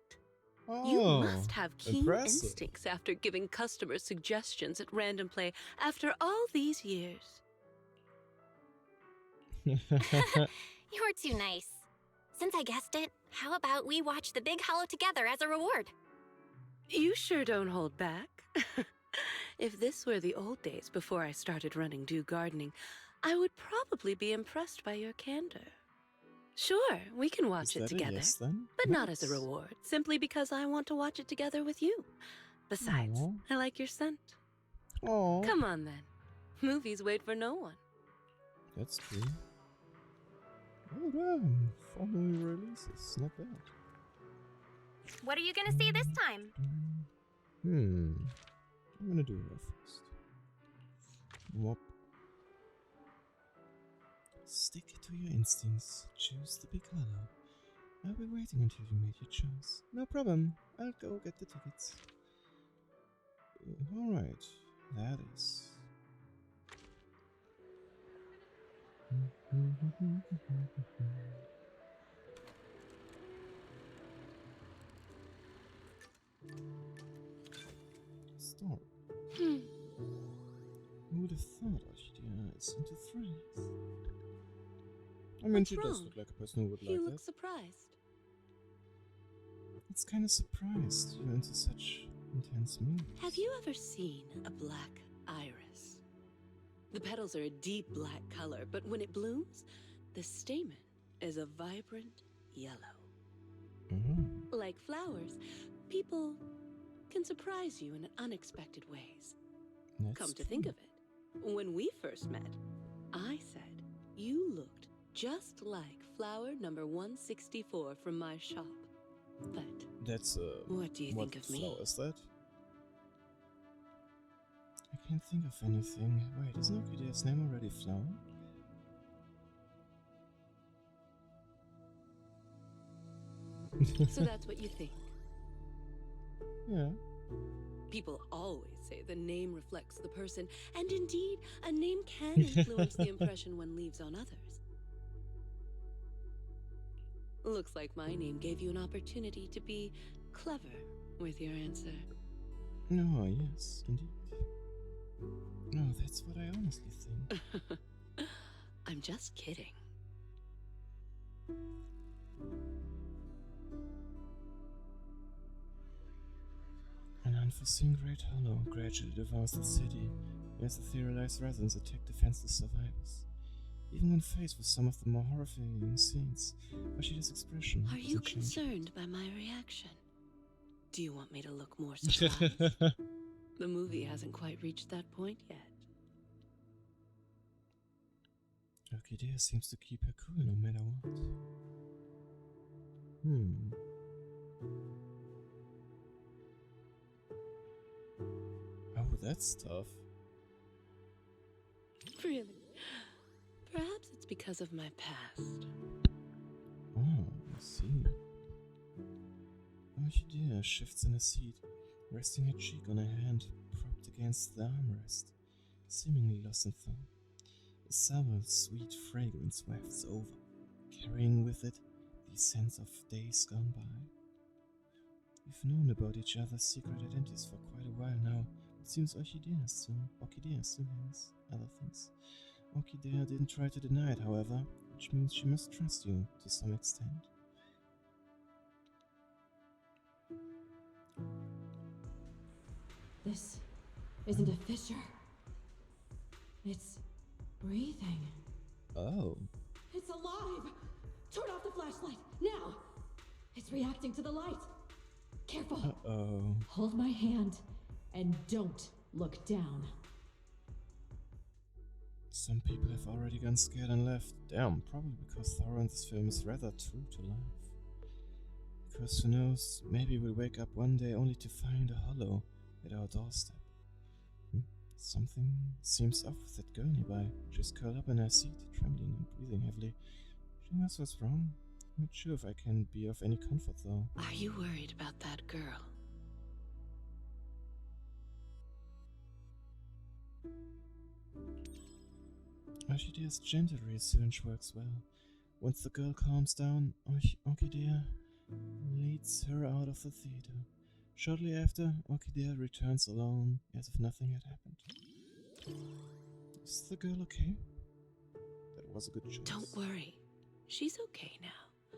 You Oh, must have keen impressive. instincts after giving customers suggestions at Random Play after all these years. You're too nice. Since I guessed it, how about we watch The Big Hollow together as a reward? You sure don't hold back. If this were the old days before I started running dew gardening, I would probably be impressed by your candor. Sure, we can watch Is it that a together, yes, then? but not as a Nice. reward, simply because I want to watch it together with you. Besides, Aw. I like your scent. Oh, Come on then. Movies wait for no one. that's true. Oh, damn. 4 movie releases. Not bad. What are you gonna see this time? I'm gonna do her first. Whoop. Stick to your instincts. Choose the big hollow. I'll be waiting until you made your choice. No problem. I'll go get the tickets. Alright. That is. Story. Who would have thought Orchidea is into thrills? I mean, What's she does wrong? look like a person who would You like look that. surprised. It's kind of surprised you're into such intense movies. Have you ever seen a black iris? The petals are a deep black color, but when it blooms, the stamen is a vibrant yellow. Like flowers, people can surprise you in unexpected ways. Come to think of it, when we first met, I said you looked just like flower number 164 from my shop. But That's what do you what think of me? flower is that? I can't think of anything. Wait, isn't Orchidea's name already Flower? So that's what you think. Yeah. People always say the name reflects the person, and indeed, a name can influence the impression one leaves on others. Looks like my name gave you an opportunity to be clever with your answer. No, yes, indeed. No, that's what I honestly think. I'm just kidding. And unforeseen Great Hollow gradually devours the city as the etherealized residents attack defenseless survivors. Even when faced with some of the more horrifying scenes, Ashida's expression Are you doesn't change. concerned by my reaction? Do you want me to look more surprised? The movie hasn't quite reached that point yet. Orchidea seems to keep her cool no matter what. Oh, that's tough. Really? Perhaps it's because of my past. Oh, I see. Orchidea shifts in her seat, resting her cheek on her hand propped against the armrest, seemingly lost in thought. A sour, sweet fragrance wafts over, carrying with it the sense of days gone by. We've known about each other's secret identities for quite a while now. It seems Orchidea still has other things. Orchidea didn't try to deny it, however, which means she must trust you to some extent. This isn't a fissure. It's breathing. Oh. It's alive! Turn off the flashlight, now! It's reacting to the light. Careful. Uh-oh. Hold my hand and don't look down. Some people have already gone scared and left. Damn, probably because the horror in this film is rather true to life. Because who knows, maybe we'll wake up one day only to find a hollow at our doorstep. Something seems off with that girl nearby. She's curled up in her seat, trembling and breathing heavily. She knows what's wrong. I'm not sure if I can be of any comfort, though. Are you worried about that girl? Orchidea's gentle reassurance works well. Once the girl calms down, Orchidea leads her out of the theater. Shortly after, Orchidea returns alone, as if nothing had happened. Is the girl okay? That was a good choice. Don't worry. She's okay now.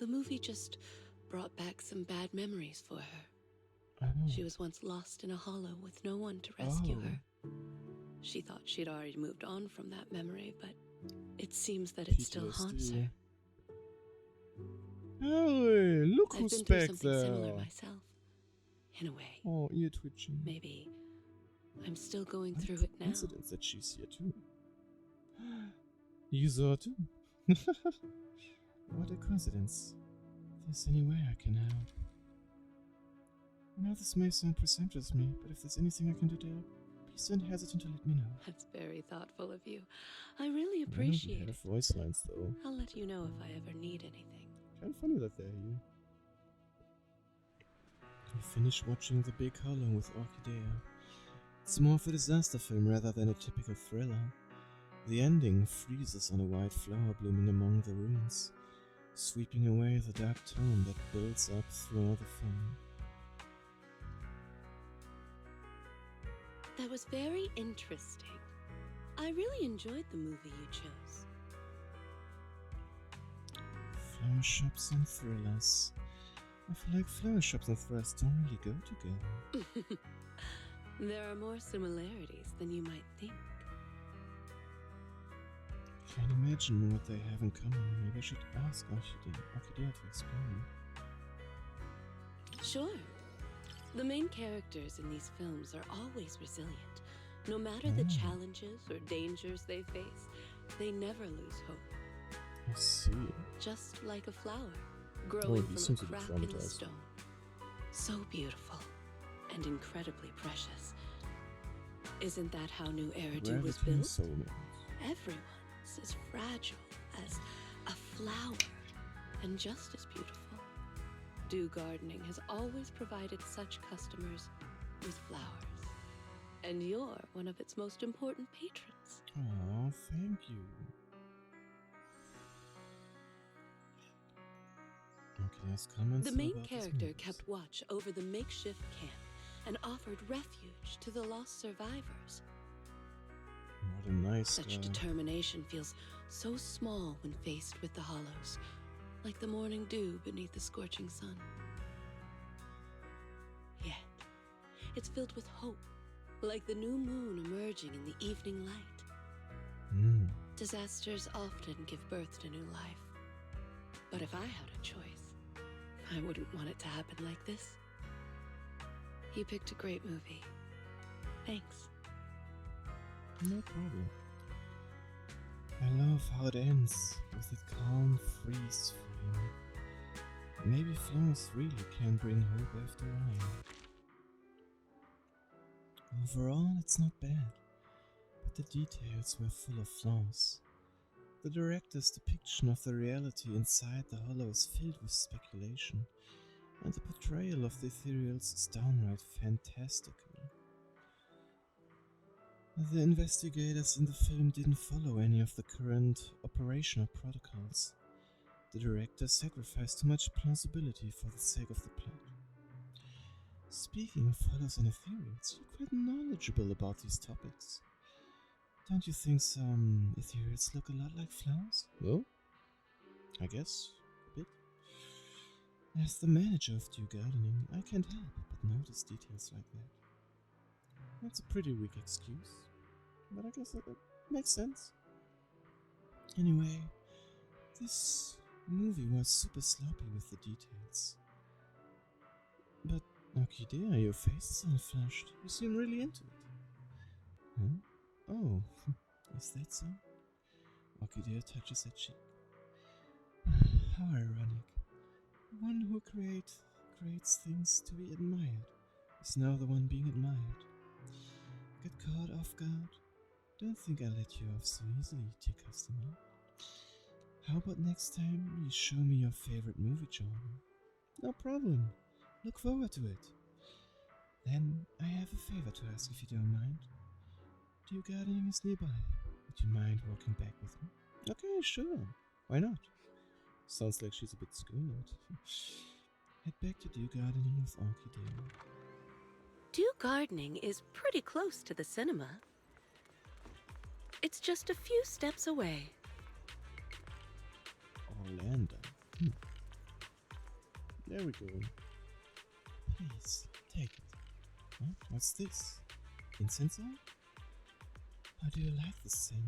The movie just brought back some bad memories for her. She was once lost in a hollow with no one to rescue her. She thought she'd already moved on from that memory, but it seems that it still haunts her. Hey, look I've who's been through back something there. similar myself. In a way. Oh, ear twitching. Maybe I'm still going through it now. Coincidence that she's here too. You saw her too. What a coincidence. If there's any way I can help. I know this may sound presumptuous of me, but if there's anything I can do to help, please don't hesitate to let me know. That's very thoughtful of you. I really appreciate it. Voice lines though. I'll let you know if I ever need anything. Kind of funny that they're here. We finish watching The Big Hollow with Orchidea. It's more of a disaster film rather than a typical thriller. The ending freezes on a white flower blooming among the ruins, sweeping away the dark tone that builds up throughout the film. That was very interesting. I really enjoyed the movie you chose. Flower shops and thrillers. I feel like flower shops and thrillers don't really go together. There are more similarities than you might think. Can't imagine what they have in common. Maybe I should ask Orchidea to explain. Sure. The main characters in these films are always resilient. No matter the challenges or dangers they face, they never lose hope. I see. Just like a flower growing from a crack in the stone. So beautiful and incredibly precious. Isn't that how New Eridu was built? Everyone's as fragile as a flower and just as beautiful. Dew Gardening has always provided such customers with flowers. And you're one of its most important patrons. Oh, thank you. The main character kept watch over the makeshift camp and offered refuge to the lost survivors. What a nice Such determination feels so small when faced with the hollows, like the morning dew beneath the scorching sun. Yet, It's filled with hope, like the new moon emerging in the evening light. Disasters often give birth to new life. But if I had a choice, I wouldn't want it to happen like this. You picked a great movie. Thanks. No problem. I love how it ends with a calm freeze frame. Maybe flaws really can bring hope after all. Overall, it's not bad, but the details were full of flaws. The director's depiction of the reality inside the hollow is filled with speculation, and the portrayal of the ethereals is downright fantastical. The investigators in the film didn't follow any of the current operational protocols. The director sacrificed too much plausibility for the sake of the plot. Speaking of hollows and ethereals, you're quite knowledgeable about these topics. Don't you think some ethereals look a lot like flowers? Well, I guess a bit. As the manager of Dew Gardening, I can't help but notice details like that. That's a pretty weak excuse, but I guess it makes sense. Anyway, this movie was super sloppy with the details. But, Orchidea, your face is unflushed. You seem really into it. Huh? Oh, is that so? Orchidea touches her cheek. How ironic. The one who creates things to be admired is now the one being admired. Get caught off guard? Don't think I'll let you off so easily, dear customer. How about next time you show me your favorite movie genre? No problem. Look forward to it. Then I have a favor to ask if you don't mind. Dew Gardening is nearby. Would you mind walking back with me? Okay, sure. Why not? Sounds like she's a bit scared. Head back to Dew Gardening with Orchidea. Dew Gardening is pretty close to the cinema. It's just a few steps away. Orlando. There we go. Please, take it. Huh? What's this? Incense oil? How do you like the scent?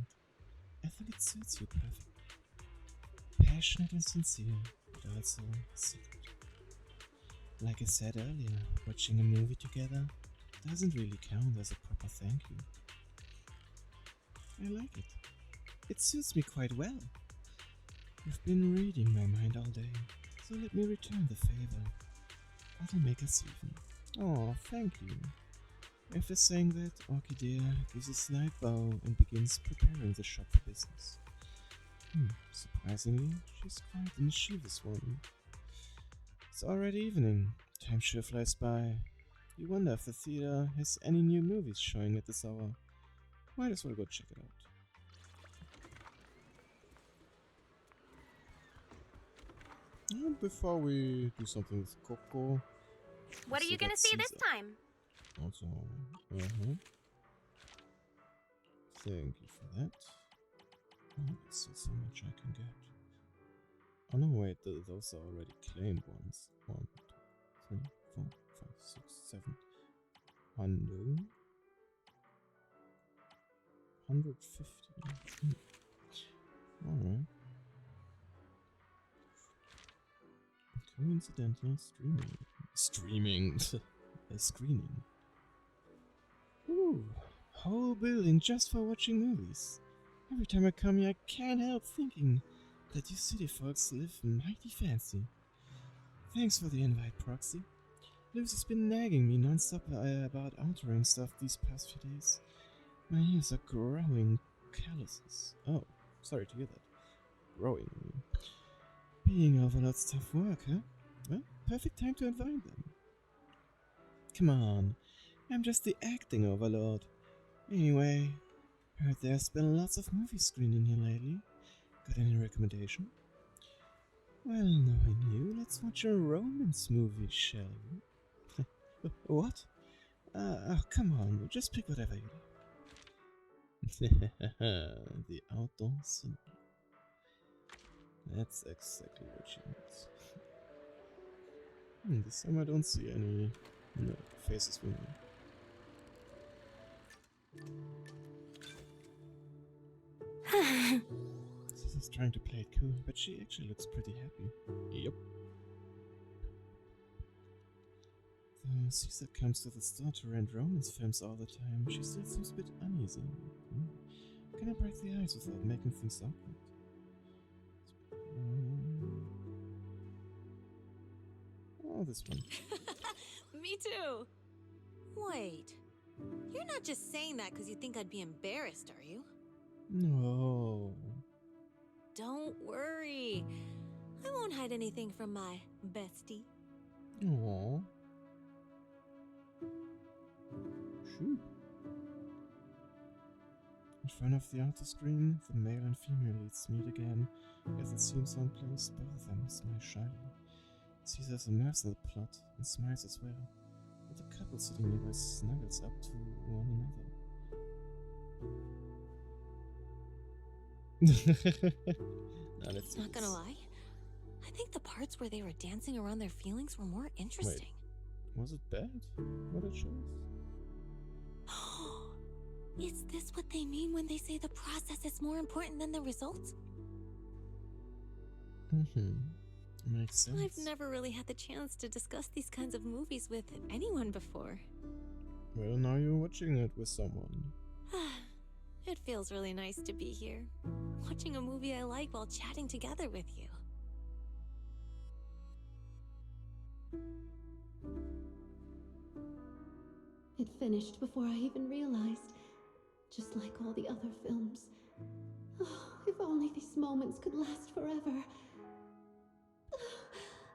I think it suits you perfectly. Passionate and sincere, but also secret. Like I said earlier, watching a movie together doesn't really count as a proper thank you. I like it. It suits me quite well. You've been reading my mind all day, so let me return the favor. That'll make us even. Oh, thank you. After saying that, Orchidea gives a slight bow and begins preparing the shop for business. Surprisingly, she's quite a mischievous one. It's already evening. Time sure flies by. You wonder if the theater has any new movies showing at this hour. Might as well go check it out. And before we do something with Coco, what are you gonna see this time? Also, thank you for that. Oh, let's see so much I can get. Oh no, wait, those are already claimed ones. 1, 2, 3, 4, 5, 6, 7. 100. 150. Alright. Coincidental streaming. Screening. Ooh, whole building just for watching movies. Every time I come here, I can't help thinking that you city folks live mighty fancy. Thanks for the invite, Proxy. Lucy's been nagging me non-stop about altering stuff these past few days. My ears are growing calluses. Oh, sorry to hear that. Growing, I mean. Being Overlord's tough work, huh? Well, perfect time to invite them. Come on, I'm just the acting Overlord. Anyway, heard there's been lots of movie screening here lately. Got any recommendation? Well, knowing you, let's watch a romance movie, shall we? What? Oh, come on, just pick whatever you like. The outdoor cinema. That's exactly what she needs. This time I don't see any faces with me. Caesar's trying to play it cool, but she actually looks pretty happy. Yep. Though Caesar comes to the store to rent romance films all the time, she still seems a bit uneasy. Can I break the ice without making things awkward? Oh, this one. Me too. Wait, you're not just saying that because you think I'd be embarrassed, are you? No. Don't worry. I won't hide anything from my bestie. Aww. Shoot. In front of the auto screen, the male and female leads meet again. As the theme song plays, both of them smile shyly. Caesar's immersed in the plot and smiles as well, but the couple sitting nearby snuggles up to one another. Now let's do Not gonna lie, I think the parts where they were dancing around their feelings were more interesting. Wait, was it bad? What it shows? Is this what they mean when they say the process is more important than the results? Makes sense. I've never really had the chance to discuss these kinds of movies with anyone before. Well, now you're watching it with someone. It feels really nice to be here, watching a movie I like while chatting together with you. It finished before I even realized, just like all the other films. Oh, if only these moments could last forever.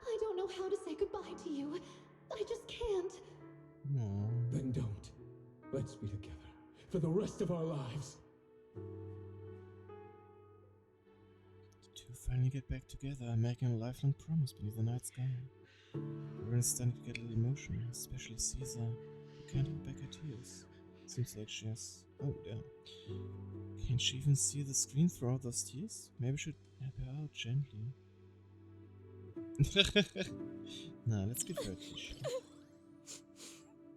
I don't know how to say goodbye to you. I just can't. No. Then don't. Let's be together for the rest of our lives. The two finally get back together, making a lifelong promise beneath the night sky. Everyone's starting to get a little emotional, especially Caesar, who can't hold back her tears. Seems like she has... Oh, damn. Can't she even see the screen throughout those tears? Maybe we should help her out gently. Nah, let's give her a tissue.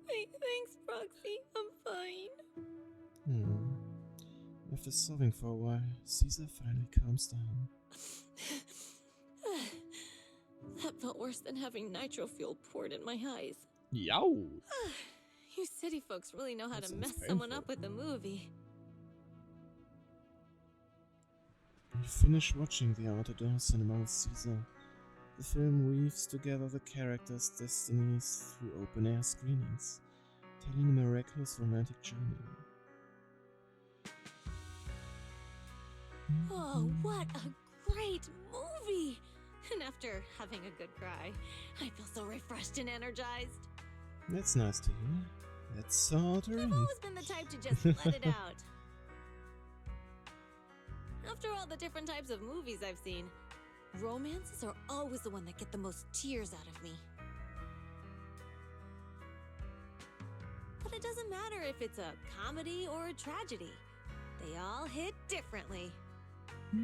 Thanks, Proxy. I'm fine. After sobbing for a while, Caesar finally calms down. That felt worse than having nitro fuel poured in my eyes. Yow! You city folks really know how That to mess sounds someone painful. up with a movie. We finish watching the outdoor cinema with Caesar. The film weaves together the characters' destinies through open-air screenings, telling a miraculous romantic journey. Oh, what a great movie! And after having a good cry, I feel so refreshed and energized. That's nice to hear. Let's sort her in. I've always been the type to just let it out. After all the different types of movies I've seen, romances are always the one that get the most tears out of me. But it doesn't matter if it's a comedy or a tragedy. They all hit differently. But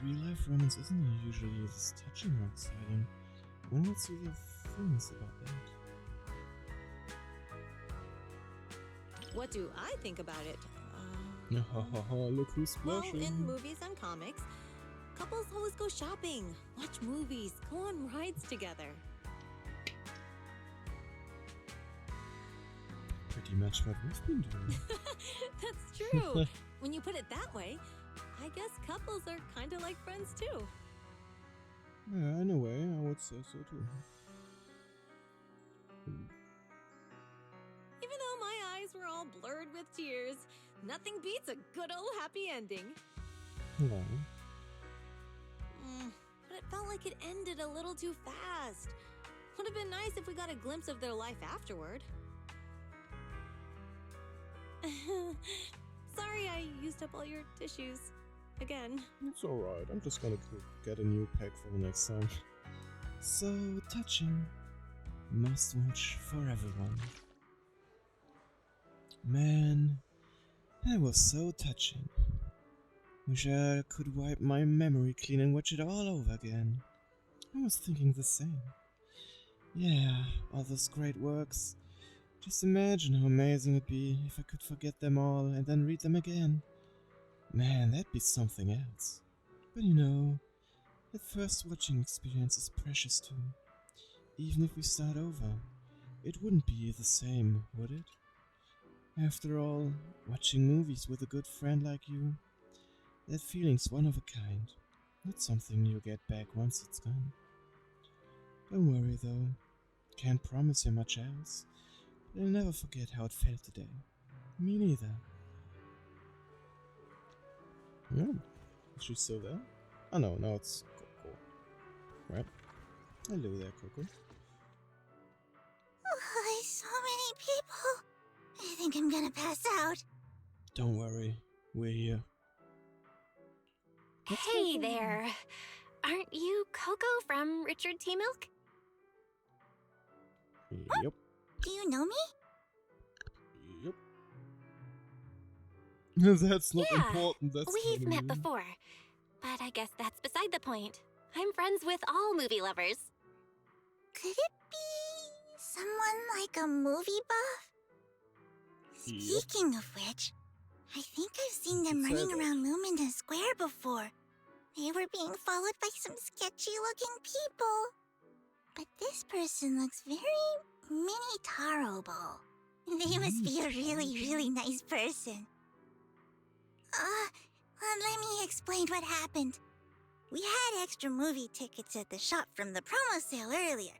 real-life romance isn't usually this touching or exciting. When will see the things about that? What do I think about it? Look who's Well, blushing. in movies and comics, couples always go shopping, watch movies, go on rides together. Pretty much what we've been doing. That's true. When you put it that way, I guess couples are kind of like friends too. Yeah, in a way, I would say so too. Even though my eyes were all blurred with tears, nothing beats a good old happy ending. Hello. But it felt like it ended a little too fast. Would have been nice if we got a glimpse of their life afterward. Sorry I used up all your tissues. Again. It's alright, I'm just gonna get a new pack for the next time. So touching. Must watch for everyone. Man, that was so touching. Wish I could wipe my memory clean and watch it all over again. I was thinking the same. Yeah, all those great works. Just imagine how amazing it'd be if I could forget them all and then read them again. Man, that'd be something else. But you know, that first watching experience is precious too. Even if we start over, it wouldn't be the same, would it? After all, watching movies with a good friend like you, that feeling's one of a kind. Not something you get back once it's gone. Don't worry though, can't promise you much else. But I'll never forget how it felt today. Me neither. Oh, is she still there? Oh no, now it's Coco. Right. Hello there, Coco. Oh, so many people. I think I'm gonna pass out. Don't worry, we're here. Hey there. Aren't you Coco from Richard T. Milk? Yep. Do you know me? Yep. That's not important, that's We've funny. met before. But I guess that's beside the point. I'm friends with all movie lovers. Could it be someone like a movie buff? Speaking of which, I think I've seen them running around Lumina Square before. They were being followed by some sketchy-looking people. But this person looks very mini-tarable. They must be a really, really nice person. Let me explain what happened. We had extra movie tickets at the shop from the promo sale earlier.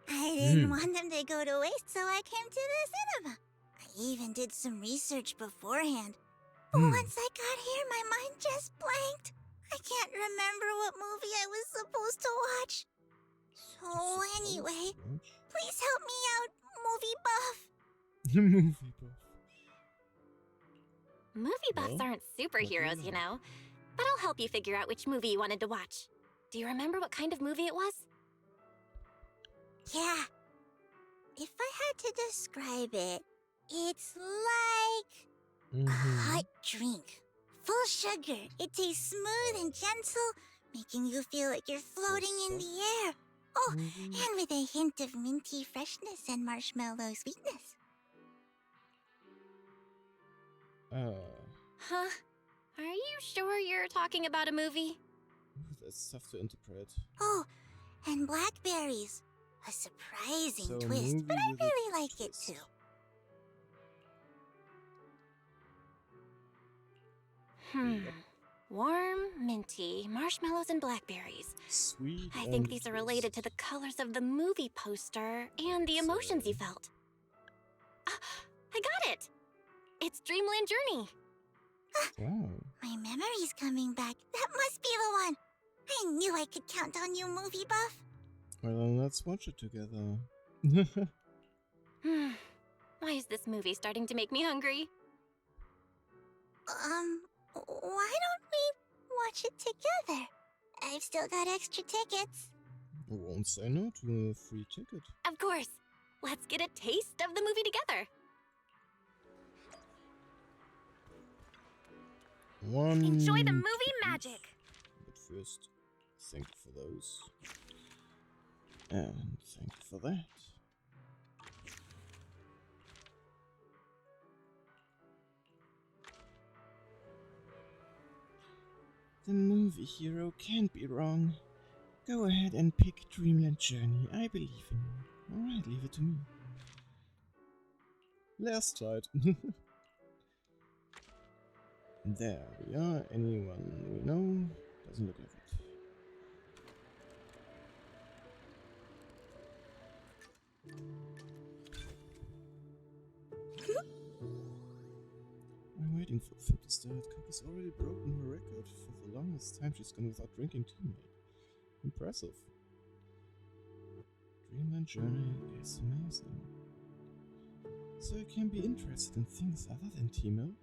I didn't want them to go to waste, so I came to the cinema. I even did some research beforehand. But once I got here, my mind just blanked. I can't remember what movie I was supposed to watch. So anyway, please help me out, movie buff. Movie buff. Movie buffs aren't superheroes, you know. But I'll help you figure out which movie you wanted to watch. Do you remember what kind of movie it was? Yeah. If I had to describe it, it's like a hot drink. Full sugar. It tastes smooth and gentle, making you feel like you're floating in the air. Oh, and with a hint of minty freshness and marshmallow sweetness. Huh? Are you sure you're talking about a movie? That's tough to interpret. Oh, and blackberries. A surprising So twist, but I really like it too. Warm, minty, marshmallows, and blackberries. Sweet. I think these are related to the colors of the movie poster and the emotions you felt. I got it! It's Dreamland Journey. Wow. My memory's coming back. That must be the one. I knew I could count on you, movie buff. Well, then let's watch it together. Why is this movie starting to make me hungry? Why don't we watch it together? I've still got extra tickets. I won't say no to a free ticket. Of course. Let's get a taste of the movie together. Enjoy the movie magic. But first, thank you for those. And thank you for that. The movie hero can't be wrong. Go ahead and pick Dreamland Journey. I believe in you. Alright, leave it to me. Last tried. There we are. Anyone we know? Doesn't look like it. I'm waiting for the film to start. Cookie's already broken her record. For the longest time she's gone without drinking teammate. Impressive. Dreamland Journey is amazing. So I can be interested in things other than tea milk?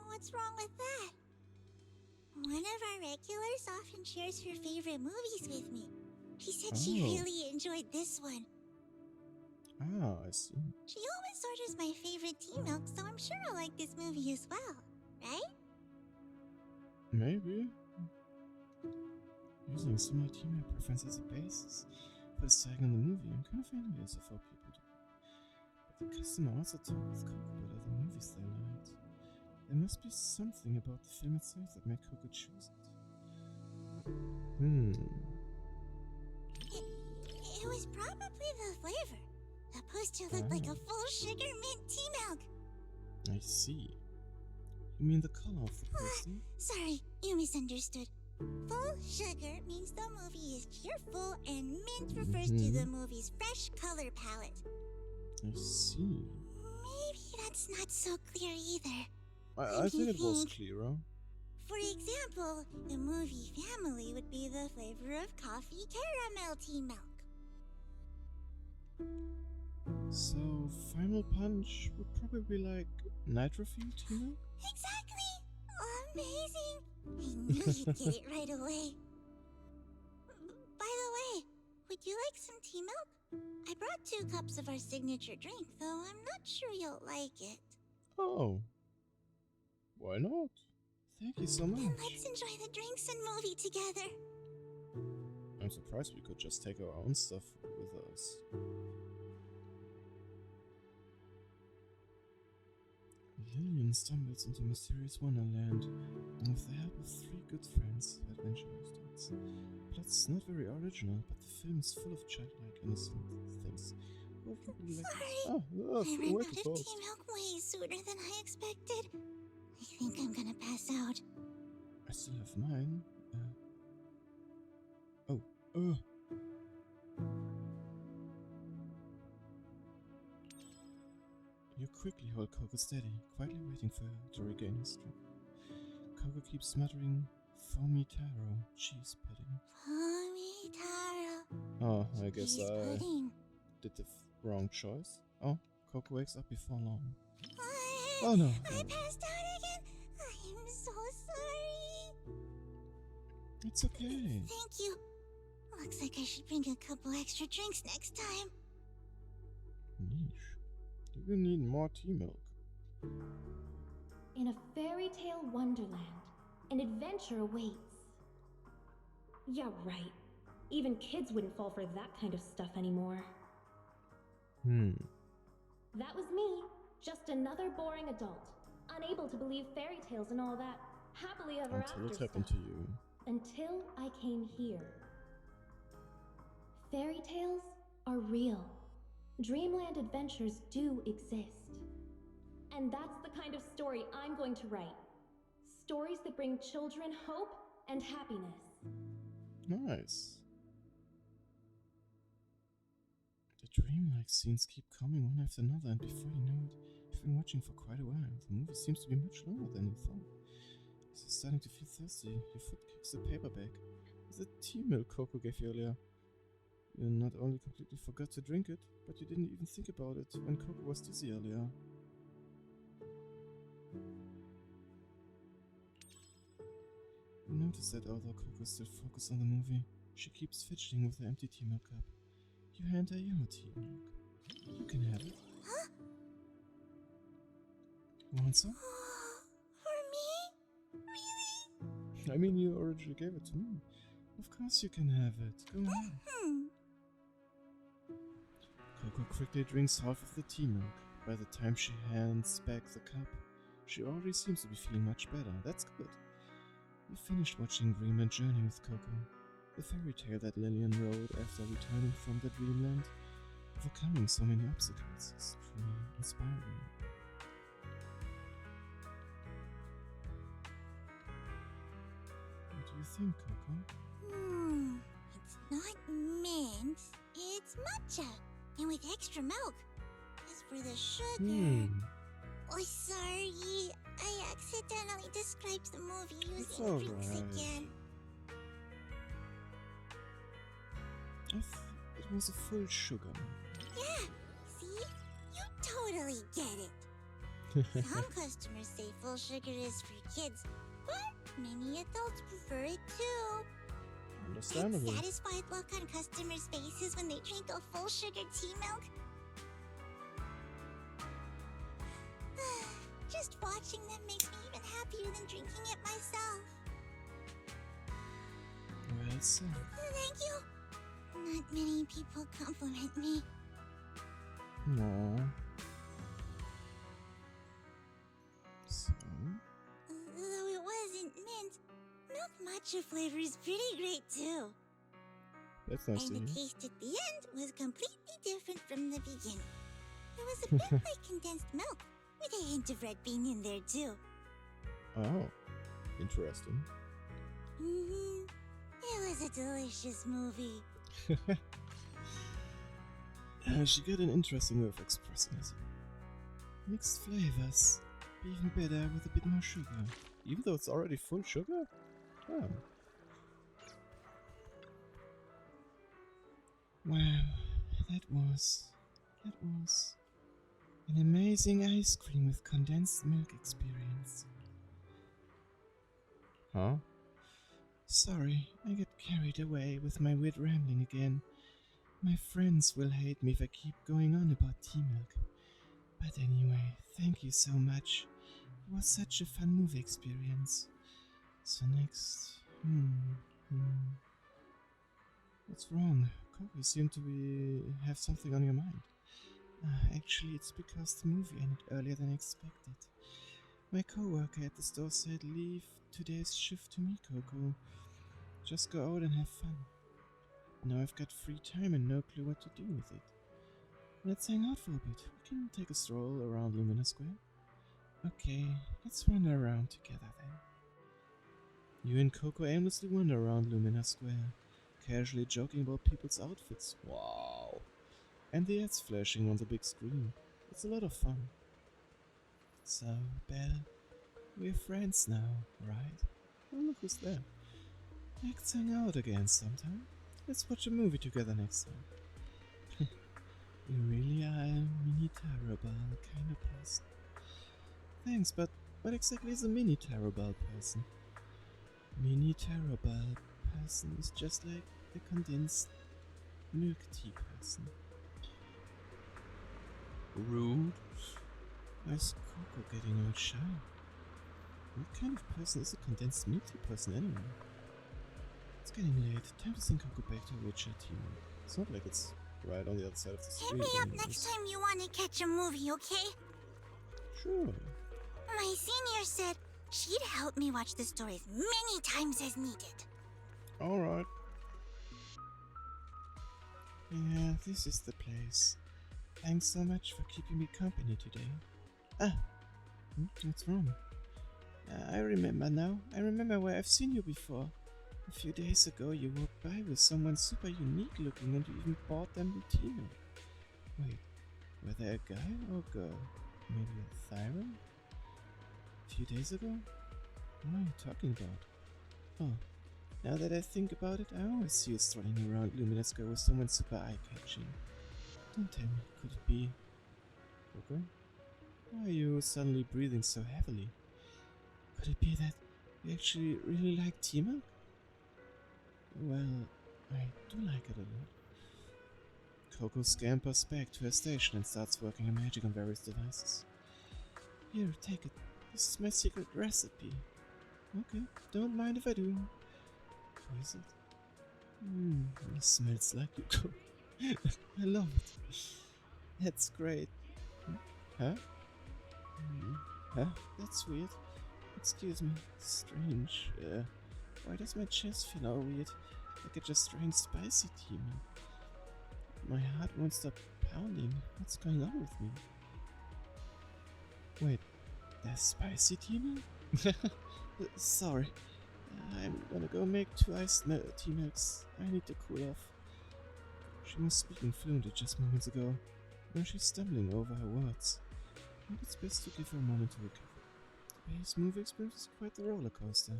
What's wrong with that? One of our regulars often shares her favorite movies with me. She said she really enjoyed this one. Ah, I see. She always orders my favorite tea milk, so I'm sure I'll like this movie as well, right? Maybe. Using similar tea milk preference as a basis Coco is saying in the movie, I'm kind of envious of how people do it. But the customer also talked with Coco about other movies they liked. There must be something about the film itself that made Coco choose it. It was probably the flavor. The poster looked like a full sugar mint tea milk. I see. You mean the color of the poster? Sorry, you misunderstood. Full sugar means the movie is cheerful, and mint refers to the movie's fresh color palette. I see. Maybe that's not so clear either. I think it was clearer. For example, the movie Family would be the flavor of coffee caramel tea milk. So, Final Punch would probably be like nitro-fueled tea milk? Exactly! Amazing! I knew you'd get it right away. By the way, would you like some tea milk? I brought 2 cups of our signature drink, though I'm not sure you'll like it. Oh. Why not? Thank you so much. Then let's enjoy the drinks and movie together. I'm surprised we could just take our own stuff with us. Lillian stumbles into mysterious wonderland, and with the help of 3 good friends, adventurers. Plot's not very original, but the film is full of childlike innocent things. Sorry, I ran out of tea milk way sooner than I expected. I think I'm gonna pass out. I still have mine. You quickly hold Coco steady, quietly waiting for her to regain her strength. Coco keeps muttering, "Foamy taro, cheese pudding." Foamy taro. Oh, I guess cheese I pudding. did the wrong choice. Oh, Coco wakes up before long. Oh no. I passed out again. I'm so sorry. It's okay. Thank you. Looks like I should bring a couple extra drinks next time. Yeesh. You need more tea milk. In a fairy tale wonderland, an adventure awaits. Yeah, right. Even kids wouldn't fall for that kind of stuff anymore. That was me, just another boring adult, unable to believe fairy tales and all that happily ever after Until it stuff. happened to you. Until I came here. Fairy tales are real. Dreamland adventures do exist. And that's the kind of story I'm going to write. Stories that bring children hope and happiness. Nice. The dreamlike scenes keep coming one after another, and before you know it, you've been watching for quite a while. The movie seems to be much longer than you thought. As you're starting to feel thirsty, your foot kicks the paper bag. It's the tea milk Coco gave you earlier. You not only completely forgot to drink it, but you didn't even think about it when Coco was dizzy earlier. You notice that although Coco is still focused on the movie, she keeps fidgeting with the empty tea milk cup. You hand her your tea milk. You can have it. Huh? Want some? For me? Really? I mean, you originally gave it to me. Of course you can have it. Go ahead. Coco quickly drinks half of the tea milk. By the time she hands back the cup, she already seems to be feeling much better. That's good. You finished watching Dreamland Journey with Coco, the fairy tale that Lillian wrote after returning from the Dreamland. Overcoming so many obstacles is truly inspiring. What do you think, Coco? It's not mint, it's matcha, and with extra milk. As for the sugar... Oh, sorry, I accidentally described the movie using drinks again. It was a full sugar. Yeah, see? You totally get it. Some customers say full sugar is for kids, but many adults prefer it too. Understandable. That satisfied look on customers' faces when they drink a full sugar tea milk. Just watching them makes me even happier than drinking it myself. Well said. Thank you. Not many people compliment me. No. So? Though it wasn't mint, milk matcha flavor is pretty great too. That's nice And to the hear. taste at the end was completely different from the beginning. It was a bit like condensed milk, with a hint of red bean in there too. Oh, interesting. It was a delicious movie. She got an interesting way of expressing it. Mixed flavors. Even better with a bit more sugar. Even though it's already full sugar? Oh. Wow, that was an amazing ice cream with condensed milk experience. Huh? Sorry, I got carried away with my weird rambling again. My friends will hate me if I keep going on about T-Milk. But anyway, thank you so much. It was such a fun movie experience. So next... What's wrong? Coco, you seem to have something on your mind. Actually, it's because the movie ended earlier than expected. My co-worker at the store said, leave today's shift to me, Coco. Just go out and have fun. Now I've got free time and no clue what to do with it. Let's hang out for a bit. We can take a stroll around Lumina Square. Okay, let's wander around together then. You and Coco aimlessly wander around Lumina Square, casually joking about people's outfits. Wow! And the ads flashing on the big screen. It's a lot of fun. So, Belle, we're friends now, right? Oh, look who's there. Let's hang out again sometime. Let's watch a movie together next time. You really are a mini Tarobal kind of person. Thanks, but what exactly is a mini Tarobal person? Mini Tarobal person is just like the condensed milk tea person. Rude. Why is Coco getting all shy? What kind of person is a condensed milk tea person anyway? It's getting late. Time to send Coco back to Richard Team. It's not like it's right on the other side of the Hit street. me up next time you want to catch a movie, okay? Sure. My senior said she'd help me watch the stories many times as needed. Alright. Yeah, this is the place. Thanks so much for keeping me company today. What's wrong? I remember now. I remember where I've seen you before. A few days ago you walked by with someone super unique looking and you even bought them the tea. Wait, were they a guy or a girl? Maybe a Thyra? A few days ago? What are you talking about? Oh, now that I think about it, I always see you strolling around Lumina Square with someone super eye-catching. Don't tell me, could it be... Coco? Why are you suddenly breathing so heavily? Could it be that you actually really like tea milk? Well, I do like it a lot. Coco scampers back to her station and starts working her magic on various devices. Here, take it. This is my secret recipe. Okay, don't mind if I do. How is it? It smells like you cook. I love it. That's great. Huh? Huh? That's weird. Excuse me. Strange. Why does my chest feel all weird? Like I just drank spicy tea. My heart won't stop pounding. What's going on with me? Wait, there's spicy tea? Sorry. I'm gonna go make 2 iced tea milks. I need to cool off. She was speaking fluently just moments ago. Now she's stumbling over her words. I think it's best to give her a moment to recover. Today's movie experience is quite the roller coaster.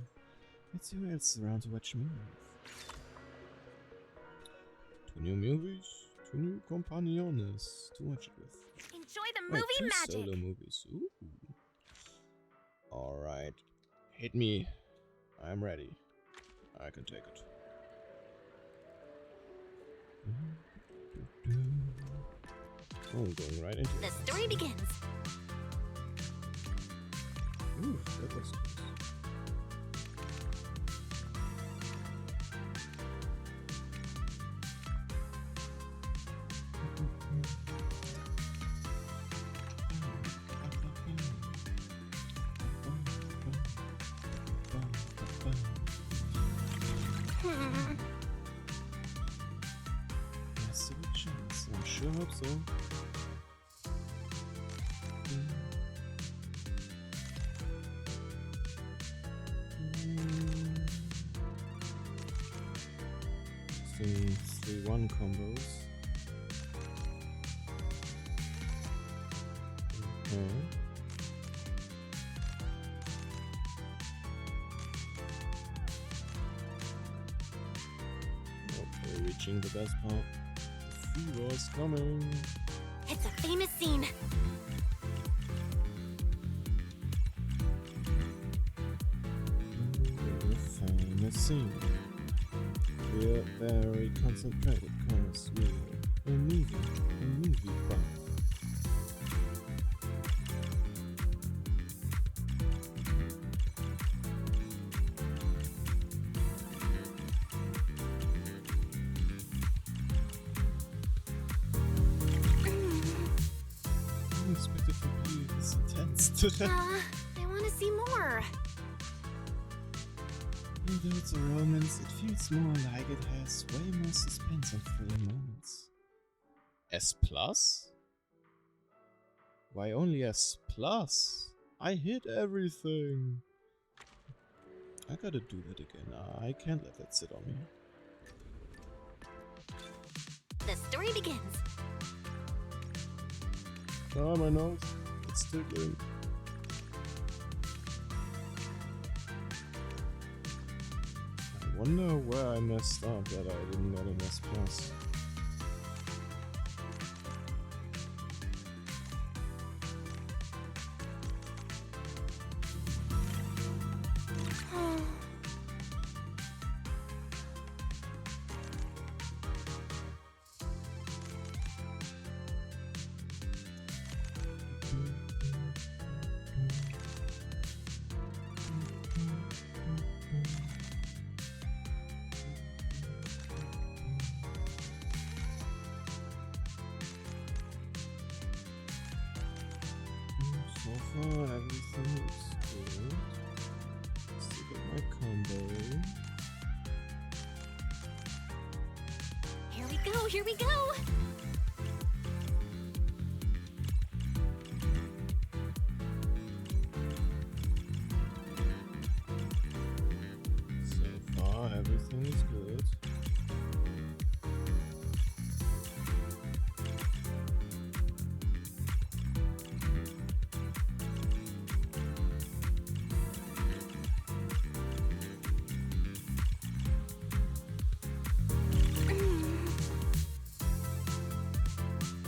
Let's see who else is around to watch a movie with. 2 new movies, 2 new companions to watch it with. Enjoy the Wait, movie 2 magic! solo movies. Ooh. Alright. Hit me. I'm ready. I can take it. Oh, I'm going right into The it. story begins. Ooh, that looks close. Yes, a chance. I sure hope so. Seeing 3-1 combos. Okay. Okay, reaching the best part. The fever's coming. It's a famous scene. The famous scene. We're very concentrated cause we're a movie buff. Unexpected for you, it's intense today. I want to see more. Although it's a romance, it feels more like it has way more suspense and thrilling moments. S+? Why only S+? I hit everything. I gotta do that again. I can't let that sit on me. The story begins. Oh, my nose. It's tickling. I wonder where I messed up that I didn't get an S+. So far, everything looks good. Still got my combo. Here we go, here we go! So far, everything is good.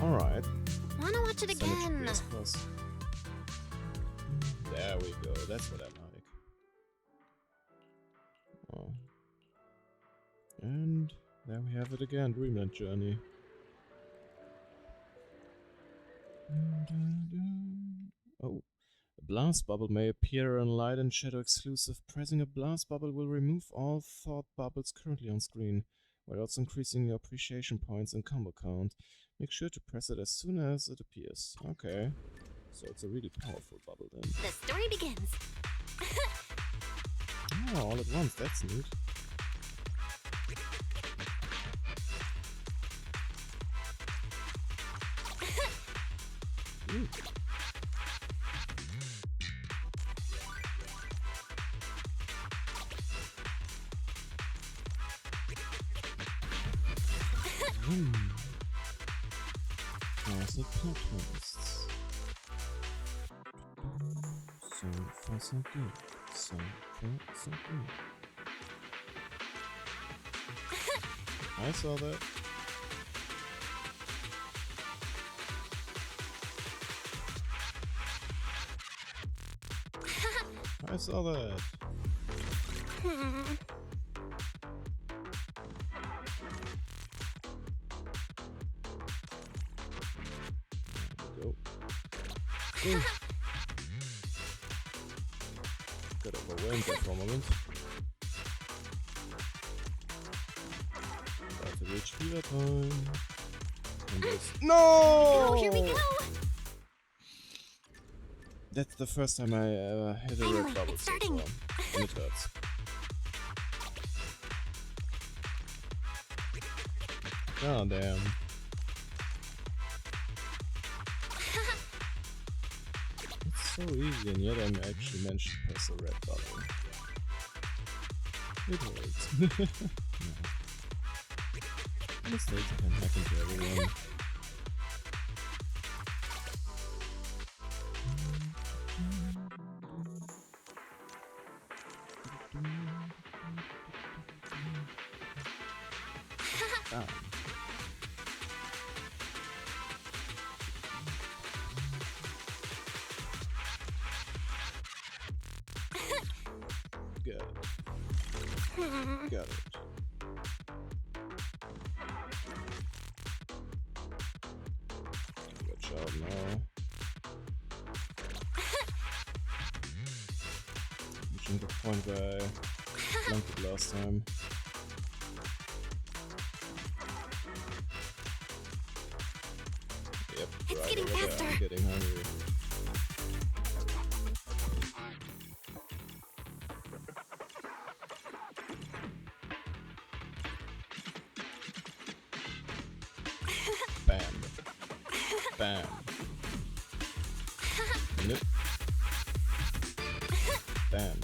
Alright. Wanna watch it again? There we go, that's what I like. Oh. And there we have it again, Dreamland Journey. Oh. A blast bubble may appear on light and shadow exclusive. Pressing a blast bubble will remove all thought bubbles currently on screen, while also increasing your appreciation points and combo count. Make sure to press it as soon as it appears. Okay. So it's a really powerful bubble then. The story begins. Oh, all at once, that's neat. Ooh. Classic plot twists. So far so good. So far so good. I saw that. I saw that. There we go. Ooh. Got overwhelmed there for a moment. About to reach fever time. And there's... No! Here we go! That's the first time I ever hit a red bubble so far. And it hurts. Oh, damn. It's so easy, and yet I'm actually managed to press a red button. It works. No. Mistakes can happen to everyone. Got it. Watch out now. Reaching the point where I blanked it last time. Yep, It's right getting over there. faster. I'm getting hungry. Bam. Bam. Nope. Bam.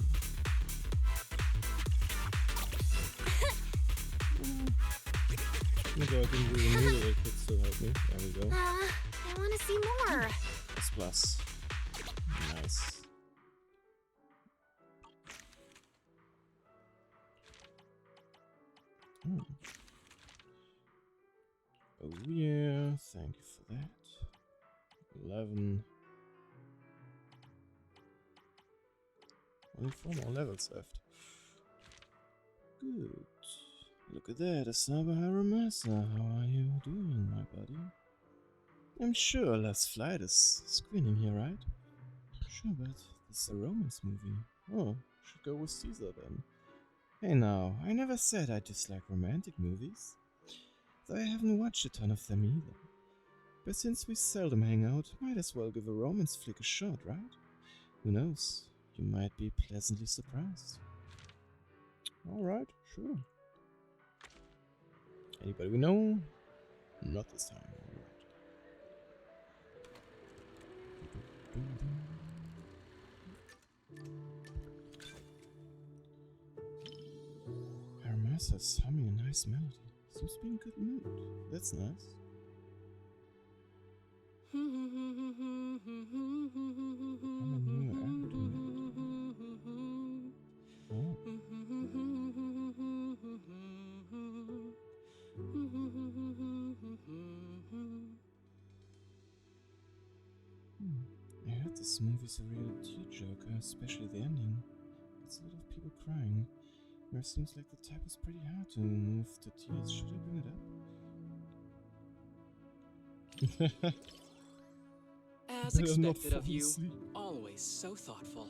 Although I didn't really know that it could still help me. There we go. I want to see more. Plus. Nice. Oh. Oh yeah, thank you for that. 11. Only 4 more levels left. Good. Look at that, Asaba Haramasa. How are you doing, my buddy? I'm sure Last Flight is screening here, right? Sure, but this is a romance movie. Oh, should go with Caesar then. Hey now, I never said I dislike romantic movies. Though I haven't watched a ton of them either. But since we seldom hang out, might as well give a romance flick a shot, right? Who knows? You might be pleasantly surprised. Alright, sure. Anybody we know? Not this time. Hermasa's humming a nice melody. Seems to be in a good mood. That's nice. I heard this movie's a real tearjerker, especially the ending. It's a lot of people crying. Where it seems like the type is pretty hard to move to tears. Should I bring it up? As expected of you, always so thoughtful.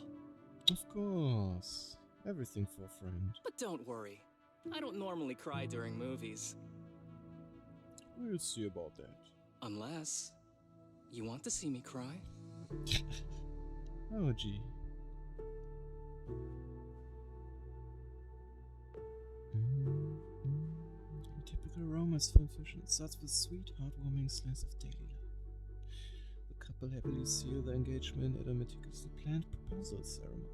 Of course. Everything for a friend. But don't worry. I don't normally cry during movies. We'll see about that. Unless you want to see me cry. Oh, gee. A typical romance film fashion. It starts with a sweet, heartwarming slice of daily life. The couple happily seal their engagement at a meticulously planned proposal ceremony.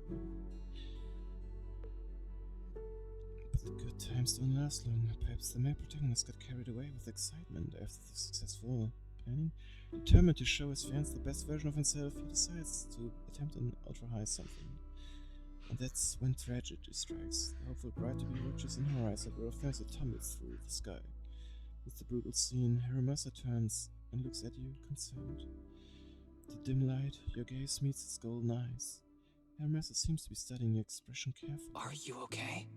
But the good times don't last long. Perhaps the male protagonist got carried away with excitement after the successful planning. Determined to show his fans the best version of himself, he decides to attempt an ultra-high something. And that's when tragedy strikes. The hopeful bride-to-be watches in her eyes at where Theresa tumbles through the sky. With the brutal scene, Haramasa turns and looks at you, concerned. The dim light, your gaze meets its golden eyes. Haramasa seems to be studying your expression carefully. Are you okay?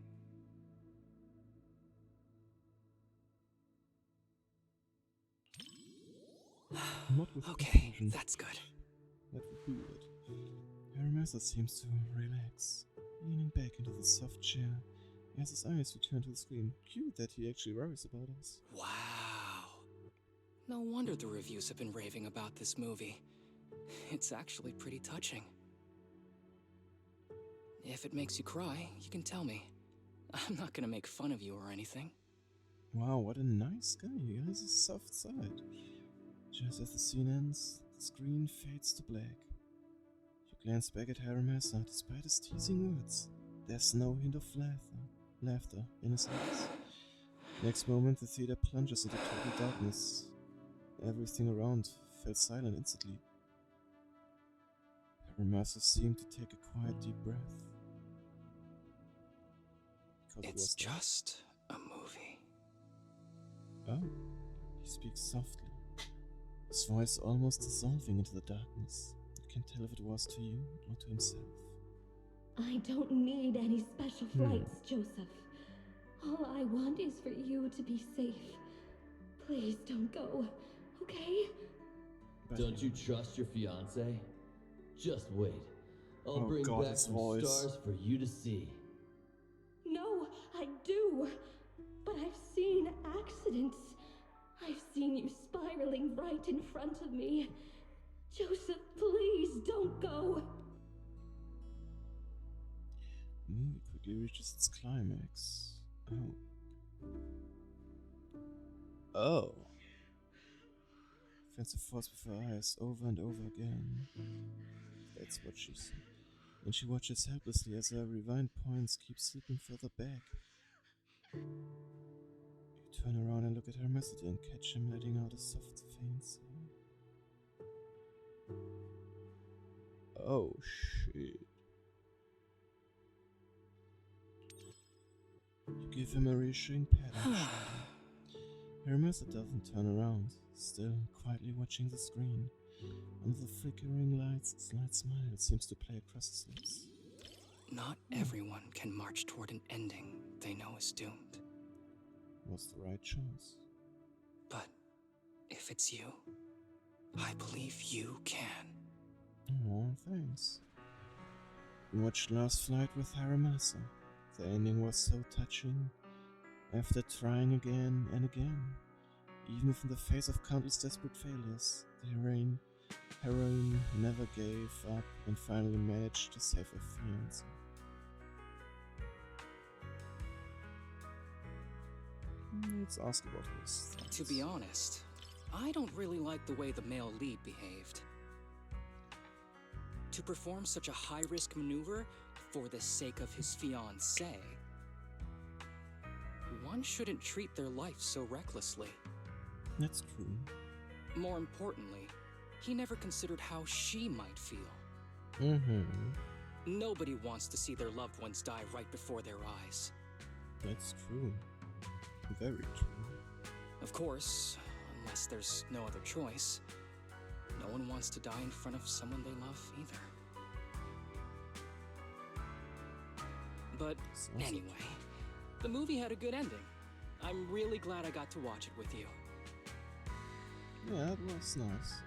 Not with okay, confusion. That's good. That would be good. Haramasa seems to relax, leaning back into the soft chair as his eyes return to the screen. Cute that he actually worries about us. Wow. No wonder the reviews have been raving about this movie. It's actually pretty touching. If it makes you cry, you can tell me. I'm not gonna make fun of you or anything. Wow, what a nice guy. He has a soft side. Just as the scene ends, the screen fades to black. You glance back at Haramasa, despite his teasing words. There's no hint of laughter in his eyes. Next moment, the theater plunges into total darkness. Everything around fell silent instantly. Haramasa seemed to take a quiet, deep breath. It's just a movie. Oh, he speaks softly, his voice almost dissolving into the darkness. You can tell if it was to you or to himself. I don't need any special flights, Joseph. All I want is for you to be safe. Please don't go, okay? Don't you trust your fiancé? Just wait. I'll bring God, back his some voice. stars for you to see. No, I do. But I've seen accidents. I've seen you spiraling right in front of me. Joseph, please don't go. The movie quickly reaches its climax. Oh. Fancy falls before her eyes over and over again. That's what she said. And she watches helplessly as her rewind points keep slipping further back. You turn around and look at her messenger and catch him letting out a soft, faint sigh. Oh shit. You give him a reassuring pat on the shoulder. Hermes doesn't turn around, still quietly watching the screen. Under the flickering lights, a slight smile seems to play across his lips. Not everyone can march toward an ending they know is doomed. Was the right choice. But if it's you, I believe you can. Oh, thanks. We watched Last Flight with Haramasa. The ending was so touching. After trying again and again, even in the face of countless desperate failures, the heroine never gave up and finally managed to save her fiancé. Let's ask about his thoughts. To be honest, I don't really like the way the male lead behaved. To perform such a high-risk maneuver for the sake of his fiancée, one shouldn't treat their life so recklessly. That's true. More importantly, he never considered how she might feel. Nobody wants to see their loved ones die right before their eyes. That's true. Very true. Of course, unless there's no other choice, no one wants to die in front of someone they love either. But anyway, the movie had a good ending. I'm really glad I got to watch it with you. Yeah, it was nice.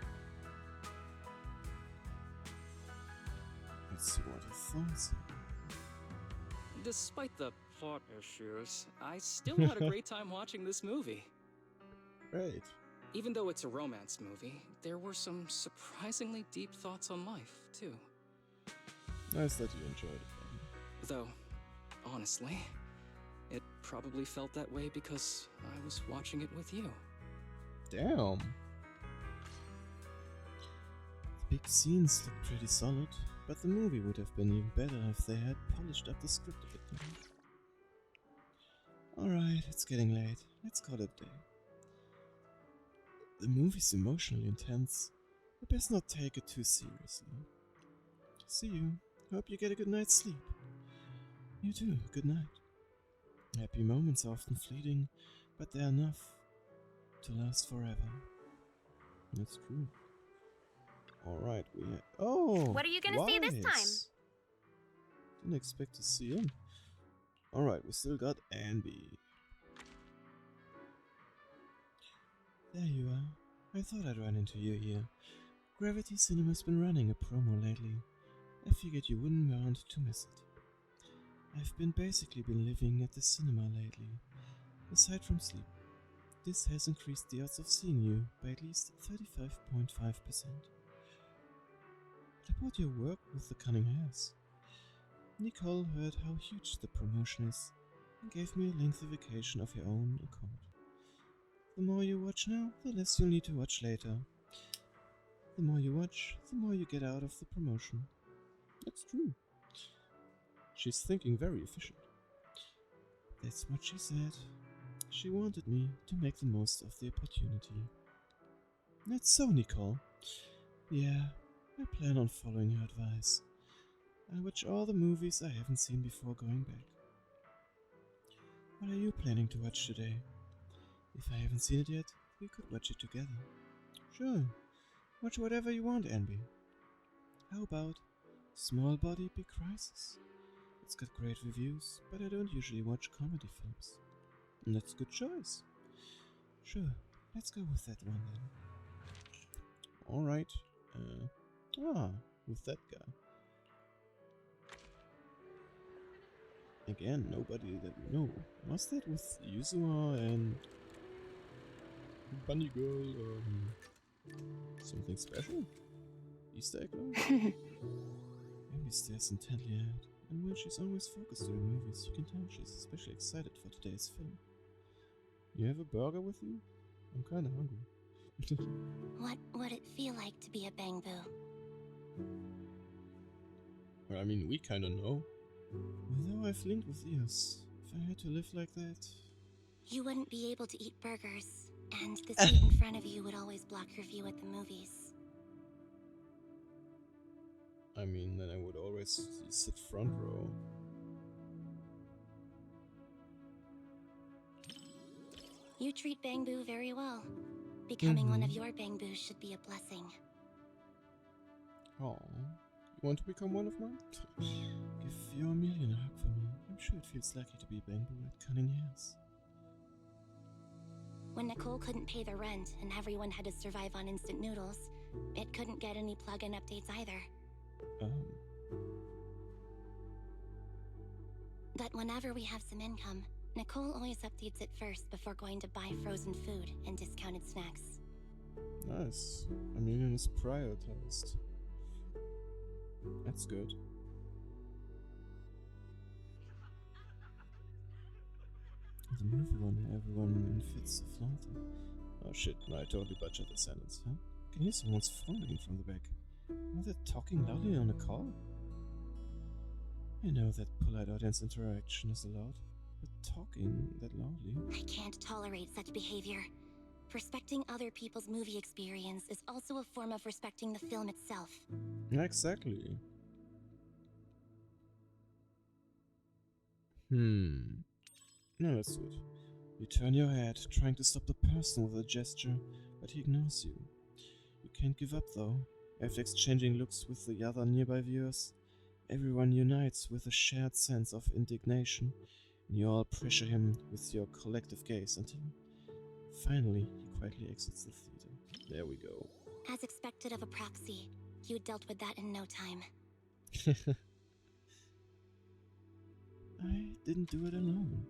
Let's see what your thoughts are. Despite the plot issues, I still had a great time watching this movie. Right. Even though it's a romance movie, there were some surprisingly deep thoughts on life, too. Nice that you enjoyed it. Though, honestly, it probably felt that way because I was watching it with you. Damn. The big scenes look pretty solid, but the movie would have been even better if they had polished up the script a bit more. Alright, it's getting late. Let's call it a day. The movie's emotionally intense. I best not take it too seriously. See you. Hope you get a good night's sleep. You too, good night. Happy moments are often fleeting, but they're enough to last forever. That's true. Alright, oh! What are you gonna see this time? Didn't expect to see him. Alright, we still got Andy. There you are. I thought I'd run into you here. Gravity Cinema's been running a promo lately. I figured you wouldn't want to miss it. I've basically been living at the cinema lately. Aside from sleep, this has increased the odds of seeing you by at least 35.5%. I bought your work with the cunning hairs. Nicole heard how huge the promotion is and gave me a lengthy vacation of your own accord. The more you watch now, the less you'll need to watch later. The more you watch, the more you get out of the promotion. That's true. She's thinking very efficient. That's what she said. She wanted me to make the most of the opportunity. That's so, Nicole. Yeah, I plan on following her advice. I'll watch all the movies I haven't seen before going back. What are you planning to watch today? If I haven't seen it yet, we could watch it together. Sure, watch whatever you want, Anby. How about Small Body Big Crisis? It's got great reviews, but I don't usually watch comedy films. And that's a good choice. Sure, let's go with that one then. Alright. With that guy. Again, nobody that we know. Was that with Yuzuma and Bunny Girl, something special? Easter egg? Maybe stares intently ahead, and when she's always focused during movies, you can tell she's especially excited for today's film. You have a burger with you? I'm kinda hungry. What would it feel like to be a Bangbu? Well, I mean, we kinda know. Although I've linked with ears, if I had to live like that... You wouldn't be able to eat burgers, and the seat in front of you would always block your view at the movies. I mean, then I would always sit front row. You treat Bangbu very well. Becoming one of your Bangbus should be a blessing. Oh, you want to become one of mine? Give your million a hug for me. I'm sure it feels lucky to be a Bangbu at Cunning Hairs. When Nicole couldn't pay the rent and everyone had to survive on instant noodles, it couldn't get any plug-in updates either. But whenever we have some income, Nicole always updates it first before going to buy frozen food and discounted snacks. Nice. I mean, it's prioritized. That's good. The movie one, everyone in fits of laughter. Oh shit, no, I totally butchered the sentence, huh? I can hear someone's phone ringing from the back. Are they talking loudly on a call? I know that polite audience interaction is allowed, but talking that loudly... I can't tolerate such behavior. Respecting other people's movie experience is also a form of respecting the film itself. Exactly. No, that's good. You turn your head, trying to stop the person with a gesture, but he ignores you. You can't give up though. After exchanging looks with the other nearby viewers, everyone unites with a shared sense of indignation, and you all pressure him with your collective gaze until finally he quietly exits the theater. There we go. As expected of a proxy, you dealt with that in no time. I didn't do it alone.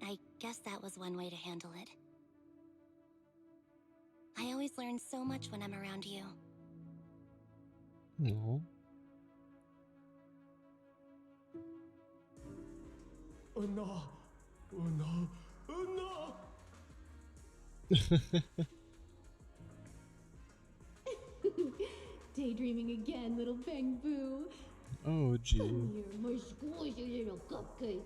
I guess that was one way to handle it. I always learn so much when I'm around you. No. Oh no! Oh no! Oh no! Daydreaming again, little Bangbu. Oh, gee. Come here, my squishy little cupcake.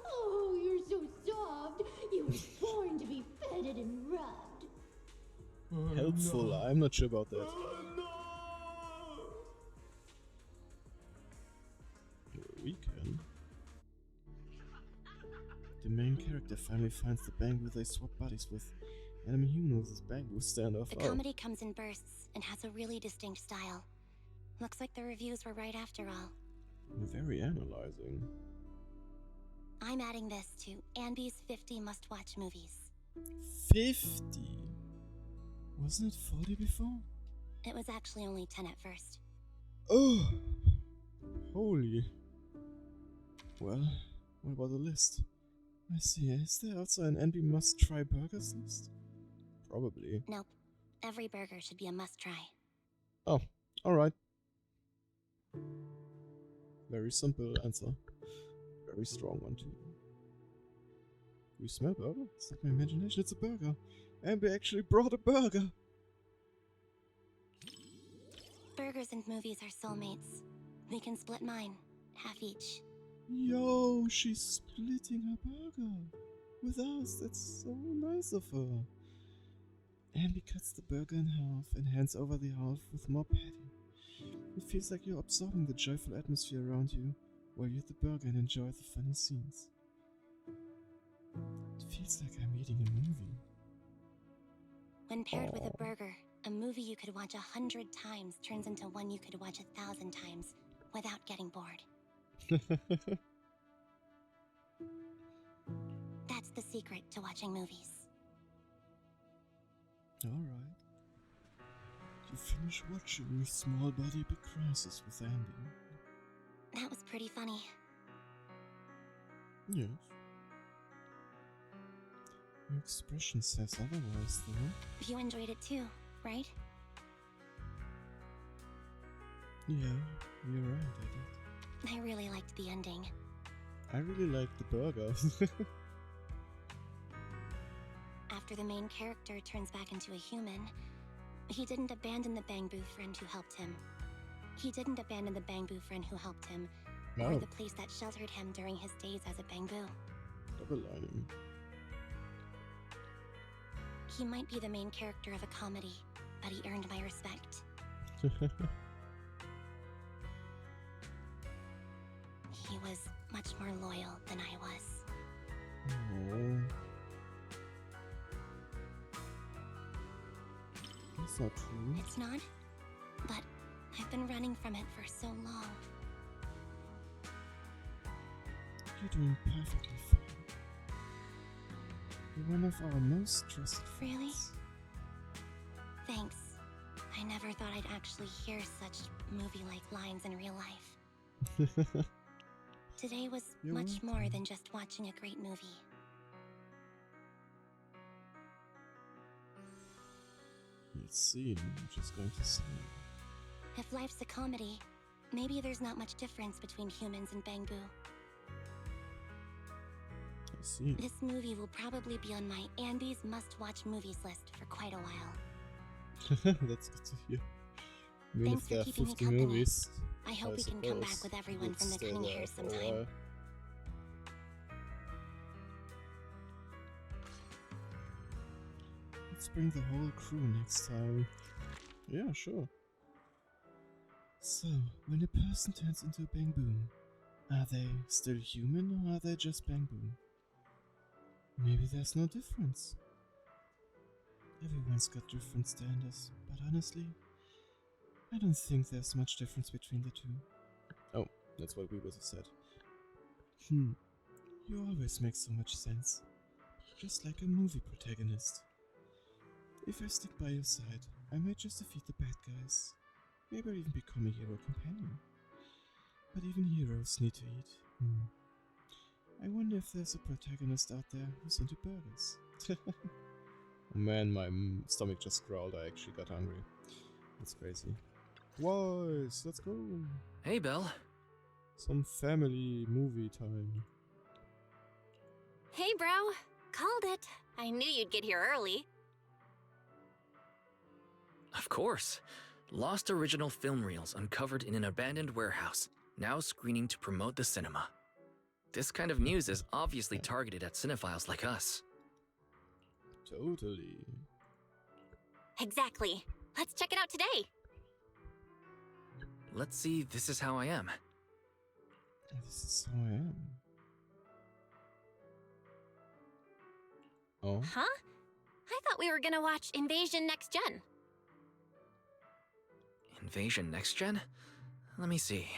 Oh, you're so soft. You were born to be feted and rubbed. Helpful, no. I'm not sure about that. We can. The main character finally finds the Bangbu they swap bodies with, and I'm human with his Bangbu standoff. The comedy comes in bursts and has a really distinct style. Looks like the reviews were right after all. Very analyzing. I'm adding this to Anby's 50 must-watch movies. 50? Wasn't it 40 before? It was actually only 10 at first. Oh! Holy. Well, what about the list? I see. Is there also an Anby must-try burgers list? Probably. Nope. Every burger should be a must-try. Oh, alright. Very simple answer. Very strong one too. We smell burger? It's not my imagination, it's a burger. And we actually brought a burger! Burgers and movies are soulmates. We can split mine, half each. Yo, she's splitting her burger with us. That's so nice of her. Ambi cuts the burger in half and hands over the half with more patty. It feels like you're absorbing the joyful atmosphere around you while you eat the burger and enjoy the funny scenes. It feels like I'm eating a movie. When paired with a burger, a movie you could watch 100 times turns into one you could watch 1,000 times without getting bored. That's the secret to watching movies. Alright. You finish watching Small Body Big Crisis with Andy. That was pretty funny. Yes. Your expression says otherwise, though. You enjoyed it too, right? Yeah, you're right, I did. I really liked the ending. I really liked the burger. After the main character turns back into a human, he didn't abandon the Bamboo friend who helped him. He didn't abandon the Bamboo friend who helped him, or the place that sheltered him during his days as a Bamboo. Double lining. He might be the main character of a comedy, but he earned my respect. He was much more loyal than I was. Oh. That's not true. It's not, but I've been running from it for so long. You're doing perfectly fine. You're one of our most trusted friends. Really? Thanks. I never thought I'd actually hear such movie-like lines in real life. Today was much more than just watching a great movie. Let's see, I'm just going to say. If life's a comedy, maybe there's not much difference between humans and Bamboo. I see. This movie will probably be on my Andy's must-watch movies list for quite a while. That's good to hear. I mean, Thanks if there for are keeping me 50 company. movies, I hope we can come back with everyone from the Cunning Hair sometime. Let's bring the whole crew next time. Yeah, sure. So, when a person turns into a Bamboo, are they still human or are they just Bamboo? Maybe there's no difference. Everyone's got different standards, but honestly, I don't think there's much difference between the two. Oh, that's what we would have said. You always make so much sense. Just like a movie protagonist. If I stick by your side, I might just defeat the bad guys. Maybe I'll even become a hero companion. But even heroes need to eat. I wonder if there's a protagonist out there who's into burgers. Oh man, my stomach just growled. I actually got hungry. That's crazy. Boys, let's go. Hey, Belle. Some family movie time. Hey, bro. Called it. I knew you'd get here early. Of course. Lost original film reels uncovered in an abandoned warehouse, now screening to promote the cinema. This kind of news is obviously targeted at cinephiles like us. Totally. Exactly. Let's check it out today. Let's see, This Is How I Am. This is how I am. Oh? Huh? I thought we were gonna watch Invasion Next Gen. Invasion Next Gen? Let me see.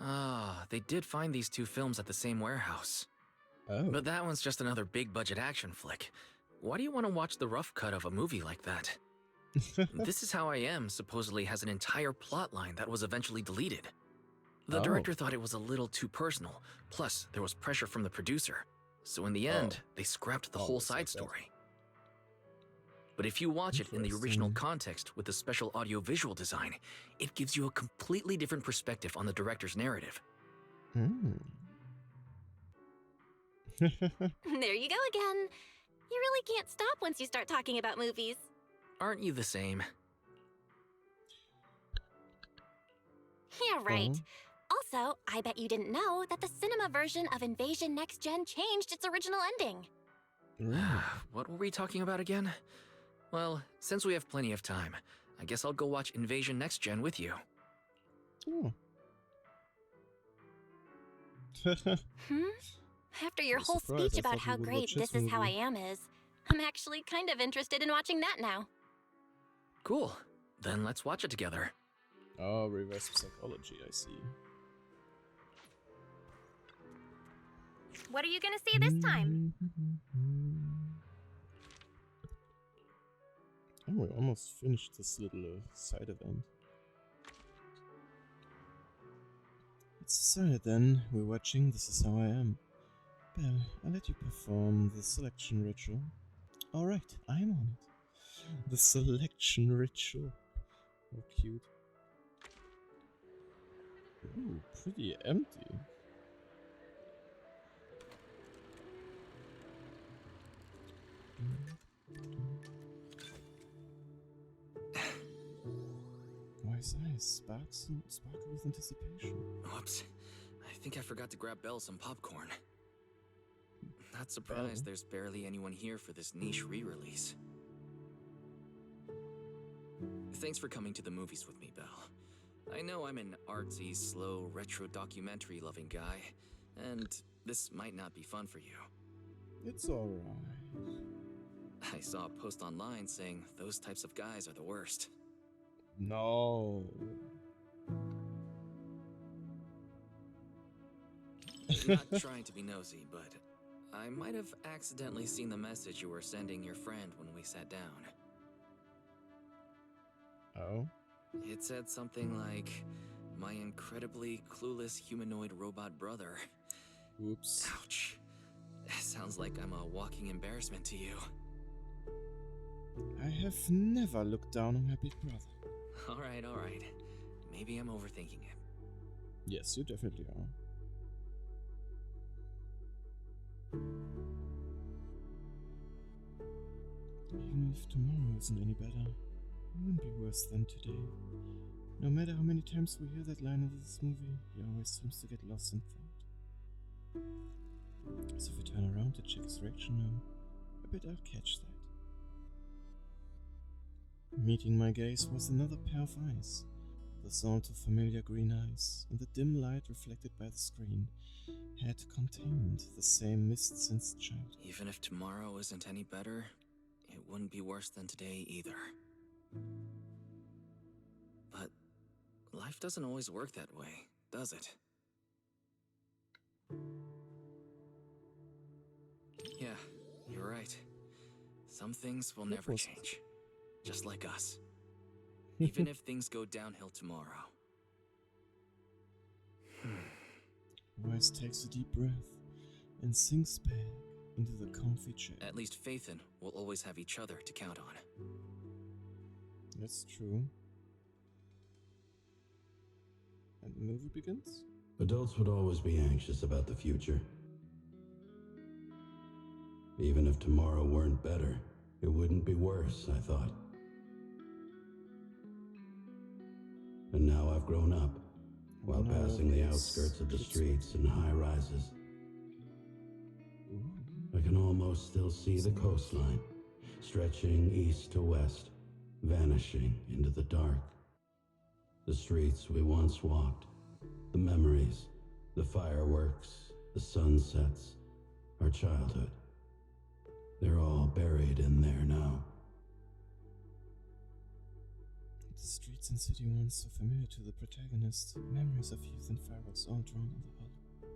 Ah, they did find these two films at the same warehouse. Oh. But that one's just another big-budget action flick. Why do you want to watch the rough cut of a movie like that? This Is How I Am supposedly has an entire plot line that was eventually deleted. The director thought it was a little too personal, plus there was pressure from the producer. So in the end, they scrapped the whole side story. But if you watch it in the original context with the special audio-visual design, it gives you a completely different perspective on the director's narrative. There you go again. You really can't stop once you start talking about movies. Aren't you the same? Yeah, right. Also, I bet you didn't know that the cinema version of Invasion Next Gen changed its original ending. What were we talking about again? Well, since we have plenty of time, I guess I'll go watch Invasion Next Gen with you. Oh. After your whole speech about how great This Is How I Am is, I'm actually kind of interested in watching that now. Cool. Then let's watch it together. Oh, reverse psychology, I see. What are you gonna see this time? Oh, we almost finished this little side event. It's decided then. We're watching This Is How I Am. Belle, I'll let you perform the selection ritual. Alright, I'm on it. The selection ritual. How cute. Ooh, pretty empty. Wise eyes sparkle with anticipation. Whoops. I think I forgot to grab Belle some popcorn. Not surprised there's barely anyone here for this niche re-release. Thanks for coming to the movies with me, Belle. I know I'm an artsy, slow, retro documentary-loving guy, and this might not be fun for you. It's alright. I saw a post online saying those types of guys are the worst. No. Not trying to be nosy, but I might have accidentally seen the message you were sending your friend when we sat down. Oh? It said something like, "My incredibly clueless humanoid robot brother." Oops. Ouch. Sounds like I'm a walking embarrassment to you. I have never looked down on my big brother. Alright. Maybe I'm overthinking it. Yes, you definitely are. Even if tomorrow isn't any better, it won't be worse than today. No matter how many times we hear that line in this movie, he always seems to get lost in thought. So if I turn around to check his reaction now, I bet I'll catch that. Meeting my gaze was another pair of eyes. The salt of familiar green eyes, and the dim light reflected by the screen, had contained the same mist since childhood. Even if tomorrow isn't any better, it wouldn't be worse than today either. But life doesn't always work that way, does it? Yeah, you're right. Some things will never change. Just like us. Even if things go downhill tomorrow. Wise takes a deep breath and sinks back into the comfy chair. At least Faithin will always have each other to count on. That's true. And the movie begins? Adults would always be anxious about the future. Even if tomorrow weren't better, it wouldn't be worse, I thought. And now I've grown up, while passing the outskirts of the streets and high rises. I can almost still see the coastline, stretching east to west, vanishing into the dark. The streets we once walked, the memories, the fireworks, the sunsets, our childhood. They're all buried in there now. The streets and city once so familiar to the protagonist, memories of youth and fireworks all drawn on the hollow.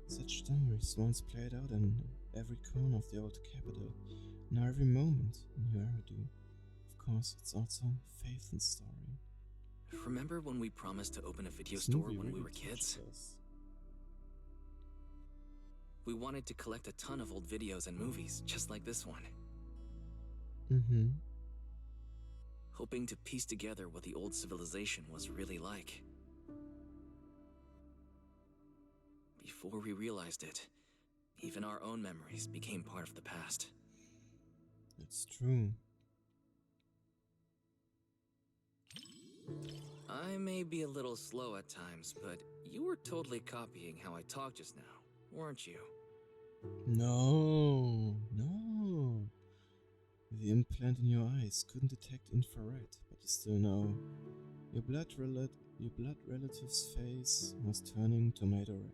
Such memories once played out in every corner of the old capital, now every moment in New Eridu. Of course, it's also Faithin's story. Remember when we promised to open a video store when we were kids? We wanted to collect a ton of old videos and movies, just like this one. Hoping to piece together what the old civilization was really like. Before we realized it, Even our own memories became part of the past. It's true. I may be a little slow at times, but you were totally copying how I talked just now, weren't you? No, no. The implant in your eyes couldn't detect infrared, but you still know. Your blood relative's face was turning tomato red.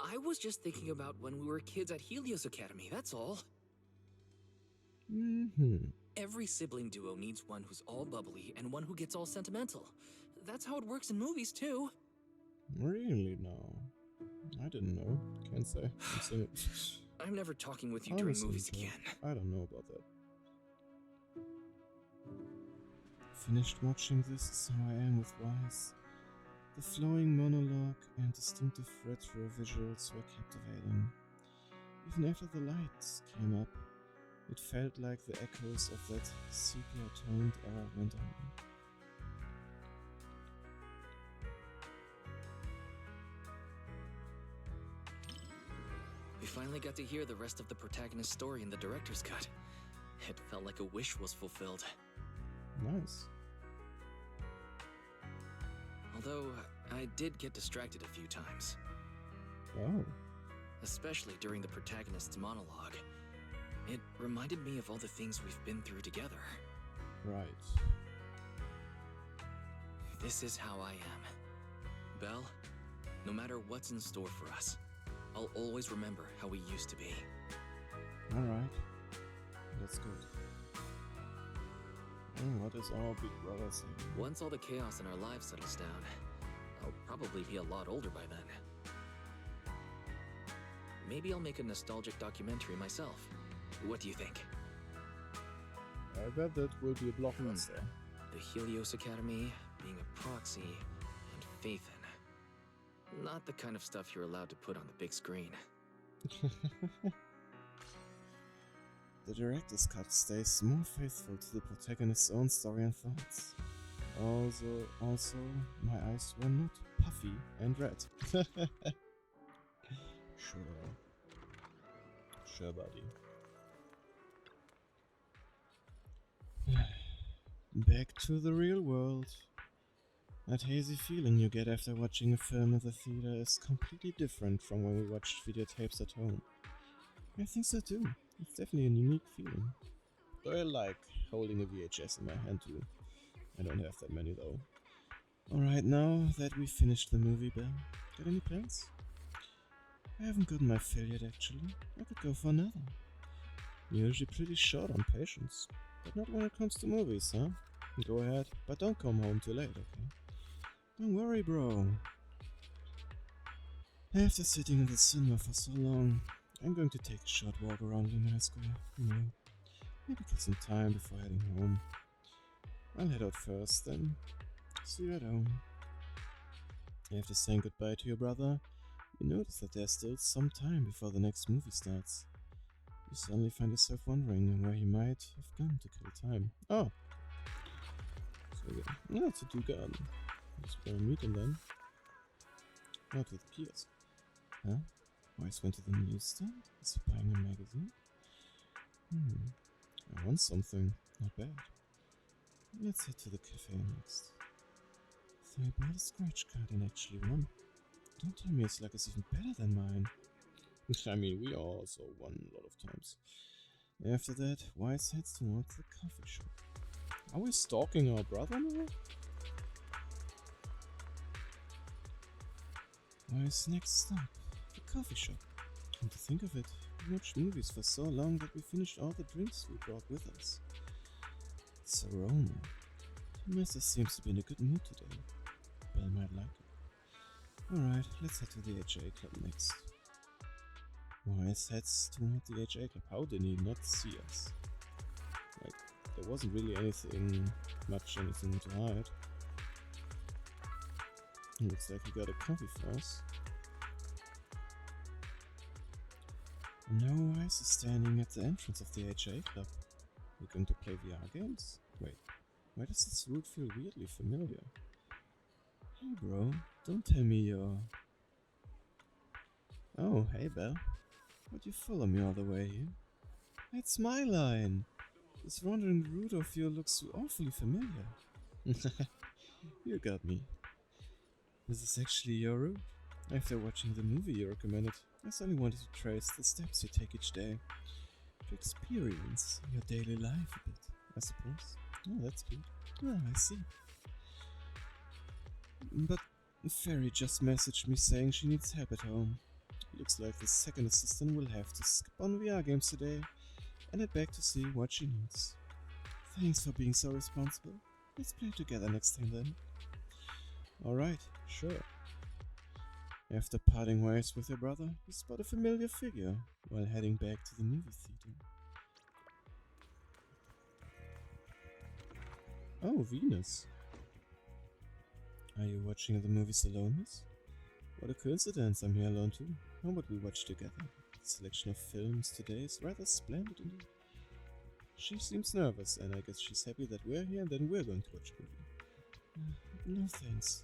I was just thinking about when we were kids at Helios Academy, that's all. Every sibling duo needs one who's all bubbly and one who gets all sentimental. That's how it works in movies, too. Really? No. I didn't know. Can't say. I'm never talking with you during movies again. I don't know about that. Finished watching This Is How I Am with Wise. The flowing monologue and distinctive retro visuals were captivating. Even after the lights came up, it felt like the echoes of that sepia-toned era went on. We finally got to hear the rest of the protagonist's story in the director's cut. It felt like a wish was fulfilled. Nice. Although, I did get distracted a few times. Oh. Especially during the protagonist's monologue. It reminded me of all the things we've been through together. Right. This is how I am. Belle, no matter what's in store for us, I'll always remember how we used to be. Alright. That's good. What is our big brother saying? Once all the chaos in our lives settles down, I'll probably be a lot older by then. Maybe I'll make a nostalgic documentary myself. What do you think? I bet that will be a blockbuster. The Helios Academy, being a proxy, and Phaethon. Not the kind of stuff you're allowed to put on the big screen. The director's cut stays more faithful to the protagonist's own story and thoughts. Also, my eyes were not puffy and red. Sure, buddy. Back to the real world. That hazy feeling you get after watching a film in the theater is completely different from when we watched videotapes at home. I think so too. It's definitely a unique feeling. Though I like holding a VHS in my hand too. I don't have that many though. Alright, now that we finished the movie, Belle, got any plans? I haven't gotten my fill yet actually. I could go for another. You're usually pretty short on patience. But not when it comes to movies, huh? Go ahead, but don't come home too late, okay? Don't worry, bro. After sitting in the cinema for so long, I'm going to take a short walk around Lumiere Square. Maybe get some time before heading home. I'll head out first, then see you at home. After saying goodbye to your brother, you notice that there's still some time before the next movie starts. You suddenly find yourself wondering where he might have gone to kill time. Oh! So yeah, that's a do garden. Just gonna meet him then. Not with Piers. Huh? Wise went to the newsstand? Is he buying a magazine? I want something. Not bad. Let's head to the cafe next. So I bought a scratch card and actually won. Don't tell me his luck is even better than mine. I mean, we also won a lot of times. After that, Wise heads towards the coffee shop. Are we stalking our brother now? Wise next stop, the coffee shop. Come to think of it, we watched movies for so long that we finished all the drinks we brought with us. It's aroma. The master seems to be in a good mood today. Belle might like it. Alright, let's head to the HA Club next. Wise heads toward the HA Club. How did he not see us? Like, there wasn't really anything to hide. Looks like he got a coffee for us. Now Wise is standing at the entrance of the HA Club. We're going to play VR games? Wait, why does this route feel weirdly familiar? Hey bro, don't tell me you're... Oh, hey Belle. But you follow me all the way here. That's my line. This wandering route of yours looks awfully familiar. You got me. This is actually your route. After watching the movie you recommended, I suddenly wanted to trace the steps you take each day to experience your daily life a bit, I suppose. Oh, that's good. Ah, I see. But Fairy just messaged me saying she needs help at home. Looks like the second assistant will have to skip on VR games today and head back to see what she needs. Thanks for being so responsible. Let's play together next time then. Alright, sure. After parting ways with your brother, you spot a familiar figure while heading back to the movie theater. Oh, Venus. Are you watching the movies alone, miss? What a coincidence, I'm here alone too. How about we watch together? The selection of films today is rather splendid indeed. She seems nervous, and I guess she's happy that we're here and then we're going to watch a movie. No thanks.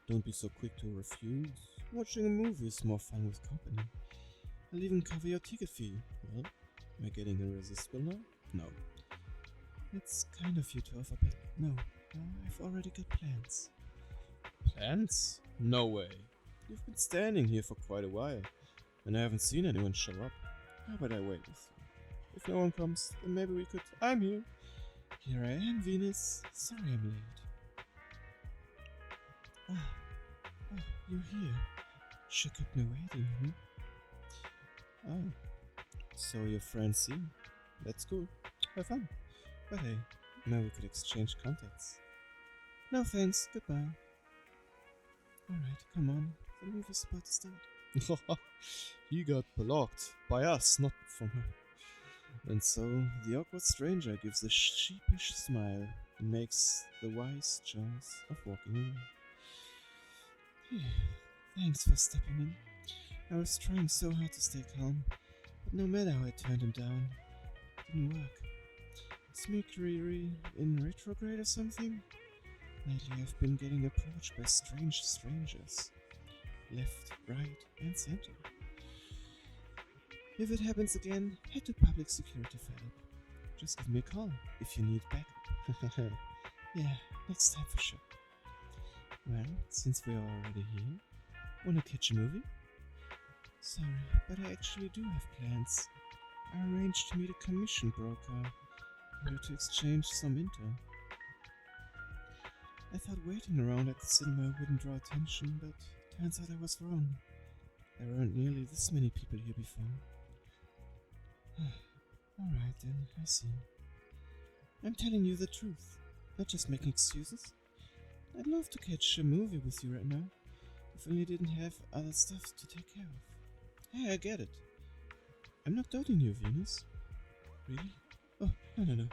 Don't be so quick to refuse. Watching a movie is more fun with company. I'll even cover your ticket fee. Well, am I getting irresistible now? No. It's kind of you to offer, but no. I've already got plans. Plans? No way. You've been standing here for quite a while, and I haven't seen anyone show up. How about I wait with you? If no one comes, then maybe we could... I'm here. Here I am, Venus. Sorry I'm late. You're here. She kept me waiting, Oh, so your friends see? That's cool. Have fun. But hey, now we could exchange contacts. No thanks, goodbye. Alright, come on. The movie's about to start. He got blocked. By us, not from her. And so, the awkward stranger gives a sheepish smile and makes the wise choice of walking away. Thanks for stepping in. I was trying so hard to stay calm, but no matter how I turned him down, it didn't work. Is Mercury in retrograde or something? Lately I've been getting approached by strange strangers. Left, right, and center. If it happens again, head to public security for help. Just give me a call if you need backup. Yeah, next time for sure. Well, since we're already here, wanna catch a movie? Sorry, but I actually do have plans. I arranged to meet a commission broker here to exchange some info. I thought waiting around at the cinema wouldn't draw attention, but turns out I was wrong. There weren't nearly this many people here before. Alright then, I see. I'm telling you the truth, not just making excuses. I'd love to catch a movie with you right now, if only I didn't have other stuff to take care of. Hey, I get it. I'm not doubting you, Venus. Really? Oh, no.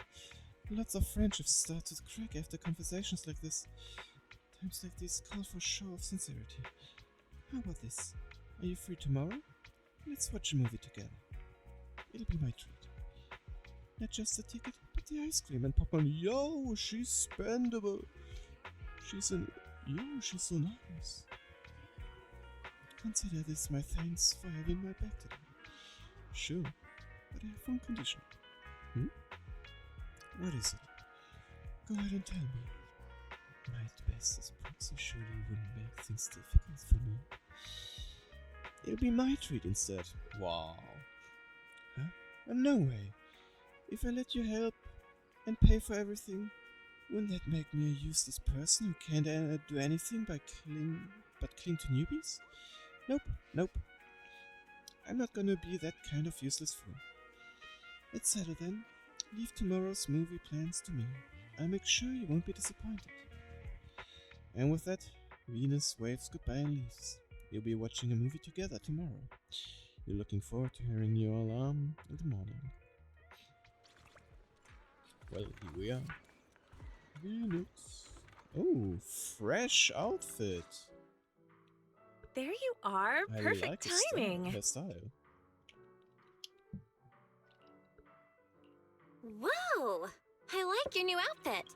Lots of friendships start to crack after conversations like this. Times like these call for a show of sincerity. How about this? Are you free tomorrow? Let's watch a movie together. It'll be my treat. Not just the ticket, but the ice cream and popcorn. Yo, she's spendable. She's so nice. Consider this my thanks for having my back today. Sure, but I have one condition. What is it? Go ahead and tell me. My best as proxy surely wouldn't make things difficult for me. It'll be my treat instead. Wow. Huh? No way. If I let you help and pay for everything, wouldn't that make me a useless person who can't do anything but cling to newbies? Nope. I'm not gonna be that kind of useless fool. Let's settle then. Leave tomorrow's movie plans to me. I'll make sure you won't be disappointed. And with that, Venus waves goodbye and leaves. You'll be watching a movie together tomorrow. You're looking forward to hearing your alarm in the morning. Well, here we are. Venus. Oh, fresh outfit. There you are. Perfect timing. Her style. Whoa! I like your new outfit.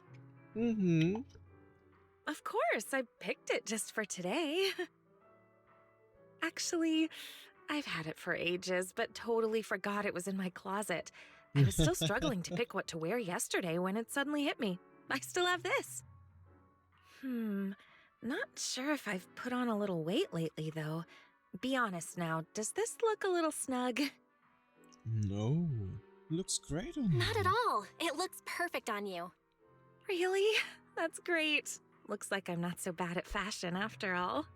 Of course, I picked it just for today. Actually, I've had it for ages, but totally forgot it was in my closet. I was still struggling to pick what to wear yesterday when it suddenly hit me. I still have this. Not sure if I've put on a little weight lately, though. Be honest now, does this look a little snug? No, looks great on you. Not at all. It looks perfect on you. Really? That's great. Looks like I'm not so bad at fashion after all.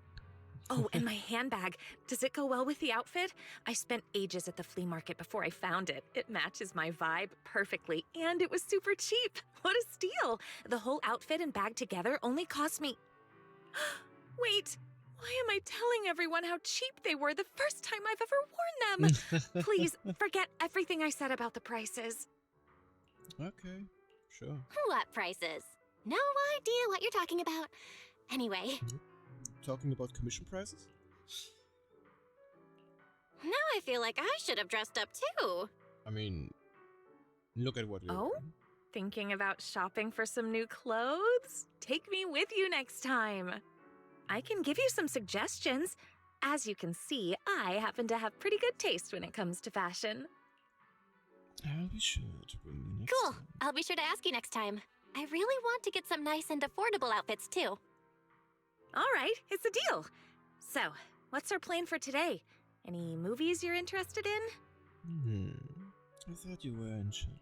Oh, and my handbag. Does it go well with the outfit? I spent ages at the flea market before I found it. It matches my vibe perfectly, and it was super cheap. What a steal! The whole outfit and bag together only cost me... Wait, why am I telling everyone how cheap they were the first time I've ever worn them? Please, forget everything I said about the prices. Okay, sure. What prices? No idea what you're talking about. Anyway. Talking about commission prices? Now I feel like I should have dressed up too. I mean, look at what you're Oh? wearing. Thinking about shopping for some new clothes? Take me with you next time. I can give you some suggestions. As you can see, I happen to have pretty good taste when it comes to fashion. I'll be sure to bring you next Cool. time. I'll be sure to ask you next time. I really want to get some nice and affordable outfits too. All right, it's a deal. So, what's our plan for today? Any movies you're interested in? I thought you were in charge.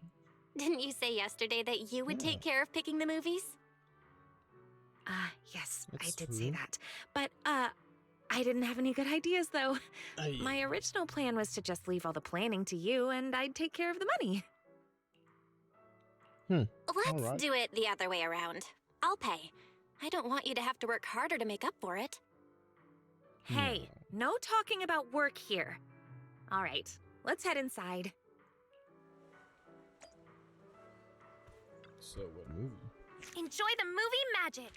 Didn't you say yesterday that you would take care of picking the movies? Yes, That's I did true. say that. But, I didn't have any good ideas, though. My original plan was to just leave all the planning to you, and I'd take care of the money. Let's do it the other way around. I'll pay. I don't want you to have to work harder to make up for it. Hey, no talking about work here. All right, let's head inside. So, what movie? Enjoy the movie magic!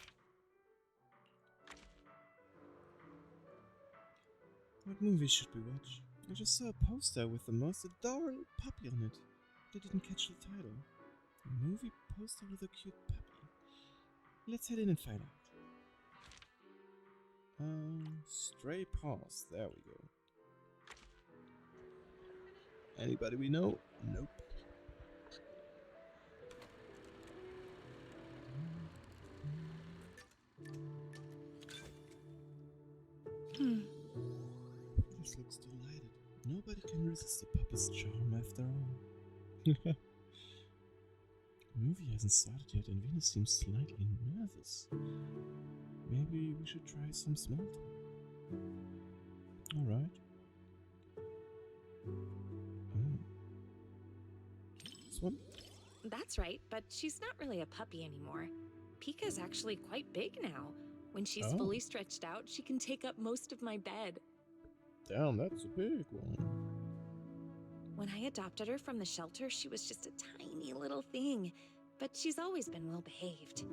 What movie should we watch? I just saw a poster with the most adorable puppy on it. I didn't catch the title. A movie poster with a cute puppy. Let's head in and find out. Stray Paws. There we go. Anybody we know? Nope. This looks delighted. Nobody can resist the puppy's charm after all. The movie hasn't started yet and Venus seems slightly nervous. Maybe we should try some small talk. Alright. Oh. This one? That's right, but she's not really a puppy anymore. Pika's actually quite big now. When she's fully stretched out, she can take up most of my bed. Damn, that's a big one. When I adopted her from the shelter, she was just a tiny little thing, but she's always been well behaved.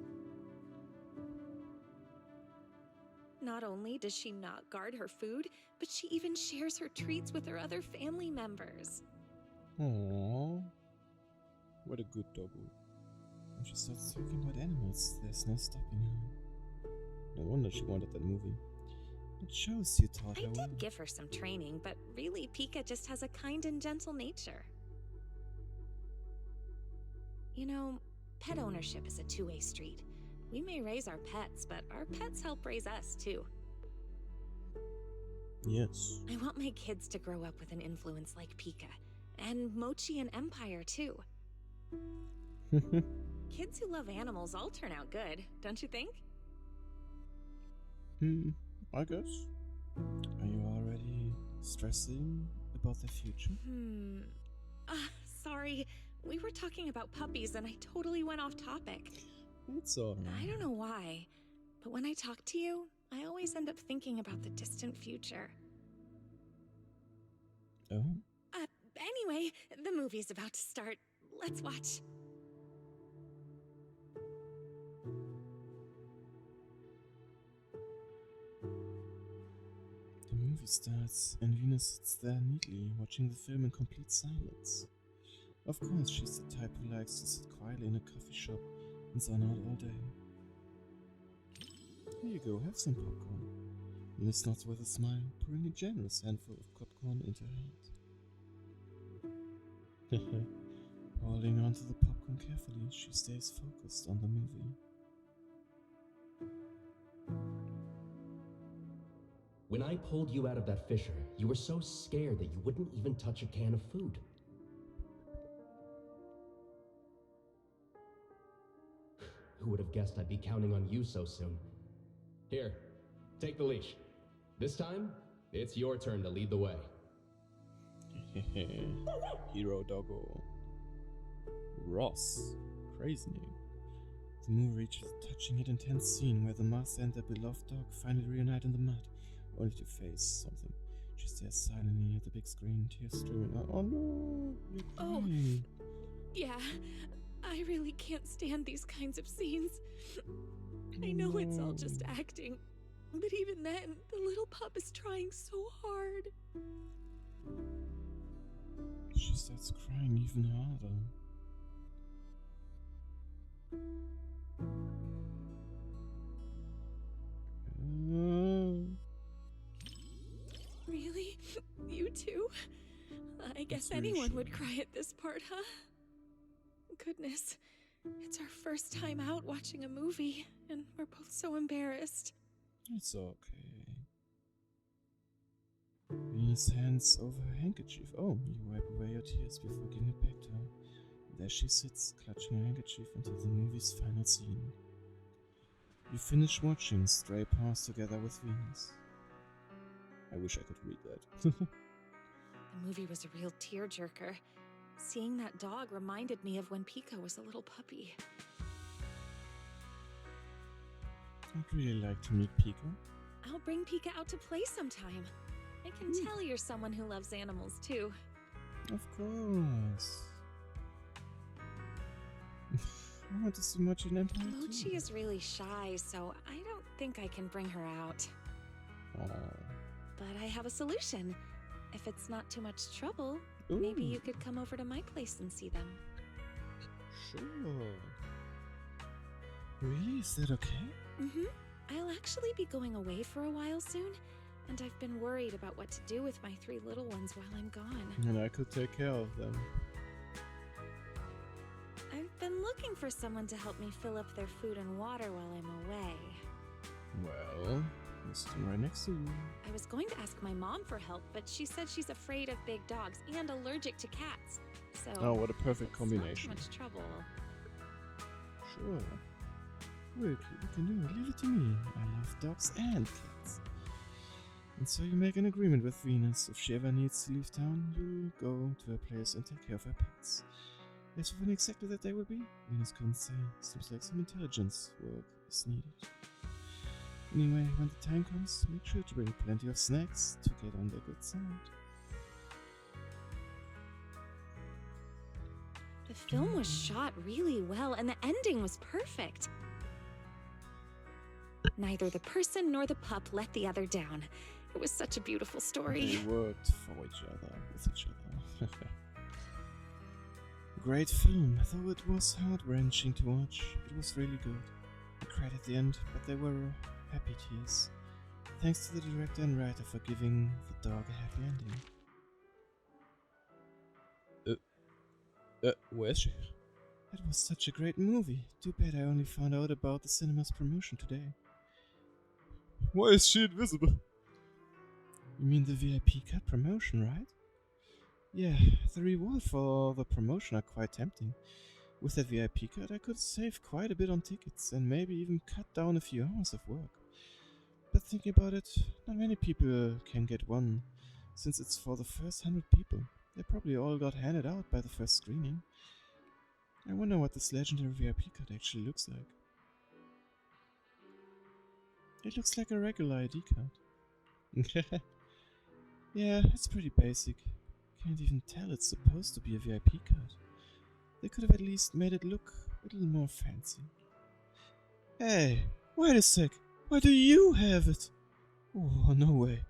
Not only does she not guard her food, but she even shares her treats with her other family members. Aww. What a good doggo. When she starts talking about animals, there's no stopping her. No wonder she wanted that movie. It shows you taught her well. I did give her some training, but really Pika just has a kind and gentle nature. You know, pet ownership is a two-way street. We may raise our pets, but our pets help raise us too. Yes. I want my kids to grow up with an influence like Pika, and Mochi and Empire too. Kids who love animals all turn out good, don't you think? I guess. Are you already stressing about the future? Sorry. We were talking about puppies and I totally went off topic. It's alright. I don't know why, but when I talk to you, I always end up thinking about the distant future. Oh? Anyway, the movie's about to start. Let's watch. The movie starts, and Venus sits there neatly, watching the film in complete silence. Of course, she's the type who likes to sit quietly in a coffee shop and zone out all day. Here you go, have some popcorn. Venus nods with a smile, pouring a generous handful of popcorn into her hand. Holding onto the popcorn carefully, she stays focused on the movie. When I pulled you out of that fissure, you were so scared that you wouldn't even touch a can of food. Who would have guessed I'd be counting on you so soon? Here, take the leash. This time, it's your turn to lead the way. Hero doggo. Ross. Crazy name. The movie reaches a touching yet intense scene where the master and their beloved dog finally reunite in the mud, only to face something. She stares silently at the big screen, tears streaming out. Oh no! You're crying. Yeah, I really can't stand these kinds of scenes. I know it's all just acting, but even then, the little pup is trying so hard. She starts crying even harder. Really? You too? I guess anyone would cry at this part, huh? Goodness, it's our first time out watching a movie, and we're both so embarrassed. It's okay. Venus hands over her handkerchief. Oh, you wipe away your tears before giving it back to her. There she sits, clutching her handkerchief until the movie's final scene. You finish watching Stray Paws together with Venus. I wish I could read that. The movie was a real tearjerker. Seeing that dog reminded me of when Pika was a little puppy. I'd really like to meet Pika. I'll bring Pika out to play sometime. I can tell you're someone who loves animals too. Of course. I want to see Mochi and Empire too. Mochi is really shy, so I don't think I can bring her out. Oh. But I have a solution. If it's not too much trouble, maybe you could come over to my place and see them. Sure. Really? Is that okay? Mm-hmm. I'll actually be going away for a while soon, and I've been worried about what to do with my 3 little ones while I'm gone. And I could take care of them. I've been looking for someone to help me fill up their food and water while I'm away. Well, I'm sitting right next to you. I was going to ask my mom for help, but she said she's afraid of big dogs and allergic to cats. So oh, what a perfect combination. Not too much trouble. Sure. Look, you can do it. Leave it to me. I love dogs and cats. And so you make an agreement with Venus. If she ever needs to leave town, you go to her place and take care of her pets. As for when exactly that day will be, Venus couldn't say. Seems like some intelligence work is needed. Anyway, when the time comes, make sure to bring plenty of snacks to get on their good side. The film was shot really well, and the ending was perfect. Neither the person nor the pup let the other down. It was such a beautiful story. They worked for each other, with each other. Great film, though it was heart-wrenching to watch. It was really good. I cried at the end, but they were happy tears. Thanks to the director and writer for giving the dog a happy ending. Where is she? That was such a great movie. Too bad I only found out about the cinema's promotion today. Why is she invisible? You mean the VIP card promotion, right? Yeah, the reward for the promotion are quite tempting. With that VIP card I could save quite a bit on tickets and maybe even cut down a few hours of work. But thinking about it, not many people can get one, since it's for the first 100 people. They probably all got handed out by the first screening. I wonder what this legendary VIP card actually looks like. It looks like a regular ID card. Yeah, it's pretty basic. Can't even tell it's supposed to be a VIP card. They could have at least made it look a little more fancy. Hey, wait a sec. Why do you have it? Oh, no way.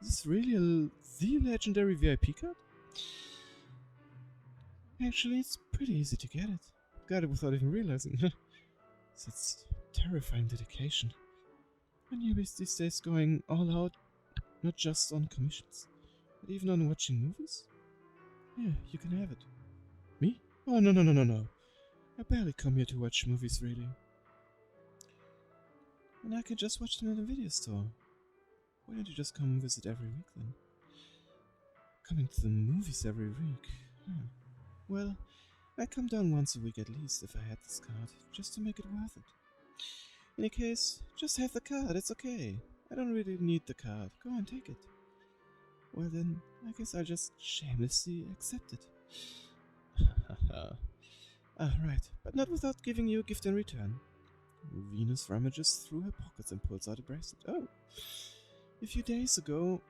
Is this really the legendary VIP card? Actually, it's pretty easy to get it. Got it without even realizing. It's terrifying dedication. My newbies these days going all out, not just on commissions, but even on watching movies? Yeah, you can have it. Me? Oh, no, no, no, no, no. I barely come here to watch movies, really. And I can just watch them in a video store. Why don't you just come visit every week then? Coming to the movies every week? Huh. Well, I come down once a week at least if I had this card, just to make it worth it. In any case, just have the card, it's okay. I don't really need the card, go and take it. Well then, I guess I'll just shamelessly accept it. Right, but not without giving you a gift in return. Venus rummages through her pockets and pulls out a bracelet. Oh, a few days ago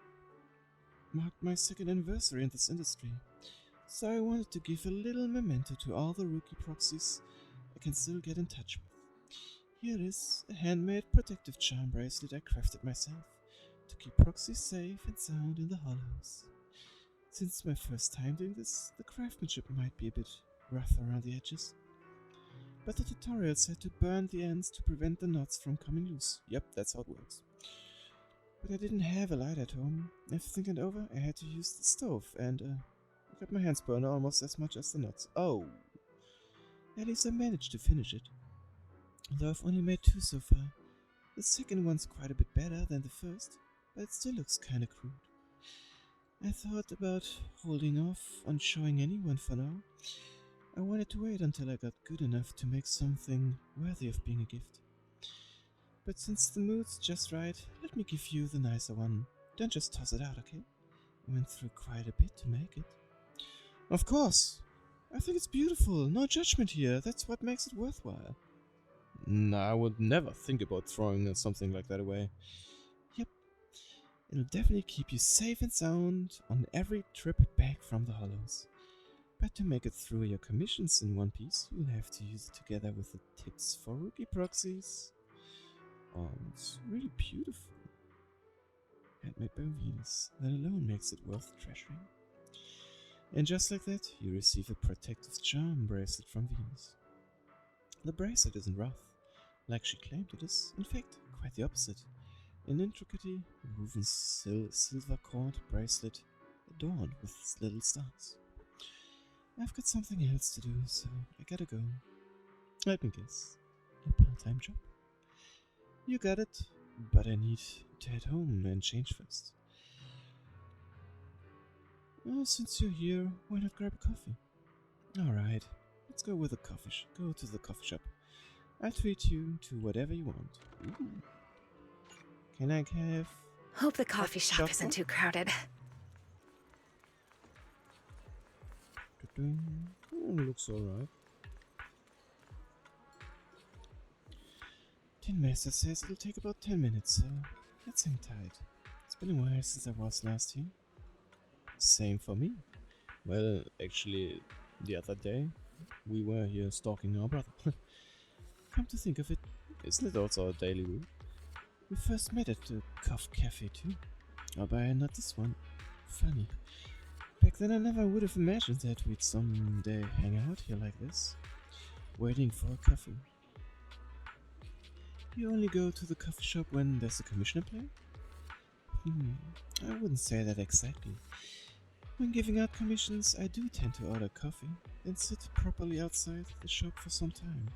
marked my second anniversary in this industry, so I wanted to give a little memento to all the rookie proxies I can still get in touch with. Here is a handmade protective charm bracelet I crafted myself to keep proxies safe and sound in the hollows. Since it's my first time doing this, the craftsmanship might be a bit rough around the edges. But the tutorial said to burn the ends to prevent the knots from coming loose. Yep, that's how it works. But I didn't have a light at home. After thinking it over, I had to use the stove, and I got my hands burned almost as much as the knots. Oh! At least I managed to finish it. Although I've only made 2 so far. The second one's quite a bit better than the first, but it still looks kinda crude. I thought about holding off on showing anyone for now. I wanted to wait until I got good enough to make something worthy of being a gift. But since the mood's just right, let me give you the nicer one. Don't just toss it out, okay? I went through quite a bit to make it. Of course! I think it's beautiful, no judgment here, that's what makes it worthwhile. No, I would never think about throwing something like that away. Yep, it'll definitely keep you safe and sound on every trip back from the Hollows. But to make it through your commissions in one piece, you'll have to use it together with the tips for rookie proxies. Oh, it's really beautiful. Handmade by Venus, that alone makes it worth treasuring. And just like that, you receive a protective charm bracelet from Venus. The bracelet isn't rough, like she claimed it is. In fact, quite the opposite. An intricately woven silver cord bracelet adorned with little stars. I've got something else to do, so I gotta go. Let me guess. A part-time job? You got it, but I need to head home and change first. Well, since you're here, why not grab a coffee? Alright, let's go with go to the coffee shop. I'll treat you to whatever you want. Ooh. Can I have... Hope the coffee shop isn't too crowded. Looks alright. Tin Master says it'll take about 10 minutes, so let's hang tight. It's been a while since I was last here. Same for me. Well, actually, the other day, we were here stalking our brother. Come to think of it, isn't it also our daily route? We first met at the Cough Cafe too. Albeit not this one. Funny. Back then I never would have imagined that we'd someday hang out here like this, waiting for a coffee. You only go to the coffee shop when there's a commission in play? I wouldn't say that exactly. When giving out commissions, I do tend to order coffee and sit properly outside the shop for some time.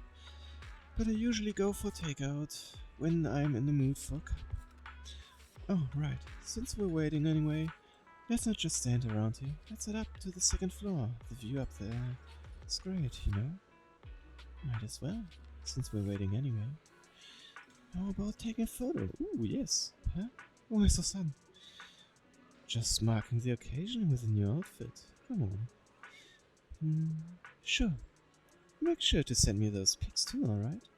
But I usually go for takeout when I'm in the mood for a cup. Oh, right, since we're waiting anyway, let's not just stand around here. Let's head up to the second floor. The view up there is great, you know? Might as well, since we're waiting anyway. How about taking a photo? Ooh, yes. Huh? Why so sudden? Just marking the occasion with a new outfit. Come on. Sure. Make sure to send me those pics too, alright?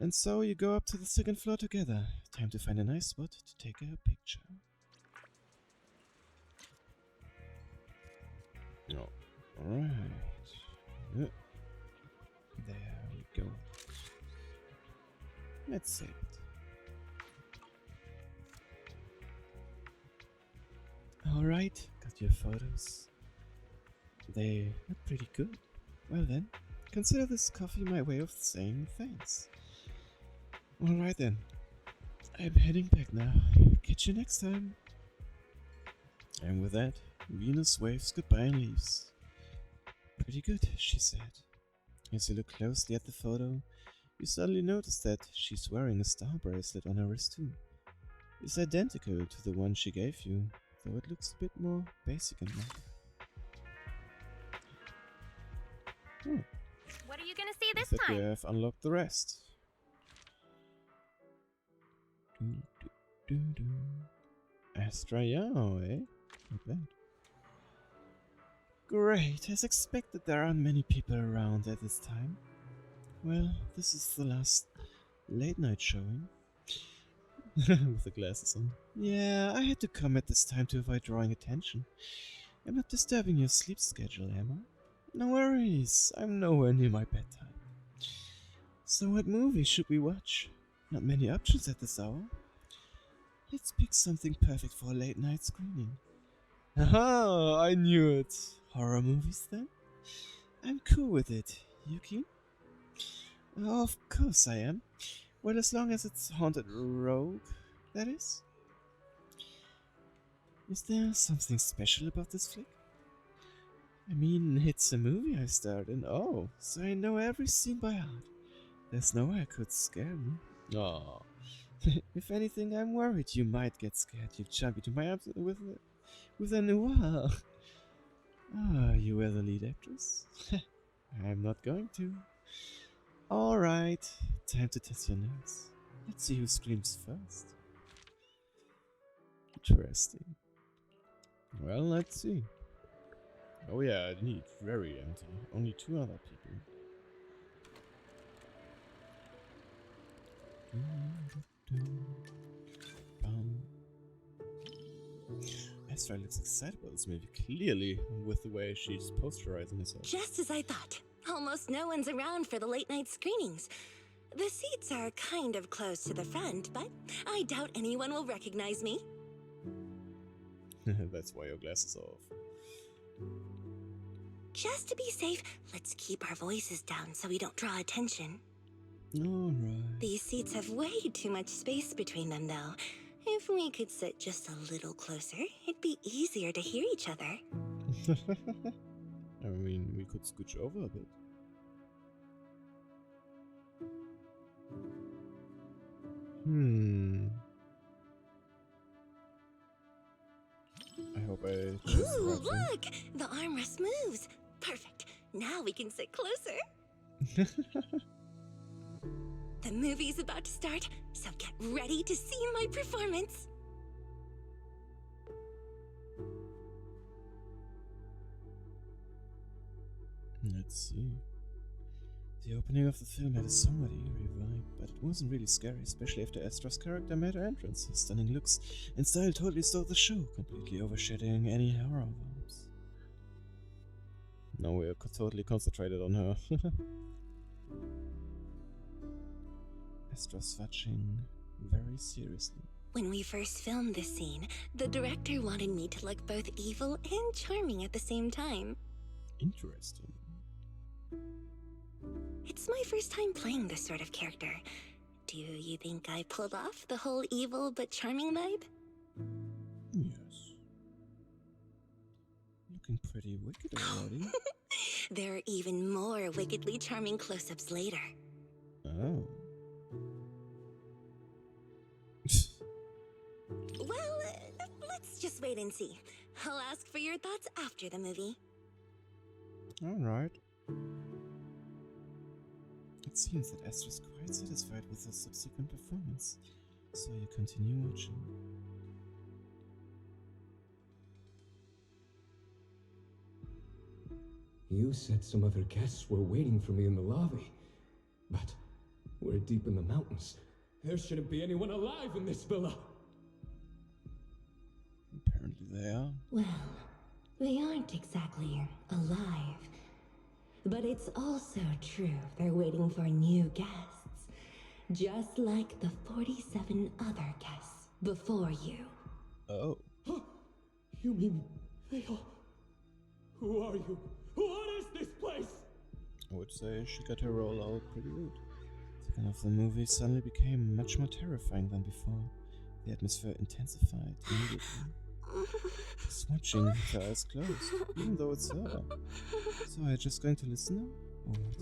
And so you go up to the second floor together. Time to find a nice spot to take a picture. Oh, alright. There we go. Let's save it. Alright, got your photos. They look pretty good. Well then, consider this coffee my way of saying thanks. Alright then. I'm heading back now. Catch you next time. And with that, Venus waves goodbye and leaves. Pretty good, she said. As you look closely at the photo, you suddenly notice that she's wearing a star bracelet on her wrist too. It's identical to the one she gave you, though it looks a bit more basic and matte. Oh. What are you gonna see I this think we time? have unlocked the rest. Astra Yao, eh? Not bad. Great, as expected there aren't many people around at this time. Well, this is the last late night showing. With the glasses on. Yeah, I had to come at this time to avoid drawing attention. I'm not disturbing your sleep schedule, am I? No worries, I'm nowhere near my bedtime. So what movie should we watch? Not many options at this hour. Let's pick something perfect for a late night screening. Aha, I knew it. Horror movies then? I'm cool with it. You keen? Oh, of course I am. Well, as long as it's Haunted Rogue, that is. Is there something special about this flick? I mean, it's a movie I starred in. Oh, so I know every scene by heart. There's no way I could scare me. Oh, if anything, I'm worried you might get scared. You jump into my arms with a noir. Ah, you were the lead actress? I'm not going to. Alright, time to test your nerves. Let's see who screams first. Interesting. Well, let's see. Oh yeah, neat. Very empty. Only 2 other people. Astra looks excited about this movie, clearly, with the way she's posterizing herself. Just as I thought. Almost no one's around for the late night screenings. The seats are kind of close to the front, but I doubt anyone will recognize me. That's why your glasses are off. Just to be safe, let's keep our voices down so we don't draw attention. Alright. These seats have way too much space between them, though. If we could sit just a little closer, it'd be easier to hear each other. I mean, we could scooch over a bit. I hope I chose the right thing. Look! The armrest moves! Perfect. Now we can sit closer. The movie's about to start, so get ready to see my performance. Let's see. The opening of the film had a somewhat eerie vibe, but it wasn't really scary, especially after Astra's character made her entrance. His stunning looks and style totally stole the show, completely overshadowing any horror vibes. Now we're totally concentrated on her. Astra's watching very seriously. When we first filmed this scene, the director wanted me to look both evil and charming at the same time. Interesting. It's my first time playing this sort of character. Do you think I pulled off the whole evil but charming vibe? Yes. Looking pretty wicked already. There are even more wickedly charming close-ups later. Oh. Well, let's just wait and see. I'll ask for your thoughts after the movie. Alright. It seems that Astra's quite satisfied with the subsequent performance, so you continue watching. You said some other guests were waiting for me in the lobby, but we're deep in the mountains. There shouldn't be anyone alive in this villa. Apparently they are. Well, they aren't exactly alive. But it's also true they're waiting for new guests. Just like the 47 other guests before you. Oh. You mean they all... Who are you? What is this place? I would say she got her role out pretty good. second of the movie suddenly became much more terrifying than before. The atmosphere intensified immediately. Just watching with her eyes closed, even though it's her. So are you just going to listen now? Or what?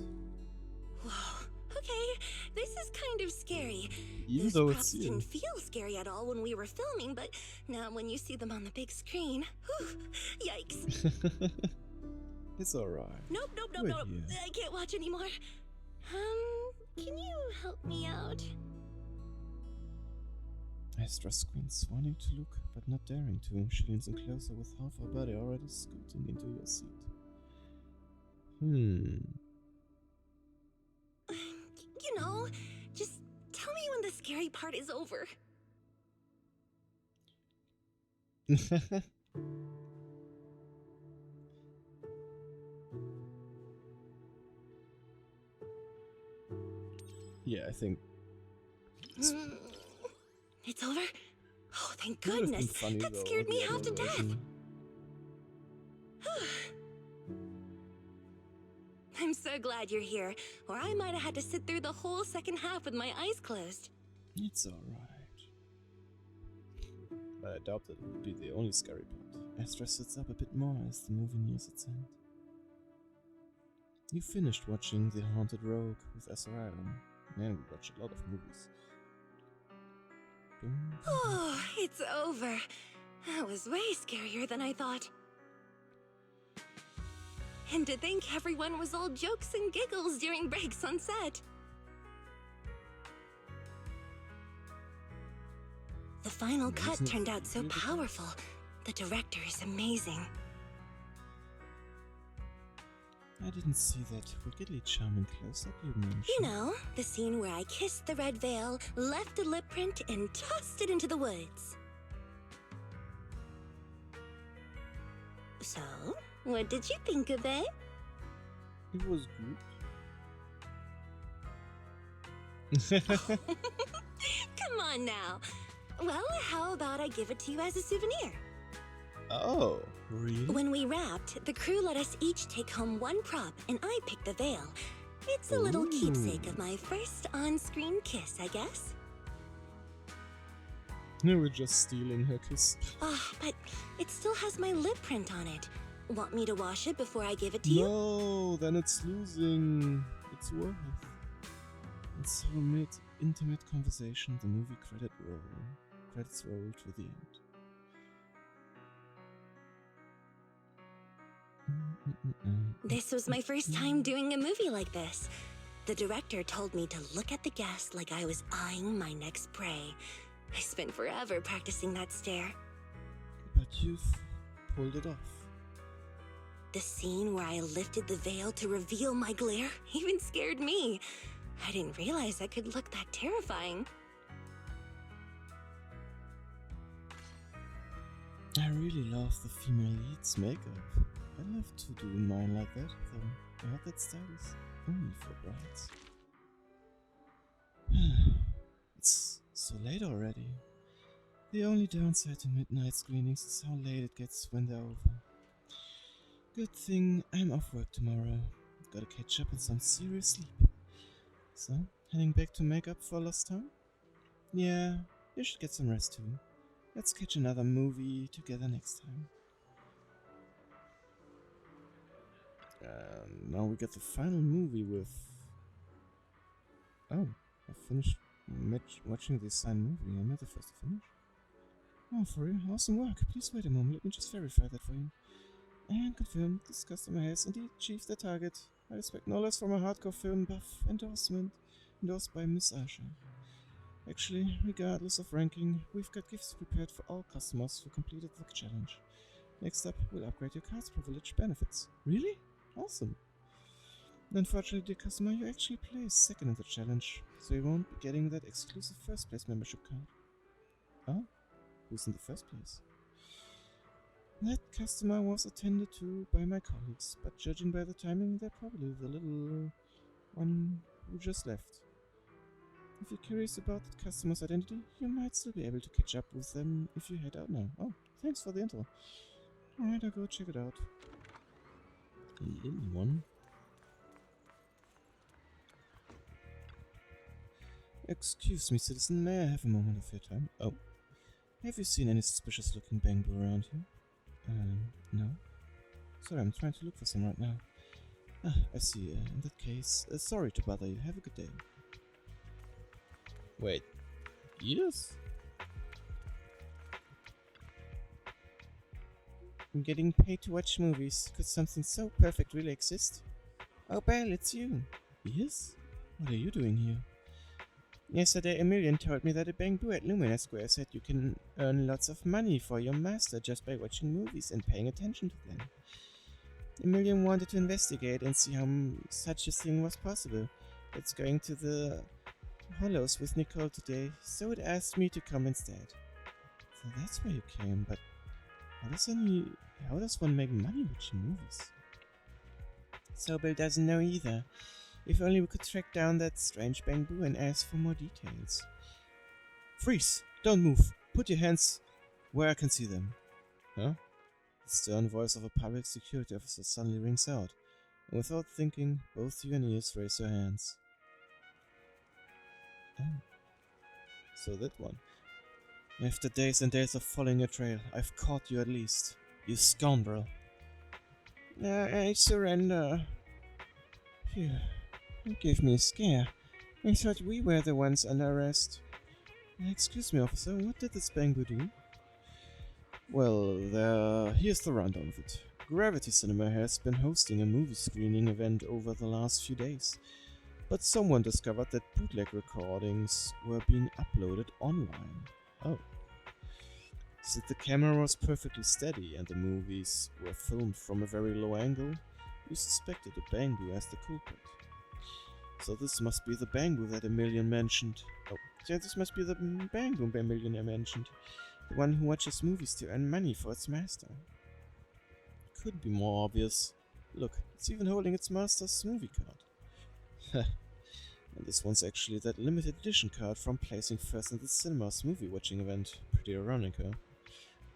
Whoa. Okay, this is kind of scary. Even Those though props it's you. didn't feel scary at all when we were filming, but now when you see them on the big screen, whew, yikes. It's alright. Nope. We're here. I can't watch anymore. Can you help me out? Astra squints, wanting to look, but not daring to. She leans in closer with half her body already scooting into your seat. You know, just tell me when the scary part is over. Yeah, I think It's over? Oh, thank Would have been goodness. funny, That though, scared me the half to other death. version. I'm so glad you're here, or I might have had to sit through the whole second half with my eyes closed. It's alright. But I doubt that it would be the only scary part. Astra sits up a bit more as the movie nears its end. You finished watching The Haunted Rogue with Azrael. Man, we watch a lot of movies. Oh, it's over. That was way scarier than I thought. And to think everyone was all jokes and giggles during breaks on set. The final cut turned out so powerful. The director is amazing. I didn't see that wickedly charming close-up you mentioned. You know, the scene where I kissed the red veil, left a lip print, and tossed it into the woods. So, what did you think of it? It was good. Come on now. Well, how about I give it to you as a souvenir? Oh, really? When we wrapped, the crew let us each take home one prop, and I picked the veil. It's a little keepsake of my first on-screen kiss, I guess. You were just stealing her kiss. But it still has my lip print on it. Want me to wash it before I give it to you? No, then it's losing its worth. And so amid intimate conversation, the movie credits roll to the end. This was my first time doing a movie like this. The director told me to look at the guest like I was eyeing my next prey. I spent forever practicing that stare. But you've pulled it off. The scene where I lifted the veil to reveal my glare even scared me. I didn't realize I could look that terrifying. I really love the female lead's makeup. I love to do mine like that, though I heard that style is only for brides. It's so late already. The only downside to midnight screenings is how late it gets when they're over. Good thing I'm off work tomorrow. Gotta catch up on some serious sleep. So, heading back to make up for lost time? Yeah, you should get some rest too. Let's catch another movie together next time. Now we get the final movie with... Oh, I finished watching the assigned movie. I'm not the first to finish. Oh, for real? Awesome work. Please wait a moment. Let me just verify that for you. And confirm this customer has indeed achieved their target. I expect no less from a hardcore film buff endorsement endorsed by Miss Asha. Actually, regardless of ranking, we've got gifts prepared for all customers who completed the challenge. Next up, we'll upgrade your card's privilege benefits. Really? Awesome. Unfortunately, dear customer, you actually placed second in the challenge, so you won't be getting that exclusive first place membership card. Oh? Who's in the first place? That customer was attended to by my colleagues, but judging by the timing, they're probably the little one who just left. If you're curious about that customer's identity, you might still be able to catch up with them if you head out now. Oh, thanks for the info. Alright, I'll go check it out. Little one. Excuse me, citizen, may I have a moment of your time? Oh. Have you seen any suspicious looking bamboo around here? No? Sorry, I'm trying to look for some right now. Ah, I see. In that case, sorry to bother you. Have a good day. Wait. Yes? I'm getting paid to watch movies. Could something so perfect really exist? Oh, Belle, it's you. Yes? What are you doing here? Yesterday, Emilian told me that a bamboo at Lumina Square said you can earn lots of money for your master just by watching movies and paying attention to them. Emilian wanted to investigate and see how such a thing was possible. It's going to the Hollows with Nicole today, so it asked me to come instead. So that's why you came, but how does one make money watching movies? Sobel doesn't know either. If only we could track down that strange bamboo and ask for more details. Freeze! Don't move! Put your hands where I can see them. Huh? The stern voice of a public security officer suddenly rings out, and without thinking, both you and Ears raise your hands. Oh. So that one. After days and days of following your trail, I've caught you at least. You scoundrel. I surrender. Phew. It gave me a scare. I thought we were the ones under arrest. Excuse me, officer, what did this bamboo do? Well, here's the rundown of it. Gravity Cinema has been hosting a movie screening event over the last few days, but someone discovered that bootleg recordings were being uploaded online. Oh. Since the camera was perfectly steady and the movies were filmed from a very low angle, we suspected the bamboo as the culprit. So this must be the bamboo that Emilian mentioned. Oh, yeah, this must be the bamboo Emilian mentioned. The one who watches movies to earn money for its master. Couldn't be more obvious. Look, it's even holding its master's movie card. And this one's actually that limited edition card from placing first in the cinema's movie watching event. Pretty ironic, huh?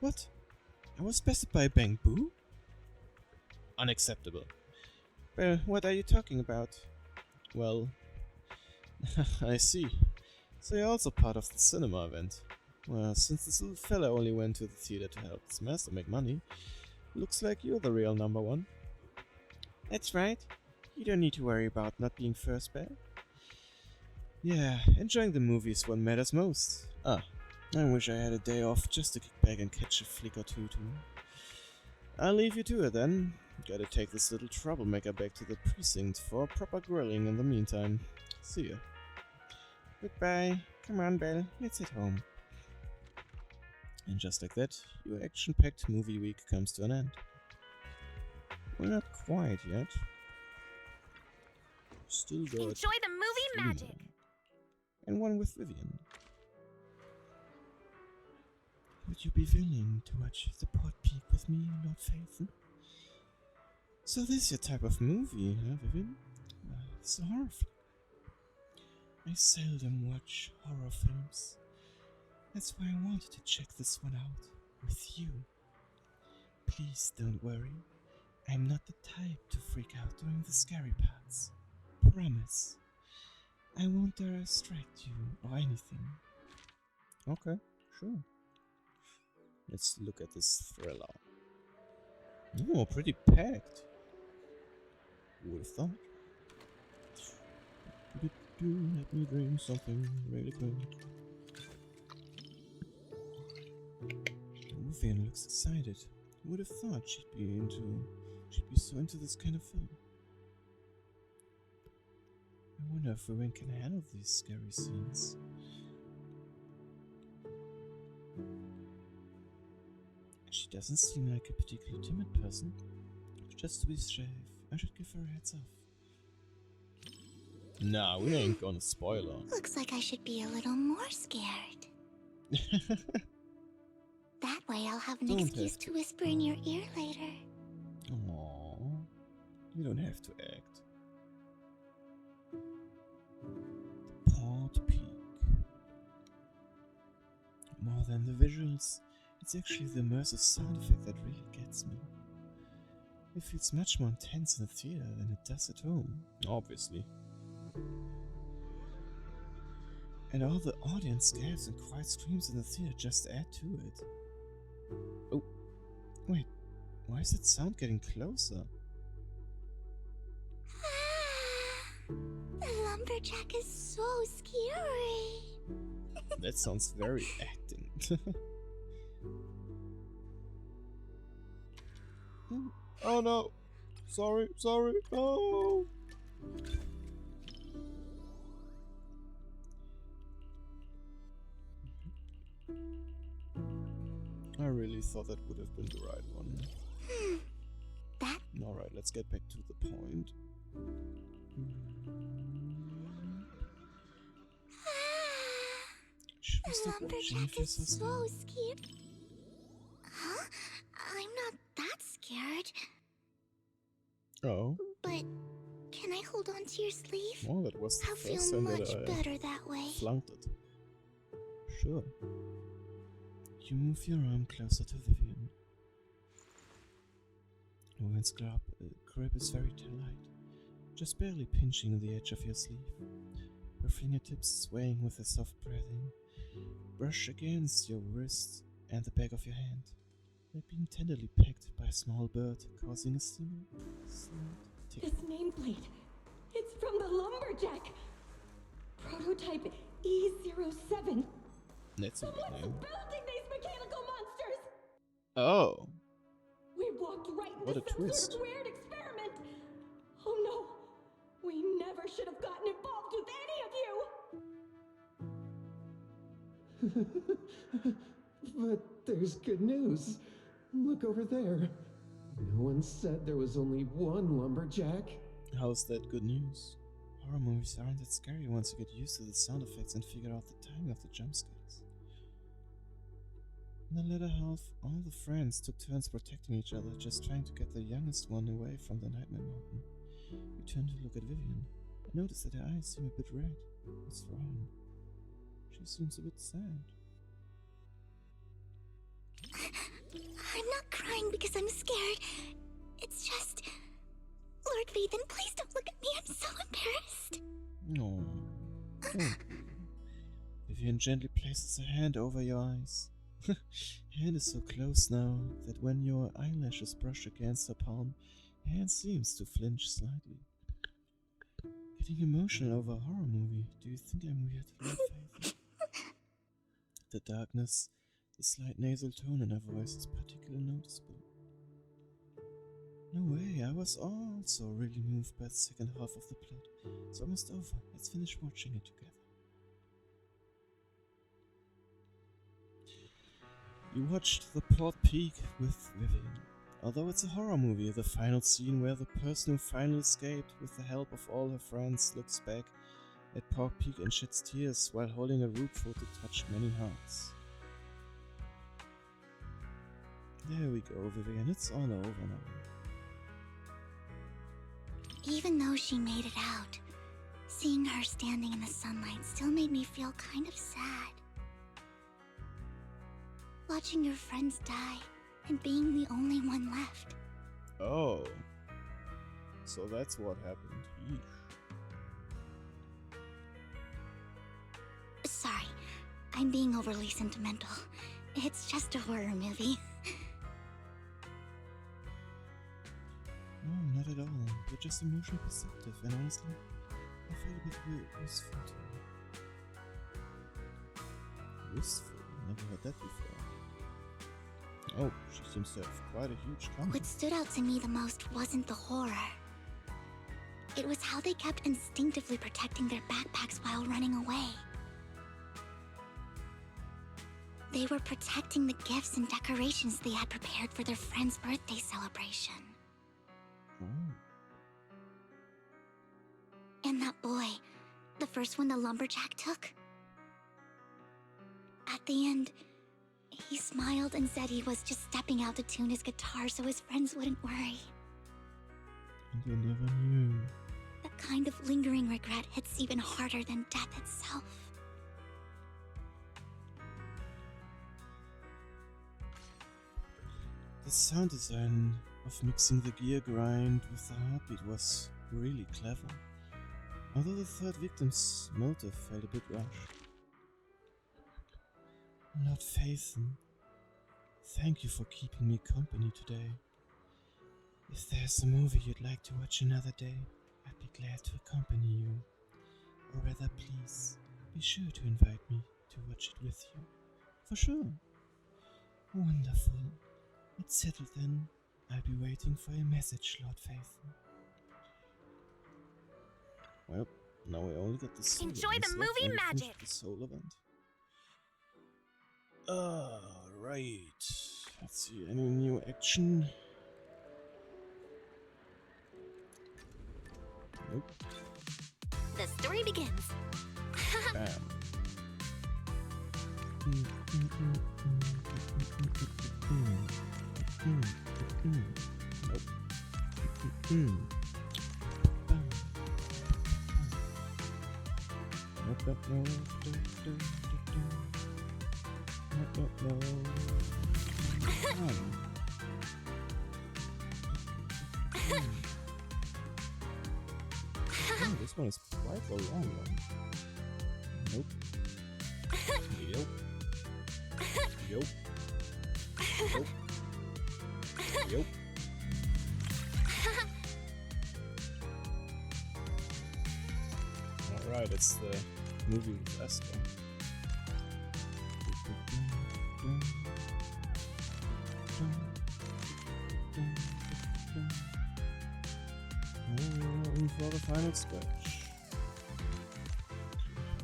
What? I was bested by a bamboo? Unacceptable. Well, what are you talking about? Well, I see. So you're also part of the cinema event. Well, since this little fella only went to the theater to help his master make money, looks like you're the real number one. That's right. You don't need to worry about not being first, Belle. Yeah, enjoying the movie is what matters most. Ah, I wish I had a day off just to kick back and catch a flick or two too. I'll leave you to it then. Gotta take this little troublemaker back to the precinct for a proper grilling in the meantime. See ya. Goodbye. Come on, Belle. Let's head home. And just like that, your action-packed movie week comes to an end. We're not quite yet. Still got Enjoy the movie magic! And one with Vivian. Would you be willing to watch The Pot Peak with me, Lord Phaethon? So this is your type of movie, huh, Vivian? It's a horror flick. I seldom watch horror films. That's why I wanted to check this one out with you. Please don't worry. I'm not the type to freak out during the scary parts. Promise. I won't distract you or anything. Okay, sure. Let's look at this thriller. Oh, pretty packed. Who would have thought? Let me dream something really quick. Vivian looks excited. Who would have thought she'd be so into this kind of film? I wonder if Vivian can handle these scary scenes. She doesn't seem like a particularly timid person. Just to be safe, I should give her a heads up. Nah, we ain't gonna spoil her. Looks like I should be a little more scared. That way I'll have an excuse to whisper in your ear later. Aww. You don't have to act. The Pot Peak. More than the visuals, it's actually the immersive sound effect that really gets me. It feels much more intense in the theater than it does at home, obviously. And all the audience gasps and quiet screams in the theater just add to it. Oh, wait, why is that sound getting closer? The lumberjack is so scary. That sounds very acting. Oh no! Sorry, no! I really thought that would have been the right one. Alright, let's get back to the point. Should we stop watching if you're so scared? Huh? I'm not that scared. Oh. But can I hold on to your sleeve? Well, that was the I'll first feel time much that I better that way. flunked it. Sure. You move your arm closer to Vivian. Vivian's grip is very light, just barely pinching the edge of your sleeve. Her fingertips swaying with a soft breathing, brush against your wrist and the back of your hand, like being tenderly pecked by a small bird, causing a slight tick. This nameplate, it's from the lumberjack. Prototype E07. That's a good name. Building these mechanical monsters. Oh. We walked right What into a some twist. sort of weird experiment. Oh no, we never should have gotten involved with any of you. But there's good news. Look over there. No one said there was only one lumberjack. How's that good news? Horror movies aren't that scary once you get used to the sound effects and figure out the timing of the jump scares. In the latter half, all the friends took turns protecting each other, just trying to get the youngest one away from the Nightmare Mountain. We turned to look at Vivian. I noticed that her eyes seem a bit red. What's wrong? She seems a bit sad. I'm not crying because I'm scared. It's just... Lord Vathan, please don't look at me. I'm so embarrassed. No. Oh. Vivian gently places her hand over your eyes. Her hand is so close now that when your eyelashes brush against her palm, her hand seems to flinch slightly. Getting emotional over a horror movie. Do you think I'm weird, Lord Vathan? The darkness, the slight nasal tone in her voice is particularly noticeable. No way, I was also really moved by the second half of the plot. It's almost over. Let's finish watching it together. You watched The Port Peak with Vivian. Although it's a horror movie, the final scene where the person who finally escaped with the help of all her friends looks back at Port Peak and sheds tears while holding a root fruit that touched many hearts. There we go, Vivian, it's all over now. Even though she made it out, seeing her standing in the sunlight still made me feel kind of sad. Watching your friends die and being the only one left. Oh. So that's what happened. Yeesh. Sorry, I'm being overly sentimental. It's just a horror movie. No, not at all. You're just emotionally perceptive, and honestly, I feel a bit wistful too. Wistful? Never heard that before. Oh, she seems to have quite a huge comment. What stood out to me the most wasn't the horror. It was how they kept instinctively protecting their backpacks while running away. They were protecting the gifts and decorations they had prepared for their friend's birthday celebration. Oh. And that boy, the first one the lumberjack took. At the end, he smiled and said he was just stepping out to tune his guitar so his friends wouldn't worry. And you never knew. That kind of lingering regret hits even harder than death itself. The sound design of mixing the gear grind with the heartbeat was really clever. Although the third victim's motive felt a bit rushed. Lord Phaethon, thank you for keeping me company today. If there's a movie you'd like to watch another day, I'd be glad to accompany you. Or rather, please, be sure to invite me to watch it with you. For sure. Wonderful. It's settled then. I'll be waiting for your message, Lord Phaethon. Well, now we only got the soul Enjoy events the left, movie and we finished magic! the soul event. Alright. Let's see, any new action? Nope. The story begins. Bam. Nope. Oh, this one is quite a long one. Nope. Nope. Nope. Nope. Nope. Alright, it's the movie with Esther. For the final sketch.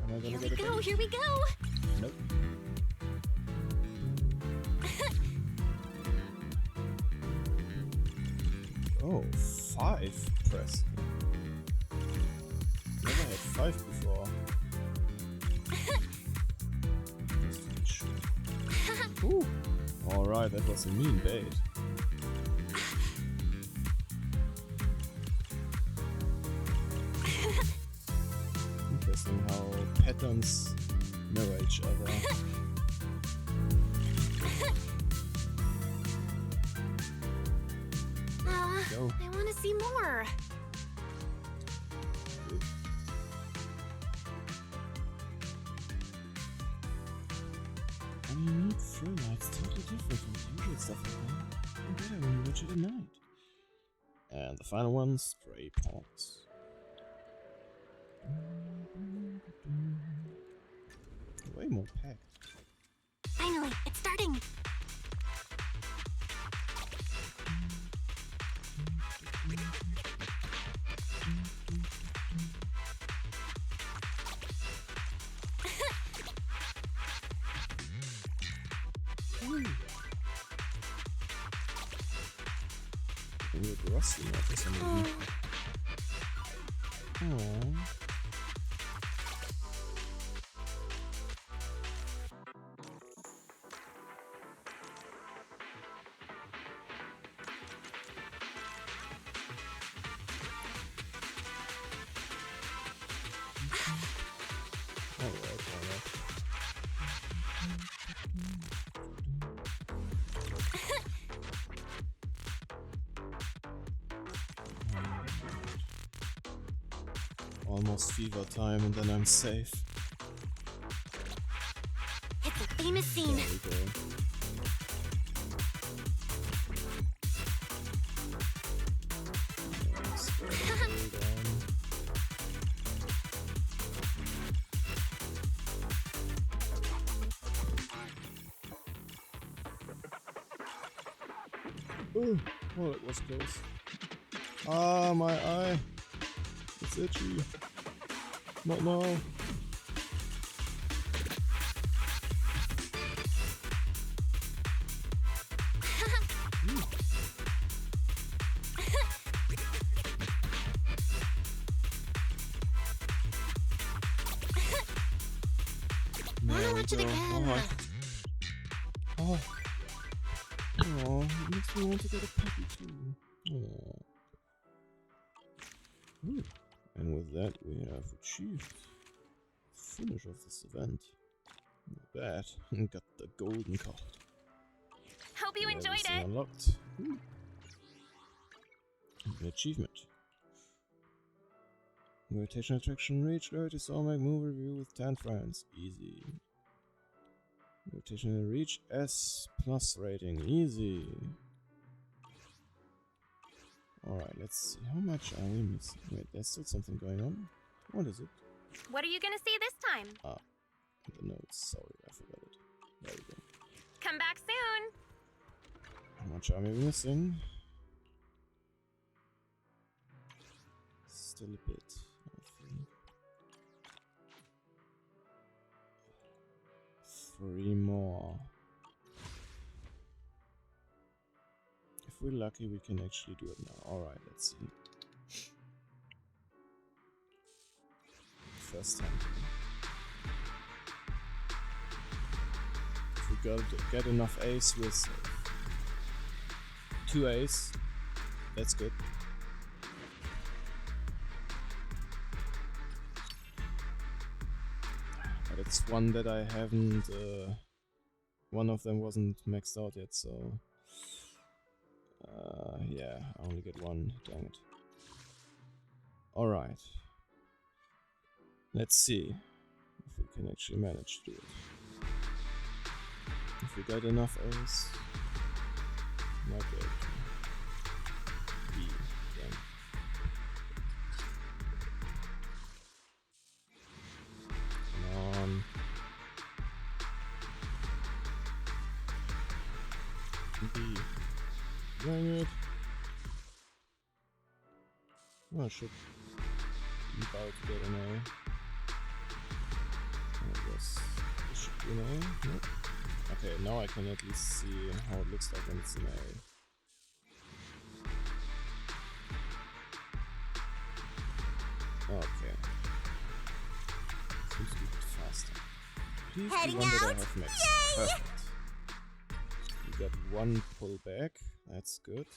Am I gonna get a date? Here we go! Nope. Oh, 5 press. Never had 5 before. Ooh. Alright, that was a mean bait. Interesting how patterns mirror each other. Go. I want to see more. A unique thrill it's totally different from the usual stuff like that. And better when you watch it at night. And the final one, Stray Pawns. Way more packed. Finally, it's starting. Weird rusty now for some reason. Aww. Almost fever time and then I'm safe. It's a famous scene. There we go. Ooh, well, it was close. Ah, my eye. It's itchy. Not now. Wanna watch it again? Oh. Oh, it makes me want to get a puppy too. Oh. Ooh. And with that, we have achieved the finish of this event. Not bad. Got the golden card. Hope you enjoyed it. Unlocked. Ooh. An achievement. Invitation attraction reached. Go to Soulmate movie review with 10 friends. Easy. Rotational reach S plus rating. Easy. Alright, let's see. How much are we missing? Wait, there's still something going on. What is it? What are you gonna see this time? Ah, the notes. Sorry, I forgot it. There we go. Come back soon! How much are we missing? Still a bit, I think. 3 more. If we're lucky, we can actually do it now. Alright, let's see. First time. If we get enough A's, we're safe. 2 A's. That's good. But it's one that I haven't... one of them wasn't maxed out yet, so... yeah, I only get one. Dang it. Alright. Let's see if we can actually manage to do it. If we got enough A's, might be able to. B, again. Come on. B. Dang it. Oh, I should be about to get an A. I guess this should be an A. Nope. Okay, now I can at least see how it looks like when it's an A. Okay. Seems to be a bit faster. Please be one that I have maxed. Perfect. We got one pull back. That's good.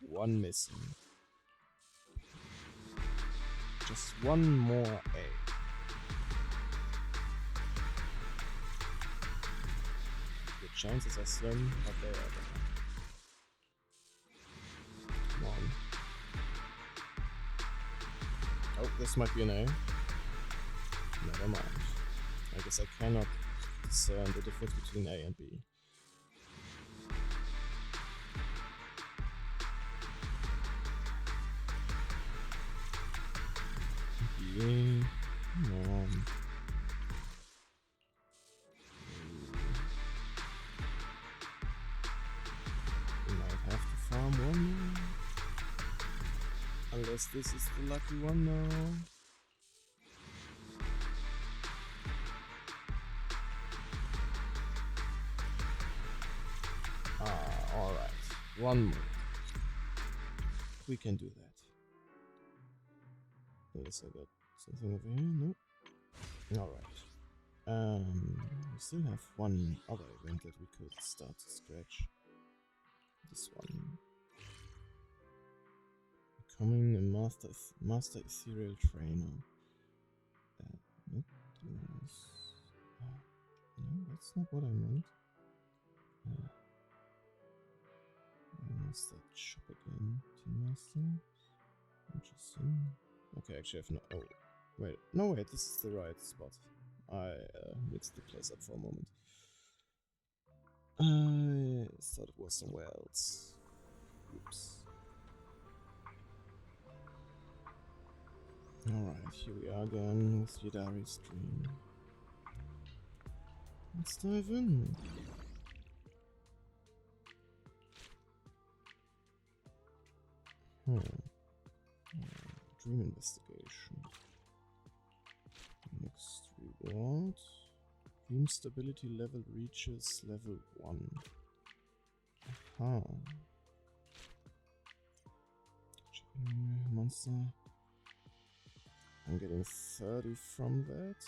One missing. Just one more A. The chances are slim, but they are there. Come on. Oh, this might be an A. Never mind. I guess I cannot discern the difference between A and B. B. Come on. We might have to farm one more. Unless this is the lucky one now. Ah, alright. One more. We can do that. Unless I got something over here? Nope. Alright. We still have one other event that we could start to scratch. This one. Becoming a master ethereal trainer. Nope. No, that's not what I meant. Master shop again. Team master. Interesting. Okay, actually I have no... Oh, wait. No, wait, this is the right spot. I mixed the place up for a moment. I thought it was somewhere else. Oops. Alright, here we are again with Yidari's dream. Let's dive in. Dream investigation. Next reward. Dream stability level reaches level 1. Aha. Monster. I'm getting 30 from that.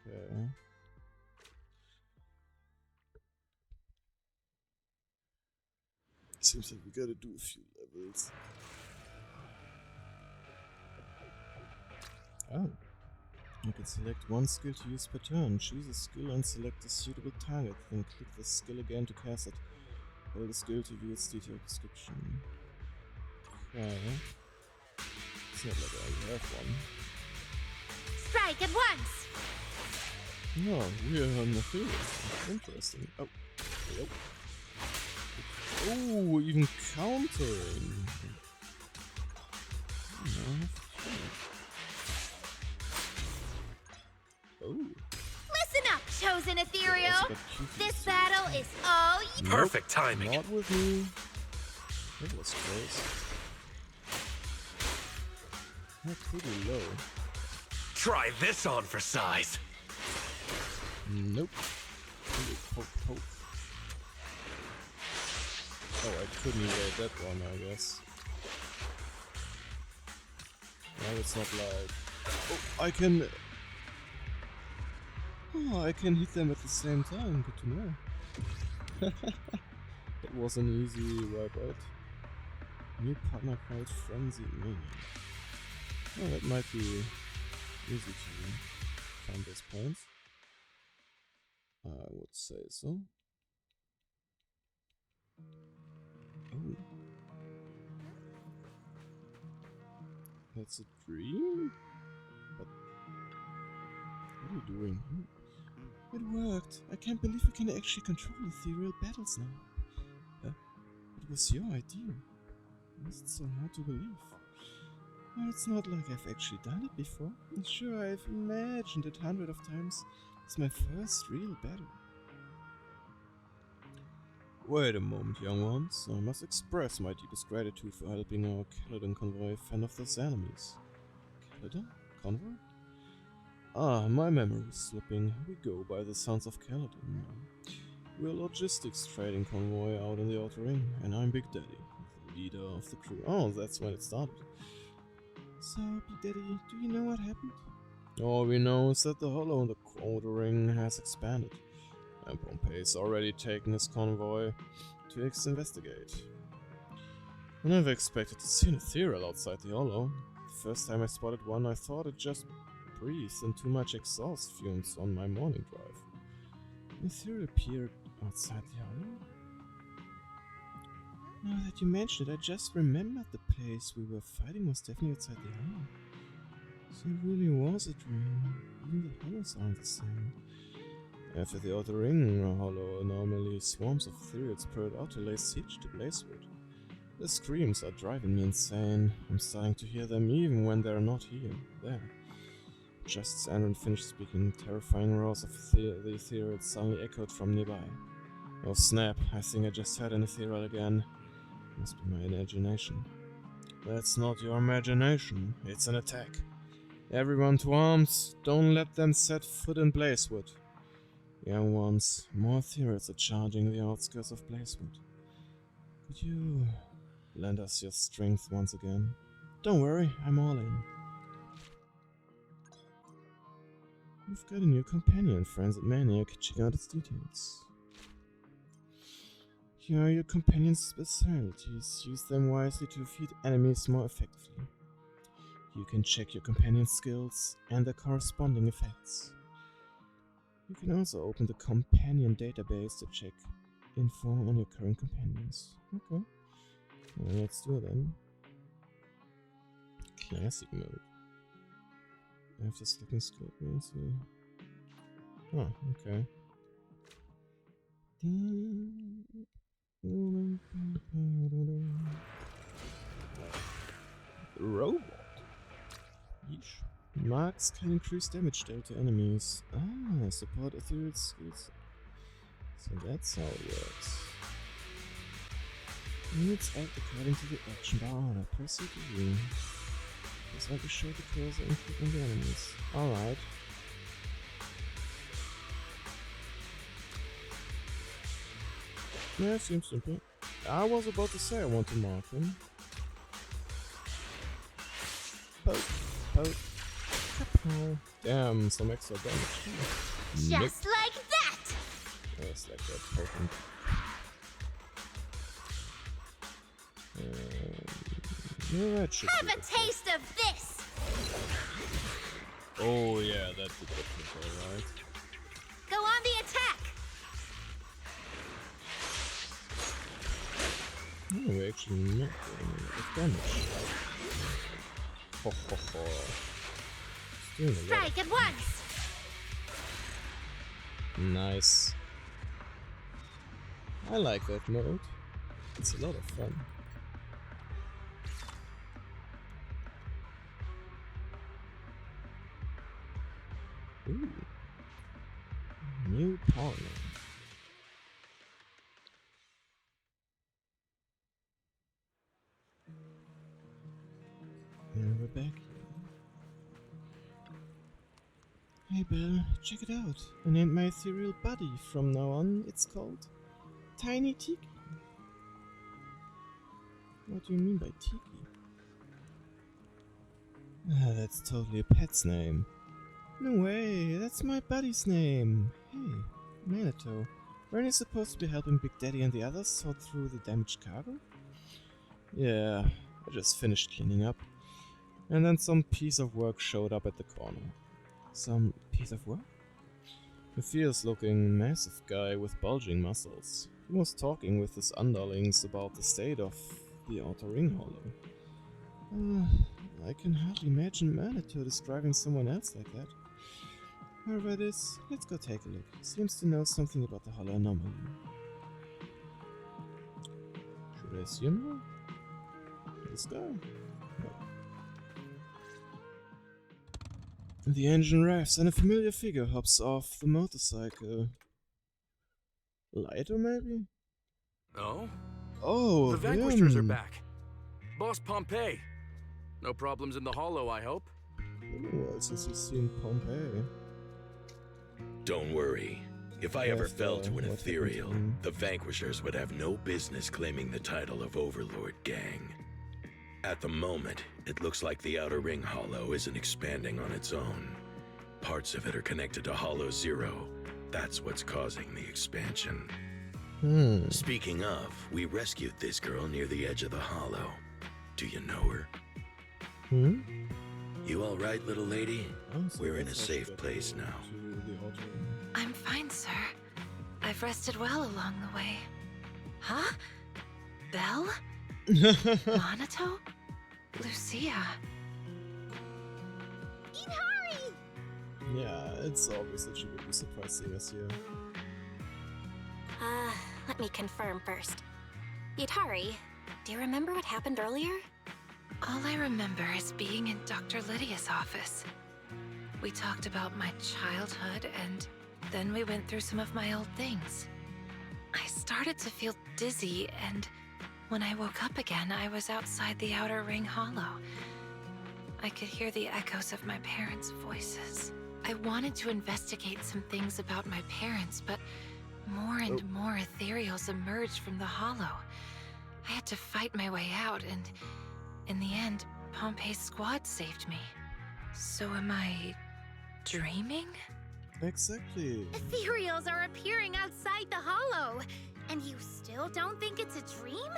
Okay. Seems like we gotta do a few levels. Oh. You can select one skill to use per turn. Choose a skill and select a suitable target. Then click the skill again to cast it. Hold the skill to view its detailed description. Okay. It's not like I already have one. Strike at once! No, we are on the field. Interesting. Oh. Yep. Oh, even countering. Oh. Listen up, chosen ethereal! This battle is all you— Perfect timing. Not with me. That was close. That's pretty low. Try this on for size. Nope. Poke, poke. Oh, I couldn't evade that one, I guess. Now it's not like... Oh, I can... Oh, I can hit them at the same time. Good to know. That was an easy wipe out. New partner called Frenzy Mania. Oh, that might be easy to find those points. I would say so. Oh. That's a dream? But what are you doing? It worked! I can't believe we can actually control ethereal battles now. It was your idea. Why is it so hard to believe? Well, it's not like I've actually done it before. And sure, I've imagined it hundreds of times. It's my first real battle. Wait a moment, young ones. I must express my deepest gratitude for helping our Caledon convoy fend off those enemies. Caledon? Convoy? Ah, my memory is slipping. We go by the Sons of Caledon now. We're a logistics trading convoy out in the Outer Ring, and I'm Big Daddy, the leader of the crew. Oh, that's when it started. So, Big Daddy, do you know what happened? All we know is that the hollow in the Outer Ring has expanded, and Pompey's already taken his convoy to investigate. I never expected to see an ethereal outside the hollow. The first time I spotted one, I thought it just breathed in too much exhaust fumes on my morning drive. An ethereal appeared outside the hollow? Now that you mention it, I just remembered the place we were fighting was definitely outside the hollow. So it really was a dream. Even the hollows aren't the same. After the Outer Ring hollow, normally swarms of ethereals spread out to lay siege to Blazewood. The screams are driving me insane. I'm starting to hear them even when they're not here. There. Just as Aaron finished speaking, terrifying roars of the ethereals suddenly echoed from nearby. Oh snap, I think I just heard an ethereal again. Must be my imagination. That's not your imagination, it's an attack. Everyone to arms, don't let them set foot in Blazewood. Young ones, more ethereals are charging the outskirts of Blazewood. Could you lend us your strength once again? Don't worry, I'm all in. We've got a new companion, Frenzied Maniac. Check out its details. Here are your companion's specialities. Use them wisely to defeat enemies more effectively. You can check your companion's skills and their corresponding effects. You can also open the companion database to check info on your current companions. Okay. Well, let's do it then. Classic mode. After selecting skill, let's see. Oh, okay. Robot. Yeesh. Marks can increase damage dealt to enemies. Ah, support ethereal skills. So that's how it works. Units act according to the action bar order. Proceed to view. Just like to show the cursor and click on the enemies. Alright. Yeah, seems simple. I was about to say I want to mark him. Poke, poke, kapow. Damn, some extra damage. Just like that! Just like that, poking. Yeah, that should Have a taste of this! Oh yeah, that did look alright. Go on the attack! Oh, we're actually not doing a lot of damage. ho, ho, ho. It's doing a lot. Strike at once! Nice. I like that mode. It's a lot of fun. Ooh. New partner. And we're back. Hey Belle, check it out. I named my ethereal buddy. From now on, it's called Tiny Tiki. What do you mean by Tiki? Ah, that's totally a pet's name. No way, that's my buddy's name. Hey, Manitou. Weren't you supposed to be helping Big Daddy and the others sort through the damaged cargo? Yeah, I just finished cleaning up. And then some piece of work showed up at the corner. Some piece of work? A fierce-looking, massive guy with bulging muscles. He was talking with his underlings about the state of the Outer Ring Hollow. I can hardly imagine Manitou describing someone else like that. Whoever it is, let's go take a look. He seems to know something about the Hollow anomaly. Should I see him now? This guy? No. The engine revs and a familiar figure hops off the motorcycle. Lighter, maybe? Oh? Oh, the Vanquishers are him. back. Boss Pompeii. No problems in the Hollow, I hope. Well, since you've seen Pompeii. Don't worry. If I ever Yes, fell to an what ethereal, happened the Vanquishers would have no business claiming the title of Overlord Gang. At the moment, it looks like the Outer Ring Hollow isn't expanding on its own. Parts of it are connected to Hollow Zero. That's what's causing the expansion. Speaking of, we rescued this girl near the edge of the Hollow. Do you know her? You all right, little lady? We're in a safe place now. I'm fine, sir. I've rested well along the way. Huh? Belle? Monato? Lucia? Hurry! Yeah, it's obvious that she would be surprised seeing us here. Let me confirm first. Yutari, do you remember what happened earlier? All I remember is being in Dr. Lydia's office. We talked about my childhood, and then we went through some of my old things. I started to feel dizzy, and when I woke up again, I was outside the Outer Ring Hollow. I could hear the echoes of my parents' voices. I wanted to investigate some things about my parents, but more and more ethereals emerged from the Hollow. I had to fight my way out, and in the end, Pompeii's squad saved me. So am I dreaming? Exactly. Ethereals are appearing outside the Hollow, and you still don't think it's a dream?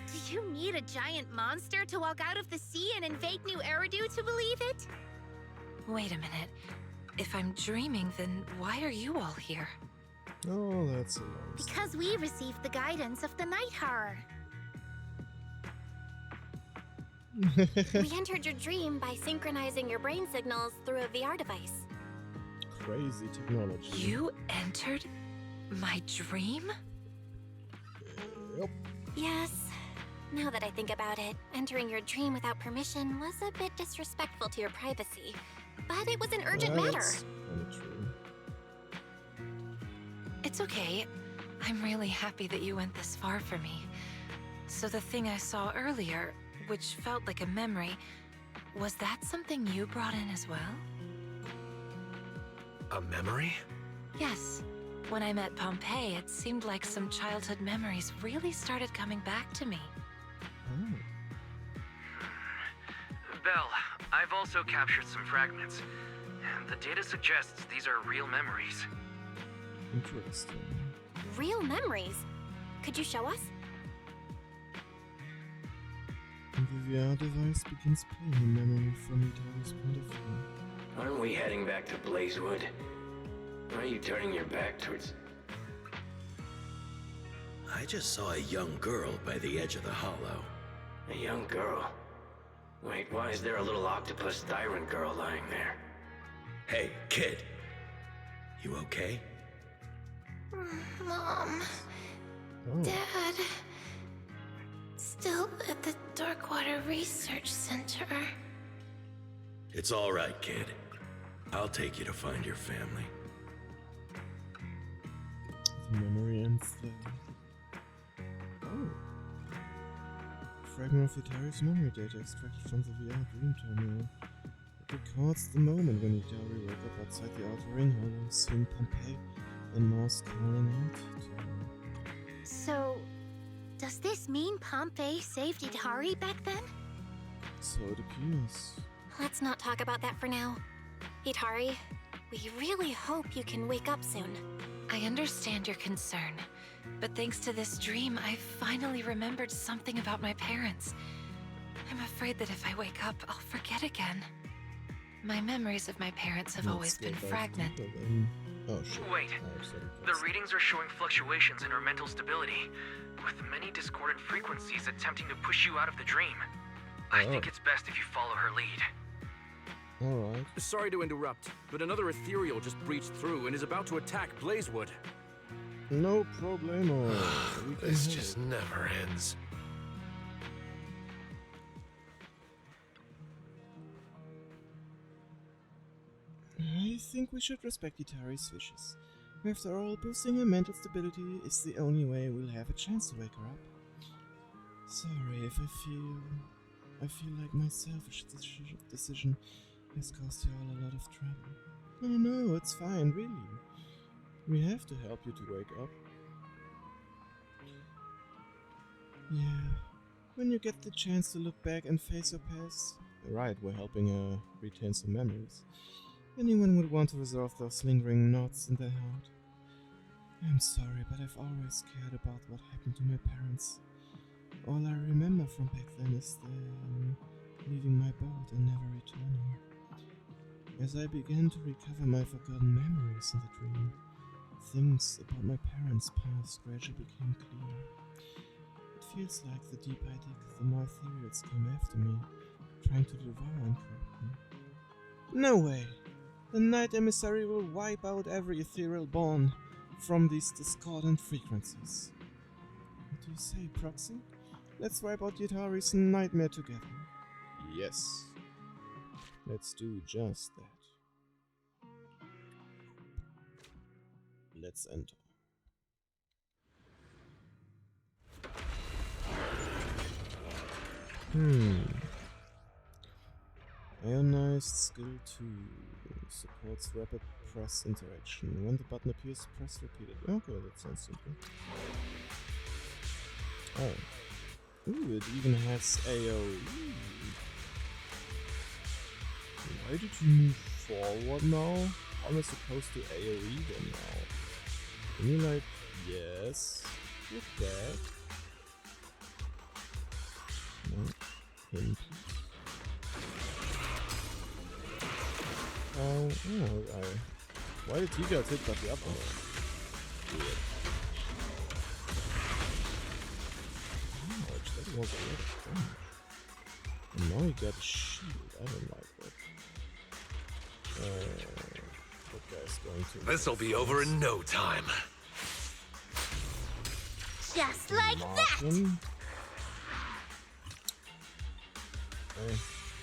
Do you need a giant monster to walk out of the sea and invade New Eridu to believe it? Wait a minute. If I'm dreaming, then why are you all here? Oh, that's a lot. Because we received the guidance of the Night Horror. We entered your dream by synchronizing your brain signals through a VR device. Crazy technology. You entered my dream? Yep. Yes. Now that I think about it, entering your dream without permission was a bit disrespectful to your privacy. But it was an urgent matter. That's kinda true. It's okay. I'm really happy that you went this far for me. So the thing I saw earlier, which felt like a memory, was that something you brought in as well? A memory? Yes. When I met Pompeii, it seemed like some childhood memories really started coming back to me. Belle, I've also captured some fragments. The data suggests these are real memories. Interesting. Real memories? Could you show us? The VR device begins playing a memory from Yutari's point of view. Aren't we heading back to Blazewood? Are you turning your back towards... I just saw a young girl by the edge of the Hollow. A young girl? Wait, why is there a little octopus tyrant girl lying there? Hey, kid. You okay? Mom. Oh. Dad. Still at the Darkwater Research Center. It's all right, kid. I'll take you to find your family. The memory ends there. Oh. Fragment of Yutari's memory data extracted from the VR dream terminal. It records the moment when Yutari woke up outside the outer ring hollow, seeing Pompeii and Mars calling out to her. So, does this mean Pompey saved Yutari back then? So it appears. Let's not talk about that for now. Yutari, we really hope you can wake up soon. I understand your concern, but thanks to this dream, I've finally remembered something about my parents. I'm afraid that if I wake up, I'll forget again. My memories of my parents have always been fragmented. Oh shit. Wait, the readings are showing fluctuations in her mental stability, with many discordant frequencies attempting to push you out of the dream. I think it's best if you follow her lead. Alright. Sorry to interrupt, but another ethereal just breached through and is about to attack Blazewood. No problemo. This just never ends. I think we should respect Yutari's wishes. After all, boosting her mental stability is the only way we'll have a chance to wake her up. Sorry if I feel like my selfish decision has caused you all a lot of trouble. No, it's fine, really. We have to help you to wake up. Yeah, when you get the chance to look back and face your past, right, we're helping her retain some memories. Anyone would want to resolve those lingering knots in their heart. I'm sorry, but I've always cared about what happened to my parents. All I remember from back then is them leaving my boat and never returning. As I began to recover my forgotten memories in the dream, things about my parents' past gradually became clear. It feels like the deeper I dig, the more ethereals came after me, trying to devour and corrupt me. No way! The Night Emissary will wipe out every ethereal born from these discordant frequencies. What do you say, Proxy? Let's wipe out Yutari's nightmare together. Yes. Let's do just that. Let's enter. Ionized skill 2 supports rapid press interaction. When the button appears, press repeatedly. Okay, that sounds simple. Oh. Ooh, it even has AoE. Why did you move forward now? How am I supposed to AoE them now? Can you like, yes, look back. No, him please. Oh, why did he get hit by the other one? Weird. Ouch, that was a lot of damage. And now he got a shield, I don't like that. That guy's going to... This'll be over in no time. Just like that!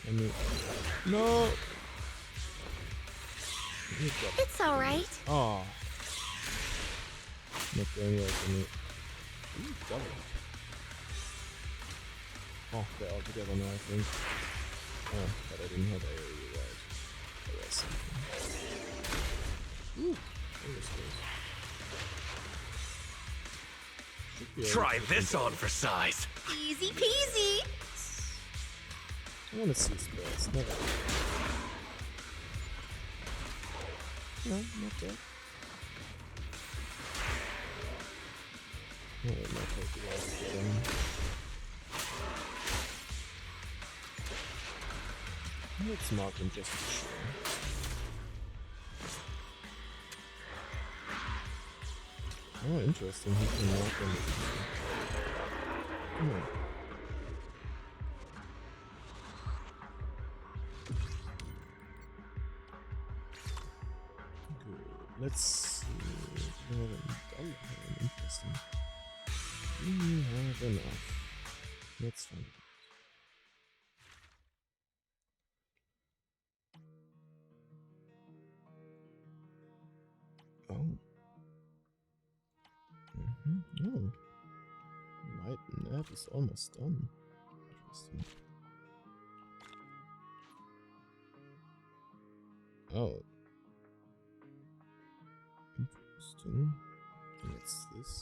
I mean... No! It's alright. Oh. Not going well for me. Ooh, double. Oh, they're all together now, I think. Oh, but I didn't have AoE right. There was something. Ooh, that was close. Try this on for size. Easy peasy! I wanna see spells, never. No, not bad. Oh, it might take a while to get in. Let's mark him just to be sure. Oh, interesting. He can mark him. Come on. let's see. We have a dollar here. Interesting. We have enough. Let's find it. Oh. Oh. Night nap is almost done. Interesting. Oh. Interesting. What's this?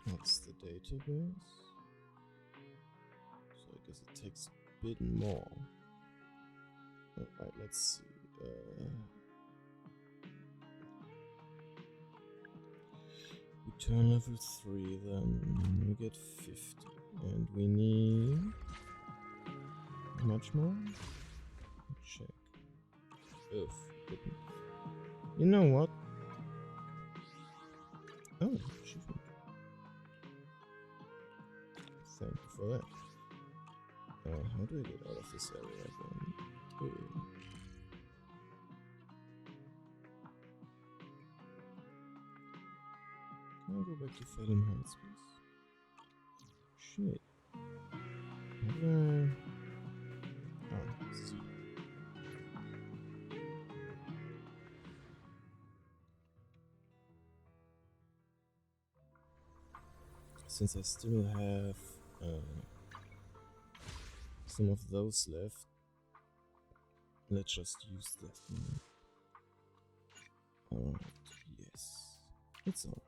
That's the database. So I guess it takes a bit more. Alright, let's see. We turn level 3, then we get 50. And we need... how much more? Check. Ugh, didn't. You know what? Oh, achievement. Thank you for that. How do I get out of this area again? Can I go back to Fathom Heights, please? Shit. How do I... ah, see. Since I still have some of those left, let's just use that one. Alright, yes, it's alright.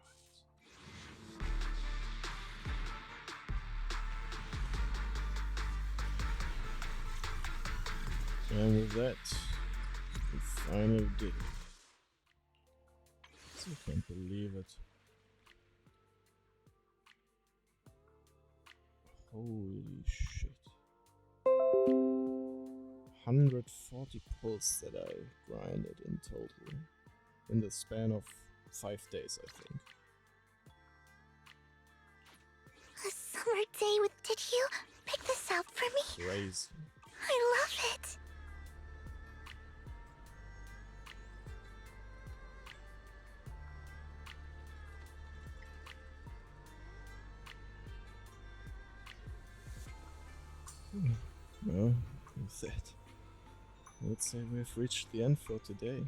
And with that, we finally did it. I can't believe it. Holy shit. 140 pulls that I grinded in total. In the span of 5 days, I think. A summer day with... Did you pick this out for me? Crazy. I love it. Well, with that, let's say we've reached the end for today.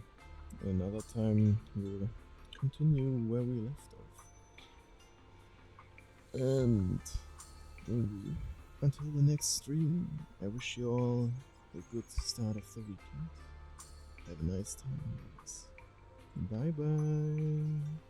Another time we'll continue where we left off. And until the next stream, I wish you all a good start of the weekend. Have a nice time, guys. Bye bye.